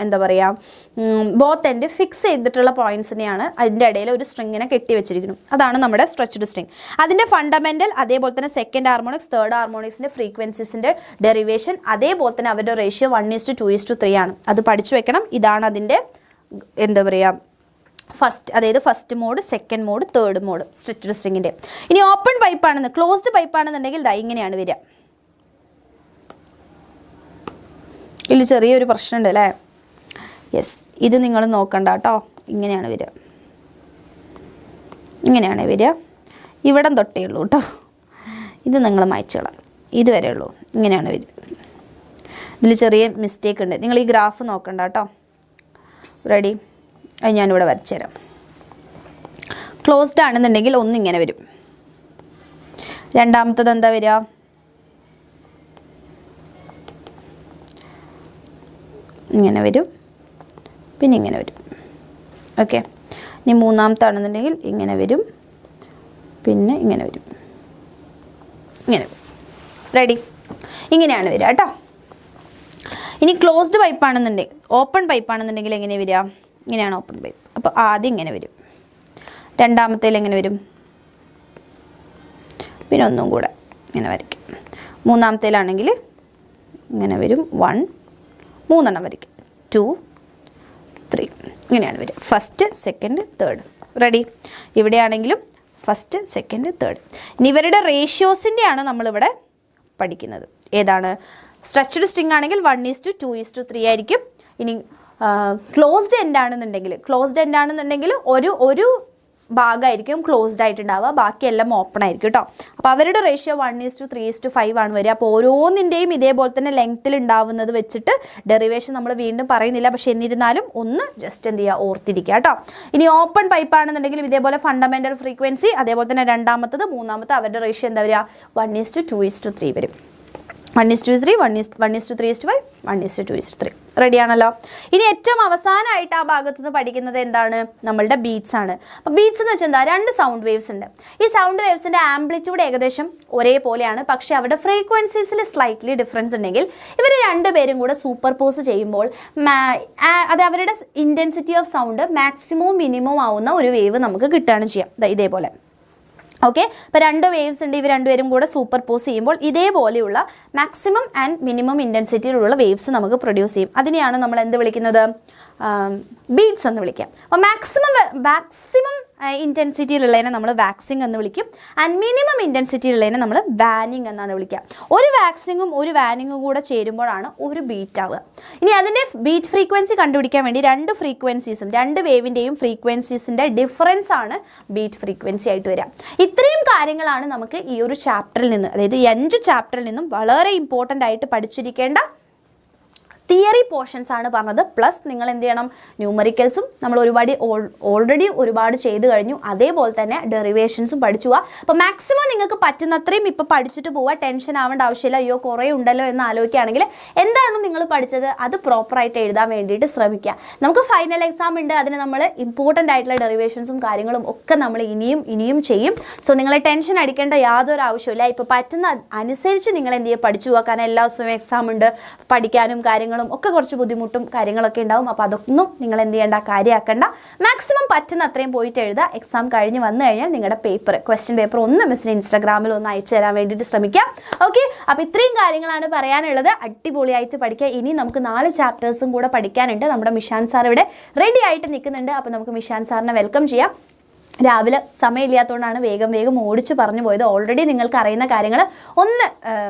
എന്താ പറയുക, ബോത്ത് എൻഡ് ഫിക്സ് ചെയ്തിട്ടുള്ള പോയിന്റ്സിനെയാണ് അതിൻ്റെ ഇടയിൽ ഒരു സ്ട്രിങ്ങിനെ കെട്ടി വെച്ചിരിക്കുന്നു. അതാണ് നമ്മുടെ സ്ട്രെച്ചഡ് സ്ട്രിങ്. അതിൻ്റെ ഫണ്ടമെൻ്റൽ, അതേപോലെ തന്നെ സെക്കൻഡ് ഹാർമോണിക്സ്, തേർഡ് ഹാർമോണിക്സിൻ്റെ ഫ്രീക്വൻസീസിൻ്റെ ഡെറിവേഷൻ, അതേപോലെ തന്നെ അവരുടെ റേഷ്യോ 1:2:3 ആണ്. അത് പഠിച്ചു വെക്കണം. ഇതാണ് അതിൻ്റെ എന്താ പറയുക ഫസ്റ്റ്, അതായത് first mode, second mode, third mode stretched സ്ട്രിങ്ങിൻ്റെ. ഇനി ഓപ്പൺ പൈപ്പാണെന്ന്, ക്ലോസ്ഡ് പൈപ്പാണെന്നുണ്ടെങ്കിൽ ദാ ഇങ്ങനെയാണ് വരിക. ഇതിൽ ചെറിയൊരു പ്രശ്നമുണ്ട് അല്ലേ? യെസ്, ഇത് നിങ്ങൾ നോക്കണ്ട കേട്ടോ. ഇങ്ങനെയാണ് വരിക, ഇങ്ങനെയാണ് വരിക. ഇവിടം തൊട്ടേ ഉള്ളൂ കേട്ടോ. ഇത് നിങ്ങൾ മായ്ച്ചോളാം, ഇതുവരെ ഉള്ളൂ. ഇങ്ങനെയാണ് വരിക. ഇതിൽ ചെറിയ മിസ്റ്റേക്ക് ഉണ്ട്. നിങ്ങൾ ഈ ഗ്രാഫ് നോക്കണ്ട കേട്ടോ. റെഡി? അത് ഞാനിവിടെ വരച്ചു തരാം. ക്ലോസ്ഡ് ആണെന്നുണ്ടെങ്കിൽ ഒന്നിങ്ങനെ വരും. രണ്ടാമത്തത് എന്താ വരിക? ഇങ്ങനെ വരും, പിന്നെ ഇങ്ങനെ വരും. ഓക്കെ. ഇനി മൂന്നാമത്താണെന്നുണ്ടെങ്കിൽ ഇങ്ങനെ വരും, പിന്നെ ഇങ്ങനെ വരും, ഇങ്ങനെ വരും. റെഡി? ഇങ്ങനെയാണ് വരിക കേട്ടോ. ഇനി ക്ലോസ്ഡ് പൈപ്പാണെന്നുണ്ടെങ്കിൽ, ഓപ്പൺ പൈപ്പാണെന്നുണ്ടെങ്കിൽ എങ്ങനെ വരിക? ഇങ്ങനെയാണ് ഓപ്പൺ പൈപ്പ്. അപ്പോൾ ആദ്യം ഇങ്ങനെ വരും, രണ്ടാമത്തേൽ എങ്ങനെ വരും, പിന്നെ ഒന്നും കൂടെ ഇങ്ങനെ വരയ്ക്കും. മൂന്നാമത്തേലാണെങ്കിൽ ഇങ്ങനെ വരും, 1, 3 വരയ്ക്കും, 2, 3, ഇങ്ങനെയാണ് വരിക. First, second, third. റെഡി? ഇവിടെയാണെങ്കിലും ഫസ്റ്റ്, സെക്കൻഡ്, തേർഡ്. ഇനി ഇവരുടെ റേഷ്യോസിൻ്റെയാണ് നമ്മളിവിടെ പഠിക്കുന്നത്. ഏതാണ്? സ്ട്രെച്ചഡ് സ്ട്രിങ് ആണെങ്കിൽ 1:2:3 ആയിരിക്കും. ഇനി ക്ലോസ്ഡ് എൻഡ് ആണെന്നുണ്ടെങ്കിൽ ഒരു ഭാഗമായിരിക്കും ക്ലോസ്ഡ് ആയിട്ടുണ്ടാവുക, ബാക്കിയെല്ലാം ഓപ്പൺ ആയിരിക്കും കേട്ടോ. അപ്പോൾ അവരുടെ റേഷ്യോ 1:3:5 ആണ് വരിക. അപ്പോൾ ഓരോന്നിൻ്റെയും ഇതേപോലെ തന്നെ ലെങ്ത്തിൽ ഉണ്ടാവുന്നത് വെച്ചിട്ട് ഡെറിവേഷൻ നമ്മൾ വീണ്ടും പറയുന്നില്ല, പക്ഷേ എന്നിരുന്നാലും ഒന്ന് ജസ്റ്റ് എന്ത് ചെയ്യുക, ഓർത്തിരിക്കുക കേട്ടോ. ഇനി ഓപ്പൺ പൈപ്പ് ആണെന്നുണ്ടെങ്കിലും ഇതേപോലെ ഫണ്ടമെൻ്റൽ ഫ്രീക്വൻസി, അതേപോലെ തന്നെ രണ്ടാമത്തത്, മൂന്നാമത്തെ അവരുടെ റേഷ്യോ എന്താ വരിക? 1:2:3 വരും. 1:3, 1:3:5, 1:2:3. റെഡിയാണല്ലോ? ഇനി ഏറ്റവും അവസാനമായിട്ട് ആ ഭാഗത്ത് നിന്ന് പഠിക്കുന്നത് എന്താണ്? നമ്മളുടെ ബീറ്റ്സ് ആണ്. അപ്പോൾ ബീറ്റ്സ് എന്ന് വെച്ചാൽ എന്താ? 2 സൗണ്ട് വേവ്സ് ഉണ്ട്. ഈ സൗണ്ട് വേവ്സിൻ്റെ ആംപ്ലിറ്റ്യൂഡ് ഏകദേശം ഒരേപോലെയാണ്, പക്ഷേ അവരുടെ ഫ്രീക്വൻസീസിൽ സ്ലൈറ്റ്ലി ഡിഫറൻസ് ഉണ്ടെങ്കിൽ ഇവർ രണ്ടുപേരും കൂടെ സൂപ്പർ പോസ് ചെയ്യുമ്പോൾ അത് അവരുടെ ഇൻറ്റൻസിറ്റി ഓഫ് സൗണ്ട് മാക്സിമവും മിനിമവും ആവുന്ന ഒരു വേവ് നമുക്ക് കിട്ടുകയാണ് ചെയ്യാം. ഇതേപോലെ. ഓക്കെ. അപ്പോൾ 2 വേവ്സ് ഉണ്ട്. ഇവർ രണ്ടുപേരും കൂടെ സൂപ്പർ പോസ് ചെയ്യുമ്പോൾ ഇതേപോലെയുള്ള മാക്സിമം ആൻഡ് മിനിമം ഇൻറ്റൻസിറ്റിയിലുള്ള വേവ്സ് നമുക്ക് പ്രൊഡ്യൂസ് ചെയ്യും. അതിനെയാണ് നമ്മൾ എന്ത് വിളിക്കുന്നത്? ബീഡ്സ് എന്ന് വിളിക്കാം. അപ്പോൾ മാക്സിമം ഇൻറ്റൻസിറ്റിയിലുള്ളതിനെ നമ്മൾ വാക്സിങ് എന്ന് വിളിക്കും. ആൻഡ് മിനിമം ഇൻറ്റൻസിറ്റിയിലുള്ളതിനെ നമ്മൾ വാനിങ് എന്നാണ് വിളിക്കുക. ഒരു വാക്സിങ്ങും ഒരു വാനിങ്ങും കൂടെ ചേരുമ്പോഴാണ് ഒരു ബീറ്റ് ആവുക. ഇനി അതിൻ്റെ ബീറ്റ് ഫ്രീക്വൻസി കണ്ടുപിടിക്കാൻ വേണ്ടി 2 ഫ്രീക്വൻസീസും 2 വേവിൻ്റെയും ഫ്രീക്വൻസീസിൻ്റെ ഡിഫറൻസ് ആണ് ബീറ്റ് ഫ്രീക്വൻസി ആയിട്ട് വരിക. ഇത്രയും കാര്യങ്ങളാണ് നമുക്ക് ഈ ഒരു ചാപ്റ്ററിൽ നിന്ന്, അതായത് 5 ചാപ്റ്ററിൽ നിന്നും വളരെ ഇമ്പോർട്ടൻ്റ് ആയിട്ട് പഠിച്ചിരിക്കേണ്ട തിയറി പോർഷൻസ് ആണ് പറഞ്ഞത്. പ്ലസ് നിങ്ങൾ എന്ത് ചെയ്യണം? ന്യൂമറിക്കൽസും നമ്മൾ ഓൾറെഡി ഒരുപാട് ചെയ്ത് കഴിഞ്ഞു. അതേപോലെ തന്നെ ഡെറിവേഷൻസും പഠിച്ചു പോവുക. അപ്പോൾ മാക്സിമം നിങ്ങൾക്ക് പറ്റുന്നത്രയും ഇപ്പോൾ പഠിച്ചിട്ട് പോവുക. ടെൻഷൻ ആവേണ്ട ആവശ്യമില്ല. അയ്യോ കുറേ ഉണ്ടല്ലോ എന്ന് ആലോചിക്കുകയാണെങ്കിൽ എന്താണോ നിങ്ങൾ പഠിച്ചത് അത് പ്രോപ്പറായിട്ട് എഴുതാൻ വേണ്ടിയിട്ട് ശ്രമിക്കുക. നമുക്ക് ഫൈനൽ എക്സാം ഉണ്ട്. അതിന് നമ്മൾ ഇമ്പോർട്ടൻ്റ് ആയിട്ടുള്ള ഡെറിവേഷൻസും കാര്യങ്ങളും ഒക്കെ നമ്മൾ ഇനിയും ചെയ്യും. സോ നിങ്ങളെ ടെൻഷൻ അടിക്കേണ്ട യാതൊരു ആവശ്യമില്ല. ഇപ്പോൾ പറ്റുന്ന അനുസരിച്ച് നിങ്ങൾ എന്ത് ചെയ്യുക? പഠിച്ചു പോവുക. കാരണം എല്ലാ ദിവസവും എക്സാം ഉണ്ട്. പഠിക്കാനും കാര്യങ്ങളും ഒക്കെ കുറച്ച് ബുദ്ധിമുട്ടും കാര്യങ്ങളൊക്കെ ഉണ്ടാവും. അപ്പോൾ അതൊന്നും നിങ്ങൾ എന്ത് ചെയ്യേണ്ട? കാര്യമാക്കേണ്ട. മാക്സിമം പറ്റുന്ന അത്രയും പോയിട്ട് എഴുതുക. എക്സാം കഴിഞ്ഞ് വന്നു കഴിഞ്ഞാൽ നിങ്ങളുടെ ക്വസ്റ്റ്യൻ പേപ്പർ ഒന്ന് മിസ്സിന് ഇൻസ്റ്റാഗ്രാമിൽ ഒന്ന് അയച്ചു തരാൻ വേണ്ടിയിട്ട് ശ്രമിക്കാം. ഓക്കെ. അപ്പോൾ ഇത്രയും കാര്യങ്ങളാണ് പറയാനുള്ളത്. അടിപൊളിയായിട്ട് പഠിക്കുക. ഇനി നമുക്ക് 4 ചാപ്റ്റേഴ്സും കൂടെ പഠിക്കാനുണ്ട്. നമ്മുടെ മിഷാൻ സാർ ഇവിടെ റെഡി ആയിട്ട് നിൽക്കുന്നുണ്ട്. അപ്പോൾ നമുക്ക് മിഷാൻ സാറിനെ വെൽക്കം ചെയ്യാം. രാവിലെ സമയമില്ലാത്തതുകൊണ്ടാണ് വേഗം ഓടിച്ച് പറഞ്ഞു പോയത്. ഓൾറെഡി നിങ്ങൾക്ക് അറിയുന്ന കാര്യങ്ങൾ ഒന്ന്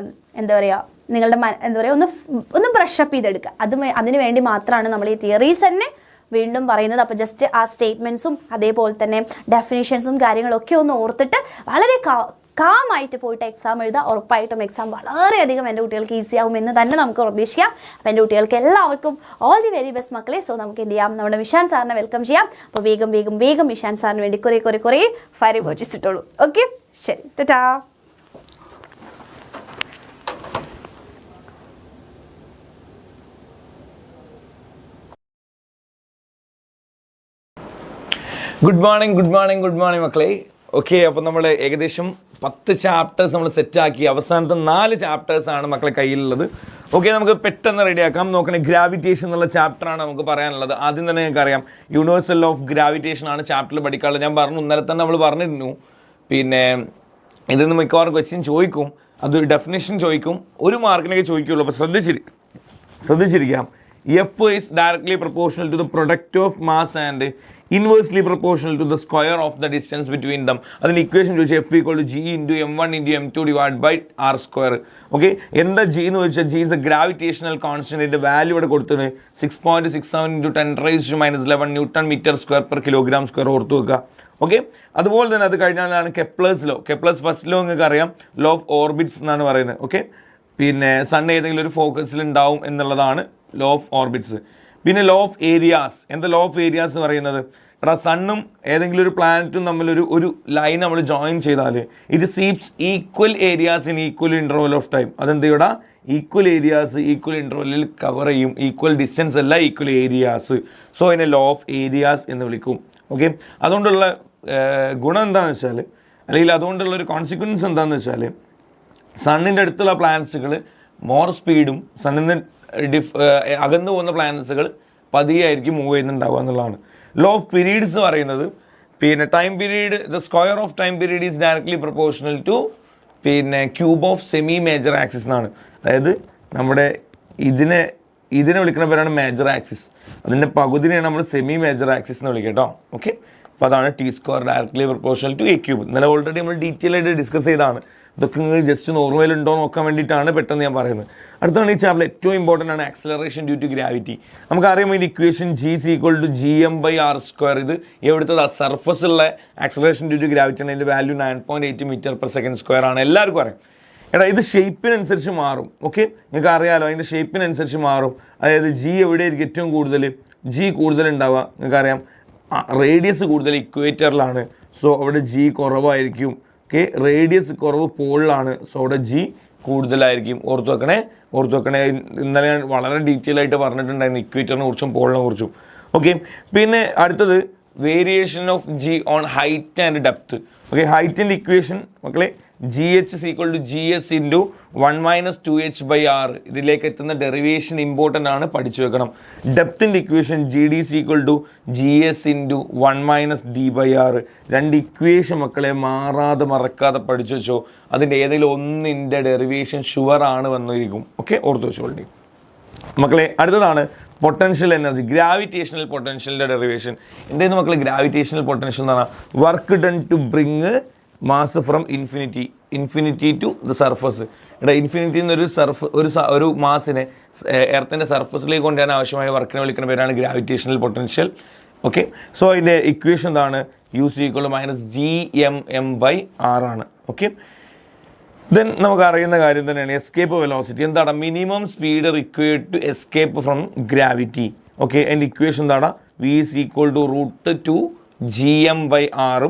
എന്താ പറയുക, നിങ്ങളുടെ ഒന്ന് ബ്രഷപ്പ് ചെയ്തെടുക്കുക. അതിന് വേണ്ടി മാത്രമാണ് നമ്മൾ ഈ തിയറീസ് തന്നെ വീണ്ടും പറയുന്നത്. അപ്പോൾ ജസ്റ്റ് ആ സ്റ്റേറ്റ്മെൻറ്റ്സും അതേപോലെ തന്നെ ഡെഫിനിഷൻസും കാര്യങ്ങളൊക്കെ ഒന്ന് ഓർത്തിട്ട് വളരെ കാമായിട്ട് പോയിട്ട് എക്സാം എഴുതുക. ഉറപ്പായിട്ടും എക്സാം വളരെയധികം എൻ്റെ കുട്ടികൾക്ക് ഈസി ആവുമെന്ന് തന്നെ നമുക്ക് പ്രതീക്ഷിക്കാം. അപ്പോൾ എൻ്റെ കുട്ടികൾക്ക് എല്ലാവർക്കും ഓൾ ദി വെരി ബെസ്റ്റ് മക്കളെ. സോ നമുക്ക് എന്ത് ചെയ്യാം? നമ്മുടെ മിഷാൻ സാറിനെ വെൽക്കം ചെയ്യാം. അപ്പോൾ വേഗം മിഷാൻ സാറിന് വേണ്ടി കുറേ ഫയർ ഇമോജിസ് ഇട്ടോളൂ. ഓക്കെ, ശരി, ടാറ്റാ. Good morning, മക്കളെ. ഓക്കെ, അപ്പോൾ നമ്മൾ ഏകദേശം 10 ചാപ്റ്റേഴ്സ് നമ്മൾ സെറ്റാക്കി. അവസാനത്തെ 4 ചാപ്റ്റേഴ്സാണ് മക്കളെ കയ്യിലുള്ളത്. ഓക്കെ, നമുക്ക് പെട്ടെന്ന് റെഡിയാക്കാം. നോക്കണേ, ഗ്രാവിറ്റേഷൻ എന്നുള്ള ചാപ്റ്ററാണ് നമുക്ക് പറയാനുള്ളത്. ആദ്യം തന്നെ നിങ്ങൾക്ക് അറിയാം, യൂണിവേഴ്സൽ ഓഫ് ഗ്രാവിറ്റേഷൻ ആണ് ചാപ്റ്ററിൽ പഠിക്കാനുള്ളത്. ഞാൻ പറഞ്ഞു, ഇന്നലെ തന്നെ നമ്മൾ പറഞ്ഞിരുന്നു. പിന്നെ ഇതിൽ നിന്ന് മിക്കവാറും ക്വസ്റ്റ്യൻ ചോദിക്കും, അതൊരു ഡെഫിനേഷൻ ചോദിക്കും, 1 മാർക്കിനൊക്കെ ചോദിക്കുള്ളൂ. അപ്പോൾ ശ്രദ്ധിച്ചിരിക്കാം. F is directly proportional to the product of mass and inversely proportional to the square of the distance between them. അതിന് ഇക്വേഷൻ ചോദിച്ചാൽ F equal to G into M1 into M2 divided by R square. Okay, എന്താ G എന്ന് ചോദിച്ചാൽ G is a gravitational constant. ഇതിൻ്റെ value ഇവിടെ കൊടുത്തത് 6.67 into 10⁻⁻11 newton metre square per kilogram square ഓർത്ത് വെക്കുക. ഓക്കെ, അതുപോലെ തന്നെ അത് കഴിഞ്ഞാലാണ് Kepler's law. Kepler's first law നിങ്ങൾക്ക് അറിയാം, ലോ ഓഫ് ഓർബിറ്റ്സ് എന്നാണ് പറയുന്നത്. ഓക്കെ, പിന്നെ സൺ ഏതെങ്കിലും ഒരു ഫോക്കസിൽ ഉണ്ടാവും എന്നുള്ളതാണ് ലോ ഓഫ് ഓർബിറ്റ്സ്. പിന്നെ ലോ ഓഫ് ഏരിയാസ്. എന്താ ലോ ഓഫ് ഏരിയാസ് എന്ന് പറയുന്നത്? എടാ, സണ്ണും ഏതെങ്കിലും ഒരു പ്ലാനറ്റും തമ്മിലൊരു ലൈൻ നമ്മൾ ജോയിൻ ചെയ്താൽ it sweeps equal areas in equal interval of time. അതെന്ത് ചെയ്യടാ? ഈക്വൽ ഏരിയാസ് ഈക്വൽ ഇൻ്റർവെല്ലിൽ കവർ ചെയ്യും. ഈക്വൽ ഡിസ്റ്റൻസ് അല്ല, ഈക്വൽ ഏരിയാസ്. സോ അതിനെ ലോ ഓഫ് ഏരിയാസ് എന്ന് വിളിക്കും. ഓക്കെ, അതുകൊണ്ടുള്ള ഗുണം എന്താണെന്ന് വെച്ചാൽ, അല്ലെങ്കിൽ അതുകൊണ്ടുള്ളൊരു കോൺസിക്വൻസ് എന്താണെന്ന് വെച്ചാൽ, സണ്ണിൻ്റെ അടുത്തുള്ള പ്ലാനറ്റ്സുകൾ മോർ സ്പീഡും സണ്ണിന് അകന്നു പോകുന്ന പ്ലാനറ്റ്സുകൾ പതിയായിരിക്കും മൂവ് ചെയ്യുന്നുണ്ടാവുക എന്നുള്ളതാണ്. ലോ ഓഫ് പീരീഡ്സ് പറയുന്നത്, പിന്നെ time period, the square of time period is directly proportional to പിന്നെ cube of semi major axis എന്നാണ്. അതായത് നമ്മുടെ ഇതിനെ വിളിക്കുന്ന പേരാണ് മേജർ ആക്സിസ്. അതിൻ്റെ പകുതിനെയാണ് നമ്മൾ സെമി മേജർ ആക്സിസ് എന്ന് വിളിക്കുക കേട്ടോ. ഓക്കെ, അപ്പോൾ അതാണ് T square directly proportional to a cube. ഇന്നലെ ഓൾറെഡി നമ്മൾ ഡീറ്റെയിൽ ആയിട്ട് ഡിസ്കസ് ചെയ്താണ്. ഇതൊക്കെ നിങ്ങൾ ജസ്റ്റ് ഒന്ന് ഓർമ്മയിലുണ്ടോ നോക്കാൻ വേണ്ടിയിട്ടാണ് പെട്ടെന്ന് ഞാൻ പറയുന്നത്. അടുത്താണ് ഈ ചാപ്റ്റർ ഏറ്റവും ഇമ്പോർട്ടൻ്റ് ആണ് ആക്സലറേഷൻ ഡ്യൂ ടു ഗ്രാവിറ്റി. നമുക്കറിയാം ഇതിൻ്റെ equation G is equal to gm/r square. ഇത് എവിടുത്തെ സർഫസുള്ള ആക്സലറേഷൻ ഡ്യൂ ടു ഗ്രാവിറ്റി ആണ്. ഇതിൻ്റെ വാല്യൂ 9.8 m/s² ആണ്. എല്ലാവർക്കും അറിയാം. എടാ, ഇത് ഷേപ്പിനനുസരിച്ച് മാറും. ഓക്കെ, നിങ്ങൾക്ക് അറിയാമല്ലോ, അതിൻ്റെ ഷേപ്പിനനുസരിച്ച് മാറും. അതായത് G എവിടെയായിരിക്കും ഏറ്റവും കൂടുതൽ? G കൂടുതൽ ഉണ്ടാവുക നിങ്ങൾക്കറിയാം, റേഡിയസ് കൂടുതൽ ഇക്വേറ്ററിലാണ്. സോ അവിടെ G കുറവായിരിക്കും. ഓക്കെ, റേഡിയസ് കുറവ് പോളിലാണ്. സോ അവിടെ G കൂടുതലായിരിക്കും. ഓർത്ത് വെക്കണേ. ഇന്നലെ ഞാൻ വളരെ ഡീറ്റെയിൽ ആയിട്ട് പറഞ്ഞിട്ടുണ്ടായിരുന്നു ഇക്വേറ്ററിനെ കുറിച്ചും പോളിനെ കുറിച്ചും. ഓക്കെ, പിന്നെ അടുത്തത് variation of G on height and depth. Okay, ഹൈറ്റിൻ്റെ ഇക്വേഷൻ മക്കളെ GH is equal to GS into 1 - 2h/r. ഇതിലേക്ക് എത്തുന്ന ഡെറിവേഷൻ ഇമ്പോർട്ടൻ്റ് ആണ്, പഠിച്ചു വെക്കണം. ഡെപ്തിൻ്റെ equation GD is equal to GS into 1 - d/r. 2 equation മക്കളെ മറക്കാതെ പഠിച്ചു വെച്ചോ. അതിൻ്റെ ഏതെങ്കിലും ഒന്നിൻ്റെ ഡെറിവേഷൻ ഷുവർ ആണ് വന്നിരിക്കും. ഓക്കെ, ഓർത്ത് വെച്ചോളി മക്കളെ. അടുത്തതാണ് പൊട്ടൻഷ്യൽ എനർജി, ഗ്രാവിറ്റേഷണൽ പൊട്ടൻഷ്യലിൻ്റെ ഡെറിവേഷൻ. എന്തായിരുന്നു മക്കളെ ഗ്രാവിറ്റേഷണൽ പൊട്ടൻഷ്യൽ എന്ന് പറഞ്ഞാൽ? Work done to bring mass from infinity to the surface. ഇവിടെ ഇൻഫിനിറ്റി എന്നൊരു ഒരു മാസിനെ എർത്തിൻ്റെ സർഫസിലേക്ക് കൊണ്ടുവരാൻ ആവശ്യമായ വർക്കിനെ വിളിക്കുന്ന പേരാണ് ഗ്രാവിറ്റേഷണൽ പൊട്ടൻഷ്യൽ. ഓക്കെ, സോ അതിൻ്റെ ഇക്വേഷൻ എന്താണ്? U is equal to -gmm/r ആണ്. ഓക്കെ, ദെൻ നമുക്ക് അറിയുന്ന കാര്യം തന്നെയാണ് എസ്കേപ്പ് വെലോസിറ്റി. എന്താണ്? Minimum speed required to escape from gravity. Okay, അതിൻ്റെ ഇക്വേഷൻ എന്താണ്? V is equal to √2gm/r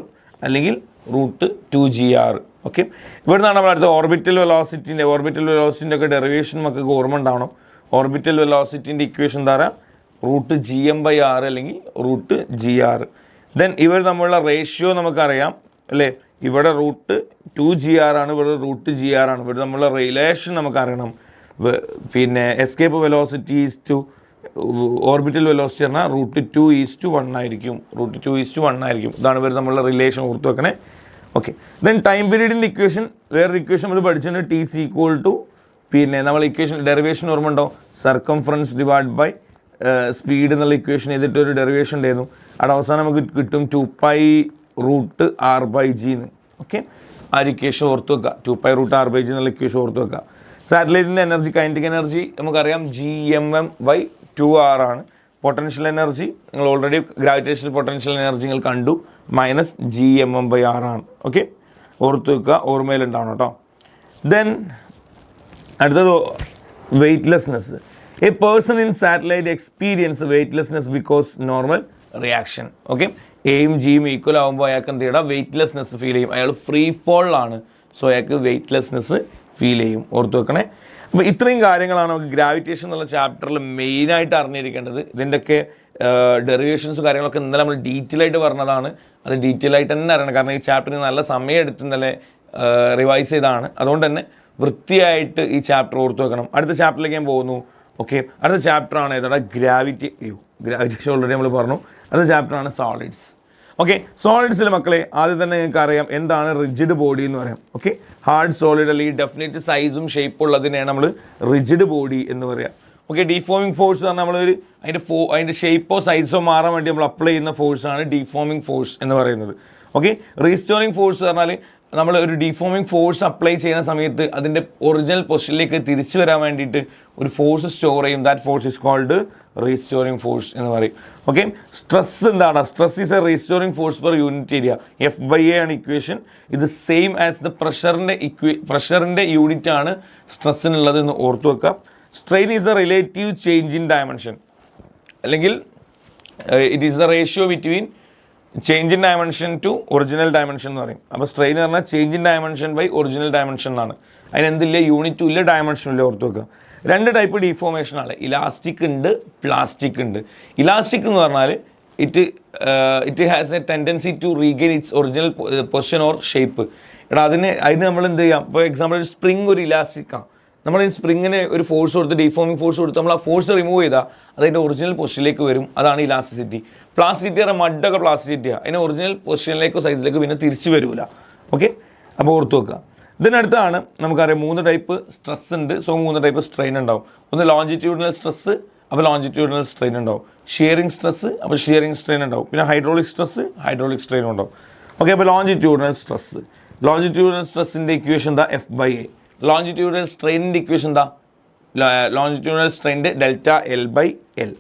അല്ലെങ്കിൽ √2gr. ഓക്കെ, ഇവിടുന്നാണ് നമ്മൾ അടുത്ത ഓർബിറ്റൽ വെലോസിറ്റിൻ്റെ ഒക്കെ ഡെറിവേഷൻ നമുക്ക് ഓർമ്മ ഉണ്ടാവണം. ഓർബിറ്റൽ വെലോസിറ്റിൻ്റെ ഇക്വേഷൻ എന്താ പറയുക? √gm/r അല്ലെങ്കിൽ √gr. ദെൻ ഇവിടെ നമ്മളുള്ള റേഷ്യോ നമുക്കറിയാം അല്ലേ? ഇവിടെ √2gr ആണ്, ഇവിടെ √gr ആണ്. ഇവിടെ നമ്മളുള്ള റിലേഷൻ നമുക്കറിയണം. പിന്നെ escape velocity is to orbital velocity പറഞ്ഞാൽ √2:1 ആയിരിക്കും. ഇതാണ് ഇവർ നമ്മളുടെ റിലേഷൻ ഓർത്ത് വെക്കണേ. ഓക്കെ, ദെൻ ടൈം പീരീഡിൻ്റെ ഇക്വേഷൻ, വേറൊരു ഇക്വേഷൻ നമ്മൾ പഠിച്ചിട്ടുണ്ട്. T is equal to പിന്നെ നമ്മൾ ഇക്വേഷൻ ഡെറിവേഷൻ ഓർമ്മ ഉണ്ടോ? സർക്കംഫറൻസ് ഡിവൈഡ് ബൈ സ്പീഡ് എന്നുള്ള ഇക്വേഷൻ ചെയ്തിട്ട് ഒരു ഡെറിവേഷൻ ഉണ്ടായിരുന്നു. അവിടെ അവസാനം നമുക്ക് കിട്ടും 2π√r/g എന്ന്. ഓക്കെ, ആ ഒരു ഇക്വേഷൻ ഓർത്ത് വെക്കുക. 2π√r/g എന്നുള്ള ഇക്വേഷൻ ഓർത്ത് വെക്കുക. സാറ്റലൈറ്റിൻ്റെ എനർജി, കൈനറ്റിക് എനർജി നമുക്കറിയാം gmm/2r ആണ്. പൊട്ടൻഷ്യൽ എനർജി നിങ്ങൾ ഓൾറെഡി ഗ്രാവിറ്റേഷണൽ പൊട്ടൻഷ്യൽ എനർജി നിങ്ങൾ കണ്ടു, -gmm/r ആണ്. ഓക്കെ, ഓർത്ത് വെക്കുക, ഓർമ്മയിലുണ്ടാവണം കേട്ടോ. ദെൻ അടുത്തത് weightlessness. A person in satellite experience weightlessness because normal reaction. Okay, എയും ജിയും ഈക്വൽ ആകുമ്പോൾ അയാൾക്ക് എന്ത് ചെയ്യണം? വെയ്റ്റ്ലെസ്നെസ് ഫീൽ ചെയ്യും. അയാൾ ഫ്രീ ഫോളിലാണ്. സോ അയാൾക്ക് വെയ്റ്റ്ലെസ്നെസ് ഫീൽ ചെയ്യും. ഓർത്ത് വെക്കണേ. അപ്പോൾ ഇത്രയും കാര്യങ്ങളാണ് നമുക്ക് ഗ്രാവിറ്റേഷൻ എന്നുള്ള ചാപ്റ്ററിൽ മെയിനായിട്ട് അറിഞ്ഞിരിക്കേണ്ടത്. ഇതിൻ്റെയൊക്കെ ഡെറിവേഷൻസ് കാര്യങ്ങളൊക്കെ ഇന്നലെ നമ്മൾ ഡീറ്റെയിൽ ആയിട്ട് പറഞ്ഞതാണ്. അത് ഡീറ്റെയിൽ ആയിട്ട് തന്നെ അറിയണം, കാരണം ഈ ചാപ്റ്ററിന് നല്ല സമയം എടുത്ത് ഇന്നലെ റിവൈസ് ചെയ്തതാണ്. അതുകൊണ്ട് തന്നെ വൃത്തിയായിട്ട് ഈ ചാപ്റ്റർ ഓർത്ത് വെക്കണം. അടുത്ത ചാപ്റ്ററിലേക്ക് ഞാൻ പോകുന്നു. ഓക്കെ, അടുത്ത ചാപ്റ്ററാണ് ഏതാ? ഗ്രാവിറ്റേഷൻ ഓൾറെഡി നമ്മൾ പറഞ്ഞു. അടുത്ത ചാപ്റ്ററാണ് സോളിഡ്സ്. ഓക്കെ, സോളിഡ്സിൽ മക്കളെ ആദ്യം തന്നെ നിങ്ങൾക്ക് അറിയാം എന്താണ് റിജിഡ് ബോഡി എന്ന് പറയാം. ഓക്കെ, ഹാർഡ് സോളിഡ് അല്ലെങ്കിൽ ഡെഫിനറ്റ് സൈസും ഷേപ്പും ഉള്ളതിനെയാണ് നമ്മൾ റിജിഡ് ബോഡി എന്ന് പറയാം. ഓക്കെ, ഡീഫോമിങ് ഫോഴ്സ് എന്ന് പറഞ്ഞാൽ നമ്മളൊരു അതിൻ്റെ ഷേപ്പോ സൈസോ മാറാൻ വേണ്ടി നമ്മൾ അപ്ലൈ ചെയ്യുന്ന ഫോഴ്സാണ് ഡീഫോമിങ് ഫോഴ്സ് എന്ന് പറയുന്നത്. ഓക്കെ, റീസ്റ്റോറിങ് ഫോഴ്സ് പറഞ്ഞാൽ നമ്മൾ ഒരു ഡീഫോമിങ് ഫോഴ്സ് അപ്ലൈ ചെയ്യുന്ന സമയത്ത് അതിൻ്റെ ഒറിജിനൽ പൊസിഷനിലേക്ക് തിരിച്ചു വരാൻ വേണ്ടിയിട്ട് ഒരു ഫോഴ്സ് സ്റ്റോർ ചെയ്യും. That force is called restoring force എന്ന് പറയും. ഓക്കെ, സ്ട്രെസ് എന്താണ്? Stress is a restoring force per unit area. F/A ആണ് ഇക്വേഷൻ. ഇത് സെയിം ആസ് ദ പ്രഷറിൻ്റെ യൂണിറ്റ് ആണ് സ്ട്രെസ്സിനുള്ളത് എന്ന് ഓർത്തു വെക്കാം. Strain is a relative change in dimension, അല്ലെങ്കിൽ it is the ratio between change in dimension to original dimension എന്ന് പറയും. അപ്പോൾ സ്ട്രെയിൻ എന്ന് പറഞ്ഞാൽ change in dimension by original dimension എന്നാണ്. അതിനെന്തില്ല? യൂണിറ്റും ഇല്ല, ഡയമെൻഷനും ഇല്ല. ഓർത്ത് വെക്കുക. രണ്ട് ടൈപ്പ് ഡീഫോമേഷനാണ്. ഇലാസ്റ്റിക് ഉണ്ട്, പ്ലാസ്റ്റിക് ഉണ്ട്. ഇലാസ്റ്റിക് എന്ന് പറഞ്ഞാൽ it has a tendency to regain its original position or shape. അതിന് നമ്മൾ എന്ത് ചെയ്യാം? ഇപ്പോൾ എക്സാമ്പിൾ ഒരു സ്പ്രിങ് ഒരു ഇലാസ്റ്റിക്കാണ്. നമ്മൾ ഈ സ്പ്രിങ്ങിന് ഒരു ഫോഴ്സ് കൊടുത്ത് ഡീഫോമിങ് ഫോഴ്സ് കൊടുത്ത് നമ്മൾ ആ ഫോഴ്സ് റിമൂവ് ചെയ്താൽ അതിൻ്റെ ഒറിജിനൽ പൊസിഷനിലേക്ക് വരും. അതാണ് ഇലാസ്റ്റിസിറ്റി. പ്ലാസ്റ്റിസിറ്റി പറഞ്ഞാൽ മഡൊക്കെ പ്ലാസ്റ്റിസിറ്റിയാണ്. അതിന് ഒറിജിനൽ പൊസിഷനിലേക്കോ സൈസിലേക്കോ പിന്നെ തിരിച്ചു വരില്ല. ഓക്കെ, അപ്പോൾ ഓർത്ത് വെക്കുക. ഇതിനടുത്താണ് നമുക്കറിയാം 3 ടൈപ്പ് സ്ട്രെസ് ഉണ്ട്. സോ 3 ടൈപ്പ് സ്ട്രെയിൻ ഉണ്ടാവും. ഒന്ന് ലോഞ്ചിറ്റ്യൂഡിനൽ സ്ട്രെസ്, അപ്പോൾ ലോഞ്ചിറ്റ്യൂഡിനൽ സ്ട്രെയിൻ ഉണ്ടാവും. ഷിയറിംഗ് സ്ട്രെസ്, അപ്പോൾ ഷിയറിംഗ് സ്ട്രെയിൻ ഉണ്ടാവും. പിന്നെ ഹൈഡ്രോളിക് സ്ട്രെസ്, ഹൈഡ്രോളിക് സ്ട്രെയിൻ ഉണ്ടാവും. ഓക്കെ, അപ്പോൾ ലോഞ്ചിറ്റ്യൂഡിനൽ സ്ട്രെസ്സിൻ്റെ ഇക്വേഷൻ എന്താ? F/A. ലോഞ്ചിറ്റ്യൂഡിനൽ സ്ട്രെയിനിൻ്റെ ഇക്വേഷൻ എന്താ? ലോഞ്ചിറ്റ്യൂഡിനൽ സ്ട്രെയിൻ്റെ Δ/L/L.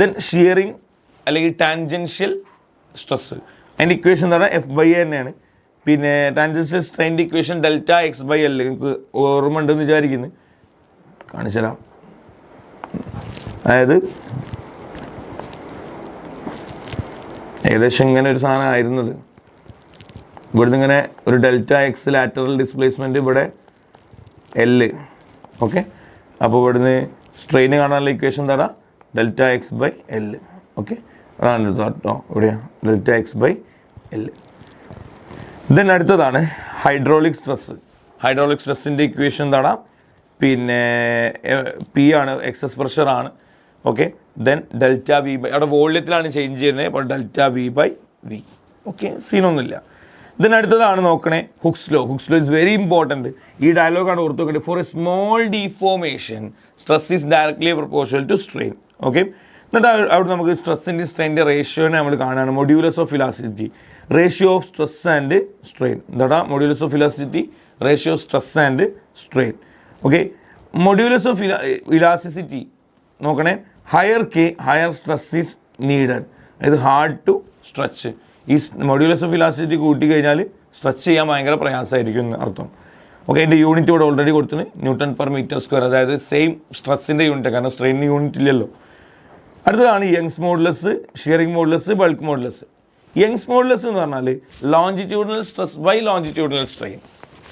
ദെൻ ഷിയറിംഗ് അല്ലെങ്കിൽ ടാൻജൻഷ്യൽ സ്ട്രെസ്, അതിൻ്റെ ഇക്വേഷൻ എന്താണ്? F/A തന്നെയാണ്. പിന്നെ ടാൻജൻഷ്യൽ സ്ട്രെയിൻ്റെ ഇക്വേഷൻ Δx/L. നിങ്ങൾക്ക് ഓർമ്മ ഉണ്ടെന്ന് വിചാരിക്കുന്നു, കാണിച്ചു തരാം. അതായത് ഏകദേശം ഇങ്ങനെ ഒരു സാധനം ആയിരുന്നത്. ഇവിടുന്ന് ഇങ്ങനെ ഒരു Δx ലാറ്ററൽ ഡിസ്പ്ലേസ്മെൻറ്റ്, ഇവിടെ L. ഓക്കെ, അപ്പോൾ ഇവിടുന്ന് സ്ട്രെയിൻ കാണാനുള്ള ഇക്വേഷൻ എന്താണ്? Δx/L. ഓക്കെ, അതാണ് കേട്ടോ ഇവിടെയാണ് Δx/L. ദെൻ അടുത്തതാണ് ഹൈഡ്രോളിക് സ്ട്രെസ്. ഹൈഡ്രോളിക് സ്ട്രെസ്സിൻ്റെ ഇക്വേഷൻ എന്താണ്? പിന്നെ P ആണ്, എക്സസ് പ്രഷറാണ്. ഓക്കെ, ദെൻ Δv/, അവിടെ വോള്യത്തിലാണ് ചേഞ്ച് ചെയ്യുന്നത്. അപ്പോൾ Δv/V. ഓക്കെ, സീനൊന്നുമില്ല. ഇതിനടുത്തതാണ് നോക്കണേ Hooke's law. Hooke's law is very important. ഈ ഡയലോഗാണ് ഓർത്ത് നോക്കേണ്ടത്. For a small deformation stress is directly proportional to strain. Okay, എന്നിട്ട് അവിടെ നമുക്ക് സ്ട്രെസ്സിൻ്റെ സ്ട്രെയിൻ്റെ റേഷ്യോനെ നമ്മൾ കാണുകയാണ്. Modulus of elasticity, ratio of stress and strain. എന്താ modulus of elasticity? Ratio of stress and strain. Okay, modulus of elasticity നോക്കണേ. Higher K, higher stress is needed. അതായത് ഹാർഡ് ടു സ്ട്രെച്ച്. ഈ മൊഡ്യൂലസ് ഓഫ് ഇലാസ്റ്റിസിറ്റി കൂട്ടി കഴിഞ്ഞാൽ stretch ചെയ്യാൻ ഭയങ്കര പ്രയാസമായിരിക്കും എന്ന് അർത്ഥം. ഓക്കെ, അതിൻ്റെ യൂണിറ്റ് ഇവിടെ ഓൾറെഡി കൊടുത്തിന്, Nm/m². അതായത് സെയിം സ്ട്രെസ്സിൻ്റെ യൂണിറ്റ്, കാരണം സ്ട്രെയിനിൻ്റെ യൂണിറ്റ് ഇല്ലല്ലോ. അടുത്തതാണ് Young's modulus, shearing modulus, bulk modulus. Young's modulus എന്ന് പറഞ്ഞാൽ longitudinal stress by longitudinal strain.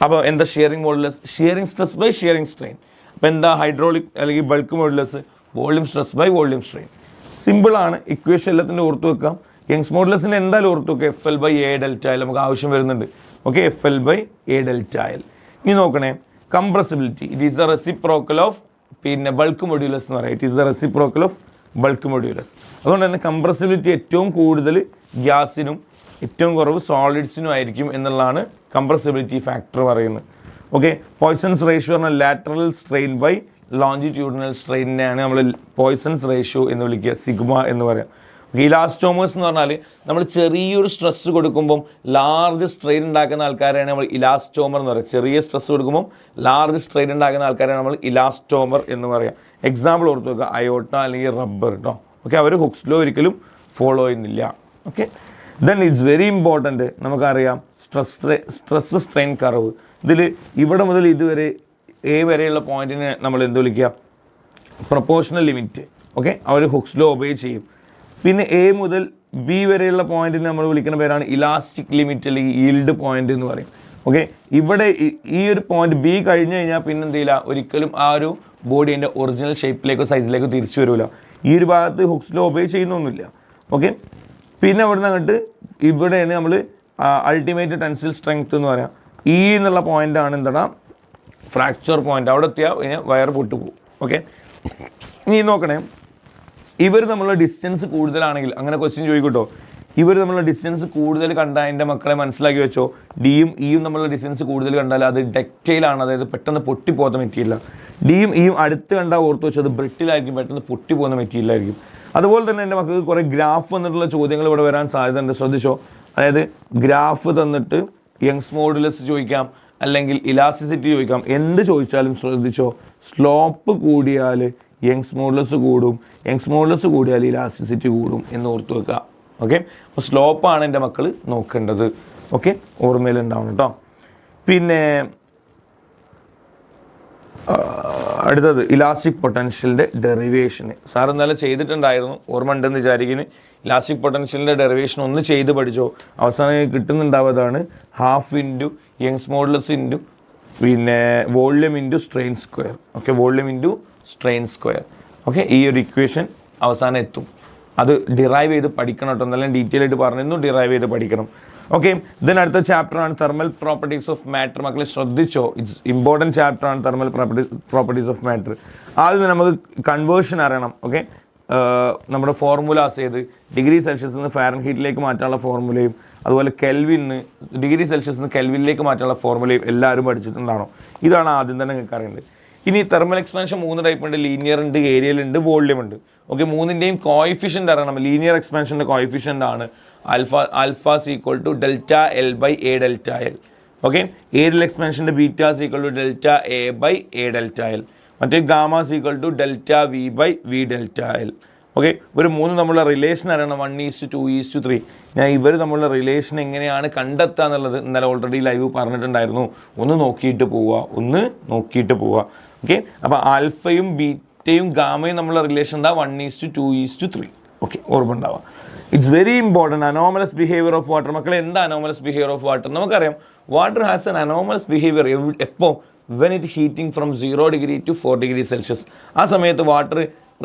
അപ്പോൾ എന്താ shearing modulus? Shearing stress by shearing strain. അപ്പോൾ എന്താ ഹൈഡ്രോളിക് അല്ലെങ്കിൽ bulk modulus? Volume stress by volume strain. സിമ്പിളാണ്, ഇക്വേഷൻ എല്ലാത്തിൻ്റെ ഓർത്ത് വെക്കാം. യങ്സ് മോഡുലസിൻ്റെ എന്തായാലും ഓർത്ത് വെക്കുക. FL/A∆L നമുക്ക് ആവശ്യം വരുന്നുണ്ട്. Okay, FL/A∆L. ഇനി നോക്കണേ compressibility. It is the reciprocal of പിന്നെ ബൾക്ക് മൊഡ്യൂലസ് എന്ന് പറയാം. It is the reciprocal of bulk modulus. അതുകൊണ്ട് തന്നെ കംപ്രസിബിലിറ്റി ഏറ്റവും കൂടുതൽ ഗ്യാസിനും ഏറ്റവും കുറവ് സോളിഡ്സിനും ആയിരിക്കും എന്നുള്ളതാണ് കംപ്രസിബിലിറ്റി ഫാക്ടർ പറയുന്നത്. ഓക്കെ, പോയ്സൺസ് റേഷ്യോ പറഞ്ഞാൽ ലാറ്ററൽ സ്ട്രെയിൻ ബൈ ലോഞ്ചിറ്റ്യൂഡിനൽ സ്ട്രെയിനെയാണ് നമ്മൾ പോയ്സൺസ് റേഷ്യോ എന്ന് വിളിക്കുക, സിഗ്മ എന്ന് പറയാം. ഇലാസ്റ്റോമേഴ്സ് എന്ന് പറഞ്ഞാൽ നമ്മൾ ചെറിയൊരു സ്ട്രെസ് കൊടുക്കുമ്പം ലാർജ് സ്ട്രെയിൻ ഉണ്ടാക്കുന്ന ആൾക്കാരെയാണ് നമ്മൾ ഇലാസ്റ്റോമർ എന്ന് പറയുക. ചെറിയ സ്ട്രെസ് കൊടുക്കുമ്പം ലാർജ് സ്ട്രെയിൻ ഉണ്ടാക്കുന്ന ആൾക്കാരെയാണ് നമ്മൾ ഇലാസ്റ്റോമർ എന്ന് പറയുക. എക്സാമ്പിൾ ഓർത്ത് വെക്കുക, അയോട്ട അല്ലെങ്കിൽ റബ്ബർ കേട്ടോ. ഓക്കെ, അവർ ഹുക്സ് ലോ ഒരിക്കലും ഫോളോ ചെയ്യുന്നില്ല. Okay, then it's very important. നമുക്കറിയാം സ്ട്രെസ് സ്ട്രെയിൻ കർവ്. ഇതിൽ ഇവിടെ മുതൽ ഇതുവരെ A വരെയുള്ള പോയിന്റിനെ നമ്മൾ എന്ത് വിളിക്കുക? Proportional limit. ഓക്കെ, അവർ ഹുക്സ് ലോ ഒബേ ചെയ്യും. പിന്നെ A മുതൽ B വരെയുള്ള പോയിന്റിന് നമ്മൾ വിളിക്കുന്ന പേരാണ് ഇലാസ്റ്റിക് ലിമിറ്റ് അല്ലെങ്കിൽ ഈൽഡ് പോയിന്റ് എന്ന് പറയും. ഓക്കെ, ഇവിടെ ഈ ഒരു പോയിന്റ് B കഴിഞ്ഞ് കഴിഞ്ഞാൽ പിന്നെ എന്ത് ചെയ്യില്ല, ഒരിക്കലും ആ ഒരു ബോഡി അതിൻ്റെ ഒറിജിനൽ ഷേപ്പിലേക്കോ സൈസിലേക്കോ തിരിച്ചു വരില്ല. ഈ ഒരു ഭാഗത്ത് ഹുക്സ് ലോ ഒബേ ചെയ്യുന്നൊന്നുമില്ല. ഓക്കെ, പിന്നെ അവിടെ നിന്ന് അങ്ങോട്ട് ഇവിടെയാണ് നമ്മൾ അൾട്ടിമേറ്റ് ടെൻസിൽ സ്ട്രെങ്ത് എന്ന് പറയാം. ഈ എന്നുള്ള പോയിൻ്റാണ് എന്താണ് ഫ്രാക്ചർ പോയിൻ്റ്. അവിടെ എത്തിയാൽ ഇനി വയർ പൊട്ടുപോകും. ഓക്കെ, ഇനി നോക്കണേ, ഇവർ നമ്മളുടെ ഡിസ്റ്റൻസ് കൂടുതലാണെങ്കിൽ അങ്ങനെ ക്വസ്റ്റ്യൻ ചോദിക്കട്ടോ. ഇവർ നമ്മളുടെ ഡിസ്റ്റൻസ് കൂടുതൽ കണ്ടാൽ എൻ്റെ മക്കളെ മനസ്സിലാക്കി വെച്ചോ, ഡിയും ഇയും നമ്മളുടെ ഡിസ്റ്റൻസ് കൂടുതൽ കണ്ടാൽ അത് ഡക്റ്റൈലാണ്, അതായത് പെട്ടെന്ന് പൊട്ടിപ്പോകുന്ന മെറ്റീരിയൽ. ഡിയും ഇയും അടുത്ത് കണ്ടാൽ ഓർത്ത് വെച്ചോ അത് ബ്രിട്ടിലായിരിക്കും, പെട്ടെന്ന് പൊട്ടിപ്പോകുന്ന മെറ്റീരിയലായിരിക്കും. അതുപോലെ തന്നെ എൻ്റെ മക്കൾക്ക് കുറേ ഗ്രാഫ് വന്നിട്ടുള്ള ചോദ്യങ്ങൾ ഇവിടെ വരാൻ സാധ്യതയുണ്ട്, ശ്രദ്ധിച്ചോ. അതായത് ഗ്രാഫ് തന്നിട്ട് യങ്സ് മോഡുലസ് ചോദിക്കാം, അല്ലെങ്കിൽ ഇലാസ്റ്റിസിറ്റി ചോദിക്കാം. എന്ത് ചോദിച്ചാലും ശ്രദ്ധിച്ചോ, സ്ലോപ്പ് കൂടിയാൽ യങ്സ് മോഡുലസ് കൂടും, യങ്സ് മോഡുലസ് കൂടിയാൽ ഇലാസ്റ്റിസിറ്റി കൂടും എന്ന് ഓർത്ത് വെക്കുക. ഓക്കെ, അപ്പോൾ സ്ലോപ്പാണ് എൻ്റെ മക്കൾ നോക്കേണ്ടത്. ഓക്കെ, ഓർമ്മയിലുണ്ടാവണം കേട്ടോ. പിന്നെ അടുത്തത് ഇലാസ്റ്റിക് പൊട്ടൻഷ്യലിൻ്റെ ഡെറിവേഷന് സാർ ഇന്നലെ ചെയ്തിട്ടുണ്ടായിരുന്നു, ഓർമ്മ ഉണ്ടെന്ന് വിചാരിക്കുന്നു. ഇലാസ്റ്റിക് പൊട്ടൻഷ്യലിൻ്റെ ഡെറിവേഷൻ ഒന്ന് ചെയ്ത് പഠിച്ചോ. അവസാനം കിട്ടുന്നുണ്ടാവതാണ് half into Young's modulus into പിന്നെ volume into strain square. Okay, volume into strain square. Okay, ഈ ഒരു ഇക്വേഷൻ അവസാനം എത്തും. അത് ഡിറൈവ് ചെയ്ത് പഠിക്കണം കേട്ടോ, എന്നാലും ഡീറ്റെയിൽ ആയിട്ട് പറഞ്ഞിരുന്നു, ഡിറൈവ് ചെയ്ത് പഠിക്കണം. ഓക്കെ, ദെൻ അടുത്ത ചാപ്റ്ററാണ് തെർമൽ പ്രോപ്പർട്ടീസ് ഓഫ് മാറ്റർ. മക്കളെ ശ്രദ്ധിച്ചോ, ഇറ്റ്സ് ഇമ്പോർട്ടൻറ്റ് ചാപ്റ്ററാണ് തെർമൽ പ്രോപ്പർട്ടീസ് ഓഫ് മാറ്റർ. ആദ്യം നമുക്ക് കൺവേർഷൻ അറിയണം. ഓക്കെ, നമ്മുടെ ഫോർമുലാസ് ചെയ്ത് ഡിഗ്രി സെൽഷ്യസിൽ നിന്ന് ഫാരൻഹീറ്റിലേക്ക് മാറ്റാനുള്ള ഫോർമുലയും അതുപോലെ കെൽവിന് ഡിഗ്രി സെൽഷ്യസിൽ നിന്ന് കെൽവിനിലേക്ക് മാറ്റാനുള്ള ഫോർമുലയും എല്ലാവരും പഠിച്ചിട്ടുണ്ടാണോ? ഇതാണ് ആദ്യം തന്നെ നിങ്ങൾക്ക് അറിയേണ്ടത്. ഇനി തെർമൽ എക്സ്പാൻഷൻ 3 ടൈപ്പ് ഉണ്ട്, ലീനിയർ ഉണ്ട്, ഏരിയൽ ഉണ്ട്, വോള്യൂം ഉണ്ട്. ഓക്കെ, മൂന്നിൻ്റെയും കോയിഫിഷ്യൻ്റ് അറിയണം. ലീനിയർ എക്സ്പാൻഷൻ്റെ കോയിഫിഷ്യൻ്റ് ആണ് alpha is equal to delta L by A delta L. Okay, areal എക്സ്പാൻഷൻ്റെ beta is equal to delta A by A delta L. മറ്റേ gamma is equal to delta V by V delta L. Okay, ഇവർ മൂന്ന് നമ്മളുടെ relation അറിയണം, 1:2:3. ഞാൻ ഇവർ നമ്മളുടെ relation എങ്ങനെയാണ് കണ്ടെത്തുക എന്നുള്ളത് ഇന്നലെ ഓൾറെഡി ലൈവ് പറഞ്ഞിട്ടുണ്ടായിരുന്നു. ഒന്ന് നോക്കിയിട്ട് പോവുക. ഓക്കെ, അപ്പോൾ ആൽഫയും ബീറ്റയും ഗാമയും നമ്മളുടെ റിലേഷൻ എന്താ 1:2:3. ഓക്കെ, ഓർമ്മ ഉണ്ടാവുക. It's very important. Anomalous behaviour of water. മക്കളെ എന്താ അനോമലസ് ബിഹേവിയർ ഓഫ് വാട്ടർ? നമുക്കറിയാം water has an anomalous behaviour എപ്പോൾ when it heating from 0 degree to 4 degree Celsius. ആ സമയത്ത് വാട്ടർ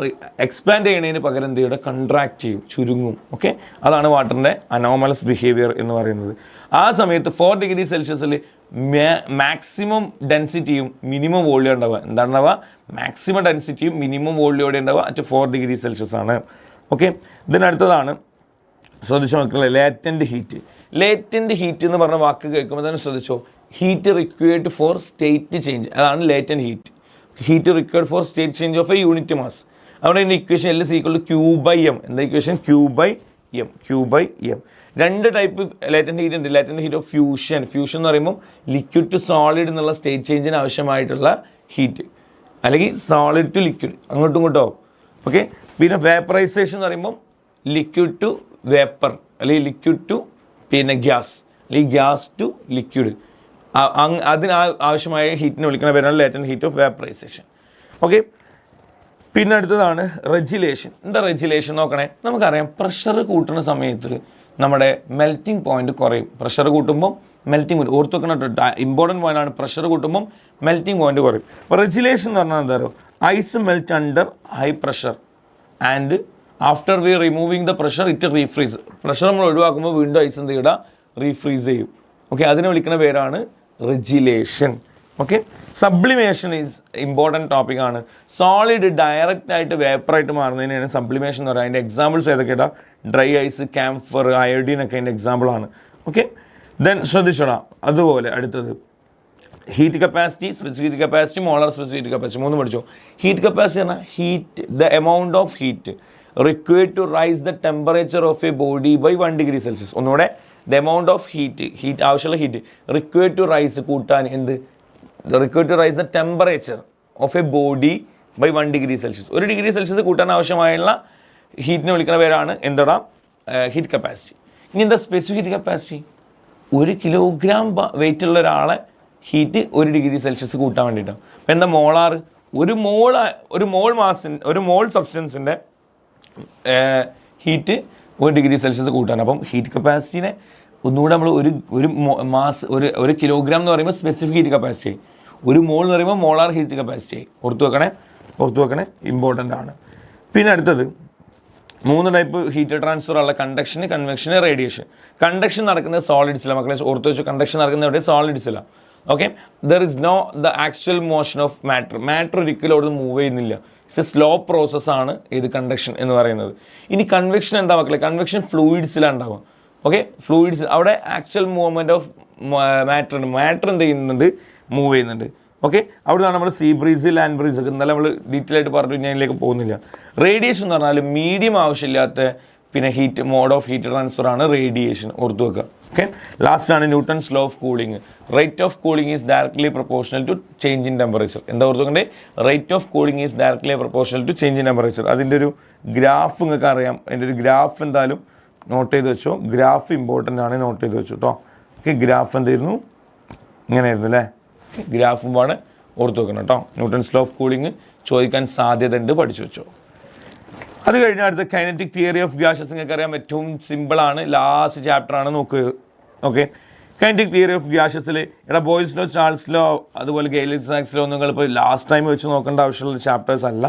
എക്സ്പാൻഡ് ചെയ്യുന്നതിന് പകരം എന്ത് ചെയ്യും? കൺട്രാക്ട് ചെയ്യും, ചുരുങ്ങും. ഓക്കെ, അതാണ് വാട്ടറിൻ്റെ അനോമലസ് ബിഹേവിയർ എന്ന് പറയുന്നത്. ആ സമയത്ത് 4 ഡിഗ്രി സെൽഷ്യസിൽ മാക്സിമം ഡെൻസിറ്റിയും മിനിമം വോള്യം ഉണ്ടാവുക. എന്താണ് ഉണ്ടാവുക? മാക്സിമം ഡെൻസിറ്റിയും മിനിമം വോള്യോടെ ഉണ്ടാവുക അറ്റ് 4 ഡിഗ്രി സെൽഷ്യസ് ആണ്. ഓക്കെ, ഇതിനടുത്തതാണ് ശ്രദ്ധിച്ചോ മക്കളെ, ലേറ്റൻറ്റ് ഹീറ്റ്. ലേറ്റൻറ്റ് ഹീറ്റ് എന്ന് പറഞ്ഞ വാക്ക് കേൾക്കുമ്പോൾ തന്നെ ശ്രദ്ധിച്ചോ, heat required for state change, അതാണ് latent heat. Heat required for state change of a unit mass. അവിടെ ഇതിൻ്റെ ഇക്വേഷൻ L = Q/m. എന്താ equation? Q/m. 2 type latent heat ഉണ്ട്. ലേറ്റൻറ്റ് ഹീറ്റ് ഓഫ് ഫ്യൂഷൻ എന്ന് പറയുമ്പോൾ ലിക്വിഡ് ടു സോളിഡ് എന്നുള്ള state ചേഞ്ചിന് ആവശ്യമായിട്ടുള്ള ഹീറ്റ്, അല്ലെങ്കിൽ സോളിഡ് ടു ലിക്വിഡ്, അങ്ങോട്ടും ഇങ്ങോട്ടോ. ഓക്കെ, പിന്നെ വേപ്പറൈസേഷൻ എന്ന് പറയുമ്പോൾ ലിക്വിഡ് ടു വേപ്പർ, അല്ലെങ്കിൽ ലിക്വിഡ് ടു ഗ്യാസ്, അല്ലെങ്കിൽ ഗ്യാസ് ടു ലിക്വിഡ്. അതിന് ആവശ്യമായ ഹീറ്റിനെ വിളിക്കുന്ന പേരാണ് latent heat of vaporisation. Okay, പിന്നെ അടുത്തതാണ് റെഗുലേഷൻ. എന്താ റെഗുലേഷൻ നോക്കണേ. നമുക്കറിയാം പ്രഷർ കൂട്ടുന്ന സമയത്ത് നമ്മുടെ മെൽറ്റിംഗ് പോയിന്റ് കുറയും. പ്രഷർ കൂട്ടുമ്പോൾ മെൽറ്റിംഗ് പോയിന്റ് ഓർത്ത് വെക്കുന്ന ഇമ്പോർട്ടൻറ്റ് പോയിന്റ് ആണ്. പ്രഷർ കൂട്ടുമ്പോൾ മെൽറ്റിംഗ് പോയിന്റ് കുറയും. അപ്പോൾ റെഗുലേഷൻ എന്ന് പറഞ്ഞാൽ എന്താ പറയുക? Ice melt under high pressure and after we removing the pressure it refreeze. Pressure നമ്മൾ ഒഴിവാക്കുമ്പോൾ വീണ്ടും ഐസ് എന്ത് ചെയ്യില്ല? റീഫ്രീസ് ചെയ്യും. ഓക്കെ, അതിനെ വിളിക്കുന്ന പേരാണ് regulation. Okay, sublimation is important ടോപ്പിക്കാണ്. സോളിഡ് ഡയറക്റ്റ് ആയിട്ട് വേപ്പറായിട്ട് മാറുന്നതിനാണ് സബ്ലിമേഷൻ എന്ന് പറയുക. അതിൻ്റെ എക്സാമ്പിൾസ് ഏതൊക്കെയാണ്? ഡ്രൈ ഐസ്, ക്യാംഫർ, അയോഡീൻ ഒക്കെ അതിൻ്റെ എക്സാമ്പിളാണ്. ഓക്കെ, ദെൻ ശ്രദ്ധിച്ചോടാം. അതുപോലെ അടുത്തത് heat capacity, specific capacity, molar specific capacity. 3 പഠിച്ചോ. ഹീറ്റ് കപ്പാസിറ്റി പറഞ്ഞാൽ heat, the amount of heat required to rise the temperature of a body by 1 degree Celsius. ഒന്നുകൂടെ, ദ എമൗണ്ട് ഓഫ് ഹീറ്റ് ആവശ്യമുള്ള heat required to rise കൂട്ടാൻ എന്ത്? Required to rise the temperature of a body by 1 degree Celsius. 1 degree Celsius കൂട്ടാൻ ആവശ്യമായുള്ള ഹീറ്റിനെ വിളിക്കുന്ന പേരാണ് എന്താ? Heat capacity. ഇനി എന്താ specific heat capacity? 1 kilogram wait ഉള്ള ഒരാളെ ഹീറ്റ് 1 ഡിഗ്രി സെൽഷ്യസ് കൂട്ടാൻ വേണ്ടിയിട്ടാണ്. അപ്പോൾ എന്താ മോളാർ? ഒരു മോൾ സബ്സ്റ്റൻസിൻ്റെ ഹീറ്റ് 1 ഡിഗ്രി സെൽഷ്യസ് കൂട്ടാൻ. അപ്പം ഹീറ്റ് കപ്പാസിറ്റീനെ ഒന്നുകൂടെ നമ്മൾ ഒരു കിലോഗ്രാം എന്ന് പറയുമ്പോൾ സ്പെസിഫിക് ഹീറ്റ് കപ്പാസിറ്റി ആയി, 1 മോൾ എന്ന് പറയുമ്പോൾ മോളാർ ഹീറ്റ് കപ്പാസിറ്റി ആയി. ഓർത്ത് വെക്കണേ, ഇമ്പോർട്ടൻ്റ് ആണ്. പിന്നെ അടുത്തത് 3 ടൈപ്പ് ഹീറ്റ് ട്രാൻസ്ഫർ ഉള്ള കണ്ടക്ഷൻ, കൺവെക്ഷൻ, റേഡിയേഷൻ. കണ്ടക്ഷൻ നടക്കുന്നത് സോളിഡ്സിലാണ് മക്കളെ, ഓർത്ത് വെച്ചു. കണ്ടക്ഷൻ നടക്കുന്നത് എവിടെ? സോളിഡ്സിലാണ്. Okay, there is no the actual motion of matter. Matter ഒരിക്കലും അവിടെ മൂവ് ചെയ്യുന്നില്ല. ഇറ്റ്സ് എ സ്ലോ പ്രോസസ്സാണ് ഇത് കണ്ടക്ഷൻ എന്ന് പറയുന്നത്. ഇനി കൺവെക്ഷൻ എന്താ മക്കളെ? കൺവെക്ഷൻ ഫ്ലൂയിഡ്സിലാണ് ഉണ്ടാവുക. ഓക്കെ, ഫ്ലൂയിഡ്സ് അവിടെ ആക്ച്വൽ മൂവ്മെൻറ്റ് ഓഫ് മാറ്റർ എന്ത് ചെയ്യുന്നുണ്ട്? മൂവ് ചെയ്യുന്നുണ്ട്. ഓക്കെ, അവിടെയാണ് നമ്മൾ സീ ബ്രീസ്, ലാൻഡ് ബ്രീസ് ഒക്കെ ഇന്നലെ നമ്മൾ ഡീറ്റെയിൽ ആയിട്ട് പറഞ്ഞു, ഞാൻ ഇതിലേക്ക് പോകുന്നില്ല. റേഡിയേഷൻ എന്ന് പറഞ്ഞാൽ മീഡിയം ആവശ്യമില്ലാത്ത പിന്നെ മോഡ് ഓഫ് ഹീറ്റ് ട്രാൻസ്ഫർ ആണ് റേഡിയേഷൻ, ഓർത്ത് വെക്കുക. ഓക്കെ, ലാസ്റ്റ് ആണ് Newton's law of cooling. Rate of cooling is directly proportional to change in temperature. എന്താ ഓർത്ത് വെക്കണ്ടേ? Rate of cooling is directly proportional to change in temperature. അതിൻ്റെ ഒരു graph നിങ്ങൾക്ക് അറിയാം. അതിൻ്റെ ഒരു ഗ്രാഫ് എന്തായാലും നോട്ട് ചെയ്ത് വെച്ചോ. ഗ്രാഫ് ഇമ്പോർട്ടൻ്റ് ആണ്, നോട്ട് ചെയ്ത് വെച്ചു കേട്ടോ. ഓക്കെ, ഗ്രാഫ് എന്തായിരുന്നു? ഇങ്ങനെയായിരുന്നു അല്ലേ? ഗ്രാഫുമാണ് ഓർത്ത് വെക്കണം കേട്ടോ. ന്യൂട്ടൺസ് ലോ ഓഫ് കൂളിംഗ് ചോദിക്കാൻ സാധ്യതയുണ്ട്, പഠിച്ചു വെച്ചോ. അത് കഴിഞ്ഞ അടുത്ത കൈനറ്റിക് തിയറി ഓഫ് ഗ്യാസസ്. നിങ്ങൾക്ക് അറിയാം, ഏറ്റവും സിമ്പിളാണ്, ലാസ്റ്റ് ചാപ്റ്റർ ആണ്, നോക്കുക. ഓക്കെ, കൈനറ്റിക് തിയറി ഓഫ് ഗ്യാസസിൽ ബോയിൽസ് ലോ, ചാൾസ് ലോ, അതുപോലെ ഗെയിലിക് ലോ ഒന്നും നിങ്ങളിപ്പോൾ ലാസ്റ്റ് ടൈം വെച്ച് നോക്കേണ്ട ആവശ്യമുള്ള ചാപ്റ്റേഴ്സ് അല്ല.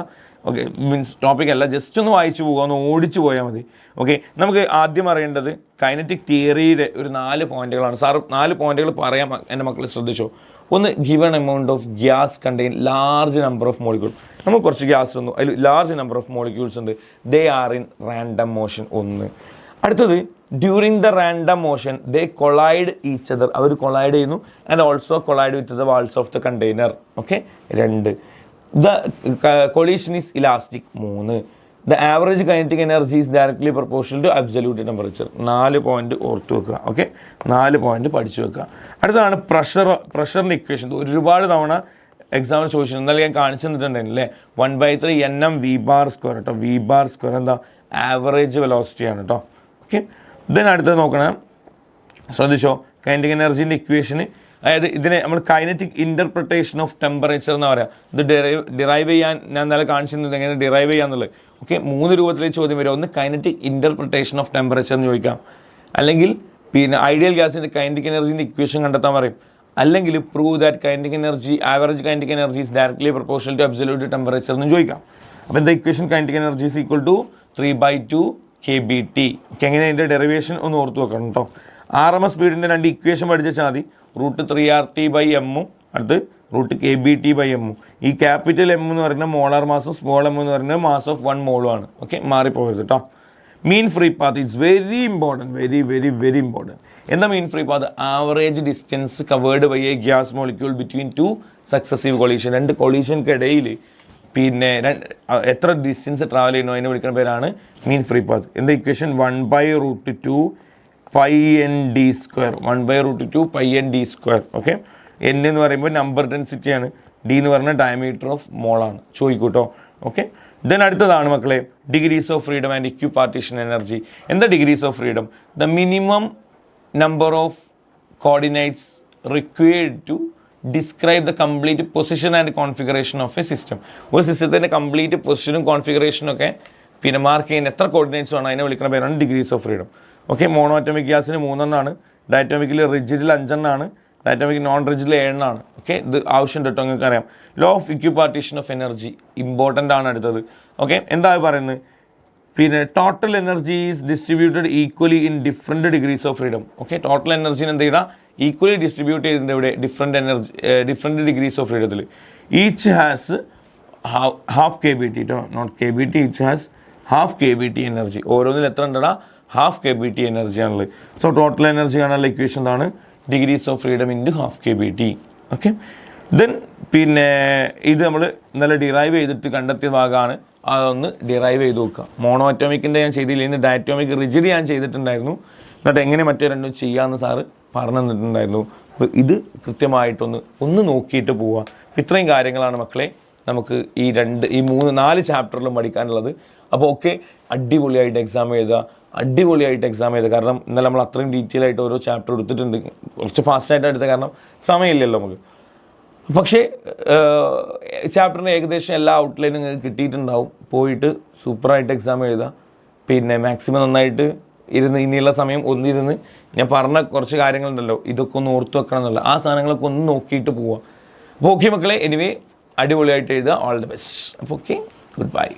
ഓക്കെ, മീൻസ് ടോപ്പിക് അല്ല, ജസ്റ്റ് ഒന്ന് വായിച്ചു പോകുക, ഒന്ന് ഓടിച്ചു പോയാൽ മതി. ഓക്കെ, നമുക്ക് ആദ്യം അറിയേണ്ടത് കൈനറ്റിക് തിയറിയുടെ ഒരു 4 പോയിന്റുകളാണ്. സാർ 4 പോയിന്റുകൾ പറയാം, എൻ്റെ മക്കൾ ശ്രദ്ധിച്ചോ. ഒന്ന്, given amount of gas contain large number of molecule. നമുക്ക് കുറച്ച് ഗ്യാസ് തന്നു, അതിൽ ലാർജ് നമ്പർ ഓഫ് മോളിക്യൂൾസ് ഉണ്ട്. They are in random motion. 1. അടുത്തത്, during the random motion they collide each other. അവർ കൊളൈഡ് ചെയ്യുന്നു and also collide with the walls of the container. Okay, 2. The collision is elastic. 3. The average kinetic energy is directly proportional to absolute temperature. 4 point ഓർത്ത് വെക്കുക. Okay, 4 point പഠിച്ചു വെക്കുക. അടുത്തതാണ് പ്രഷറിൻ്റെ equation. ഒരുപാട് തവണ എക്സാമിന് ചോദിച്ചു, എന്നാലും ഞാൻ കാണിച്ചു തന്നിട്ടുണ്ടായിരുന്നില്ലേ? 1/3 NM V⁻² കേട്ടോ. V⁻² എന്താ? ആവറേജ് വെലോസിറ്റിയാണ് കേട്ടോ. ഓക്കെ, ഇതിന് അടുത്തത് നോക്കണം, ശ്രദ്ധിച്ചോ. കൈനറ്റിക് എനർജീൻ്റെ ഇക്വേഷന്, അതായത് ഇതിനെ നമ്മൾ കൈനറ്റിക് ഇൻ്റർപ്രിട്ടേഷൻ ഓഫ് ടെമ്പറേച്ചർ എന്ന് പറയാം. ഇത് ഡിറൈവ് ചെയ്യാൻ ഞാൻ ഇന്നലെ കാണിച്ചിരുന്നത് എങ്ങനെ ഡിറൈവ് ചെയ്യാന്നുള്ളത്. ഓക്കെ, 3 രൂപത്തിൽ ചോദ്യം വരും. ഒന്ന് കൈനറ്റിക് ഇൻ്റർപ്രിട്ടേഷൻ ഓഫ് ടെമ്പറേച്ചർ എന്ന് ചോദിക്കാം, അല്ലെങ്കിൽ പിന്നെ ഐഡിയൽ ഗ്യാസിൻ്റെ കൈനറ്റിക് എനർജീൻ്റെ ഇക്വേഷൻ കണ്ടെത്താൻ പറയും, അല്ലെങ്കിൽ prove that kinetic energy, average kinetic energy is directly proportional to absolute temperature എന്ന് ചോദിക്കാം. അപ്പോൾ എന്താ equation? Kinetic energy is equal to 3/2 kBT. Okay, എങ്ങനെ അതിൻ്റെ ഡെറിവേഷൻ ഒന്ന് ഓർത്ത് വെക്കണം കേട്ടോ. RMS സ്പീഡിൻ്റെ 2 ഇക്വേഷൻ പഠിച്ചാൽ മതി. √3RT/m, അടുത്ത് √kBT/m. ഈ ക്യാപിറ്റൽ M എന്ന് പറയുന്നത് മോളാർ മാസും സ്മോൾ m എന്ന് പറയുന്നത് മാസ് ഓഫ് 1 മോളും ആണ്. ഓക്കെ, മാറിപ്പോകരുത് കേട്ടോ. Mean free path is very important, very very very important. എന്താ mean free path? Average distance covered by a gas molecule between 2 successive collision. 2 കൊളീഷൻക്കിടയിൽ പിന്നെ എത്ര ഡിസ്റ്റൻസ് ട്രാവൽ ചെയ്യണോ അതിനെ വിളിക്കുന്ന പേരാണ് മീൻ ഫ്രീ പാത്ത്. എന്താ equation? 1/√2 πnd². 1/√2 πnd². Okay, n എന്ന് പറയുമ്പോൾ നമ്പർ ഡെൻസിറ്റിയാണ്, d എന്ന് പറഞ്ഞാൽ ഡയമീറ്റർ ഓഫ് മോളാണ്. ചോദിക്കൂട്ടോ. ഓക്കെ, ദെൻ അടുത്തതാണ് മക്കളെ degrees of freedom and equipartition energy. എന്താ degrees of freedom? The minimum number of coordinates required to describe the complete position and configuration of a system. ഒരു സിസ്റ്റത്തിൻ്റെ complete പൊസിഷനും കോൺഫിഗറേഷനും ഒക്കെ പിന്നെ മാർക്ക് ചെയ്യുന്ന എത്ര കോർഡിനേറ്റ്സ് ആണ് അതിനെ വിളിക്കുന്ന പേരാണ് degrees of freedom. Okay, monoatomic ഗ്യാസിന് 3 ഡയറ്റോമിക്കിൽ റിജിഡിൽ 5 ഡയറ്റോമിക് നോൺ റിജിഡിൽ 7 ഓക്കെ, ഇത് ആവശ്യമുണ്ട് കേട്ടോ, നിങ്ങൾക്ക് അറിയാം. Law of equipartition of energy important ആണ് അടുത്തത്. ഓക്കെ, എന്താ പറയുന്നത്? പിന്നെ total energy is distributed equally in different degrees of freedom. Okay, total എനർജിന് എന്ത് ചെയ്താൽ ഈക്വലി ഡിസ്ട്രിബ്യൂട്ട് ചെയ്തിട്ടുണ്ട് ഇവിടെ ഡിഫറെൻറ്റ് ഡിഗ്രീസ് ഓഫ് ഫ്രീഡത്തിൽ. ഈച്ച് ഹാസ് ഹാഫ് kBT കേട്ടോ, note kBT. Each has half kBT energy. ഓരോന്നിൽ എത്ര ഉണ്ടടാ? ഹാഫ് kBT എനർജി ആണുള്ളത്. സോ ടോട്ടൽ എനർജി കാണാനുള്ള ഇക്വേഷൻ എന്താണ്? Degrees of freedom into half kBT. Okay, then പിന്നെ ഇത് നമ്മൾ ഇന്നലെ ഡിറൈവ് ചെയ്തിട്ട് കണ്ടെത്തിയ ഭാഗമാണ്, അതൊന്ന് ഡിറൈവ് ചെയ്ത് നോക്കുക. മോണോ അറ്റോമിക്കിൻ്റെ ഞാൻ ചെയ്തില്ല, ഇന്ന് ഡയറ്റോമിക് റിജിഡ് ഞാൻ ചെയ്തിട്ടുണ്ടായിരുന്നു. എന്നിട്ട് എങ്ങനെ മറ്റേ രണ്ടും ചെയ്യാമെന്ന് സാറ് പറഞ്ഞു തന്നിട്ടുണ്ടായിരുന്നു. അപ്പോൾ ഇത് കൃത്യമായിട്ടൊന്ന് നോക്കിയിട്ട് പോവുക. ഇത്രയും കാര്യങ്ങളാണ് മക്കളെ നമുക്ക് ഈ 4 ചാപ്റ്ററിലും പഠിക്കാനുള്ളത്. അപ്പോൾ ഓക്കെ, അടിപൊളിയായിട്ട് എക്സാം എഴുതുക, കാരണം ഇന്നലെ നമ്മൾ അത്രയും ഡീറ്റെയിൽ ആയിട്ട് ഓരോ ചാപ്റ്റർ എടുത്തിട്ടുണ്ട്. കുറച്ച് ഫാസ്റ്റായിട്ട് എടുത്ത കാരണം സമയമില്ലല്ലോ നമുക്ക്. പക്ഷേ ചാപ്റ്ററിന് ഏകദേശം എല്ലാ ഔട്ട്ലൈനും നിങ്ങൾക്ക് കിട്ടിയിട്ടുണ്ടാവും. പോയിട്ട് സൂപ്പറായിട്ട് എക്സാം എഴുതുക. പിന്നെ മാക്സിമം നന്നായിട്ട് ഇനിയുള്ള സമയം ഒന്നിരുന്ന് ഞാൻ പറഞ്ഞ കുറച്ച് കാര്യങ്ങളുണ്ടല്ലോ, ഇതൊക്കെ ഒന്ന് ഓർത്ത് വെക്കണം എന്നുള്ള ആ സാധനങ്ങളൊക്കെ ഒന്ന് നോക്കിയിട്ട് പോവുക. അപ്പോൾ ഓക്കെ മക്കളെ, എനിവേ അടിപൊളിയായിട്ട് എഴുതുക. All the best. അപ്പോൾ ഓക്കെ, ഗുഡ് ബൈ.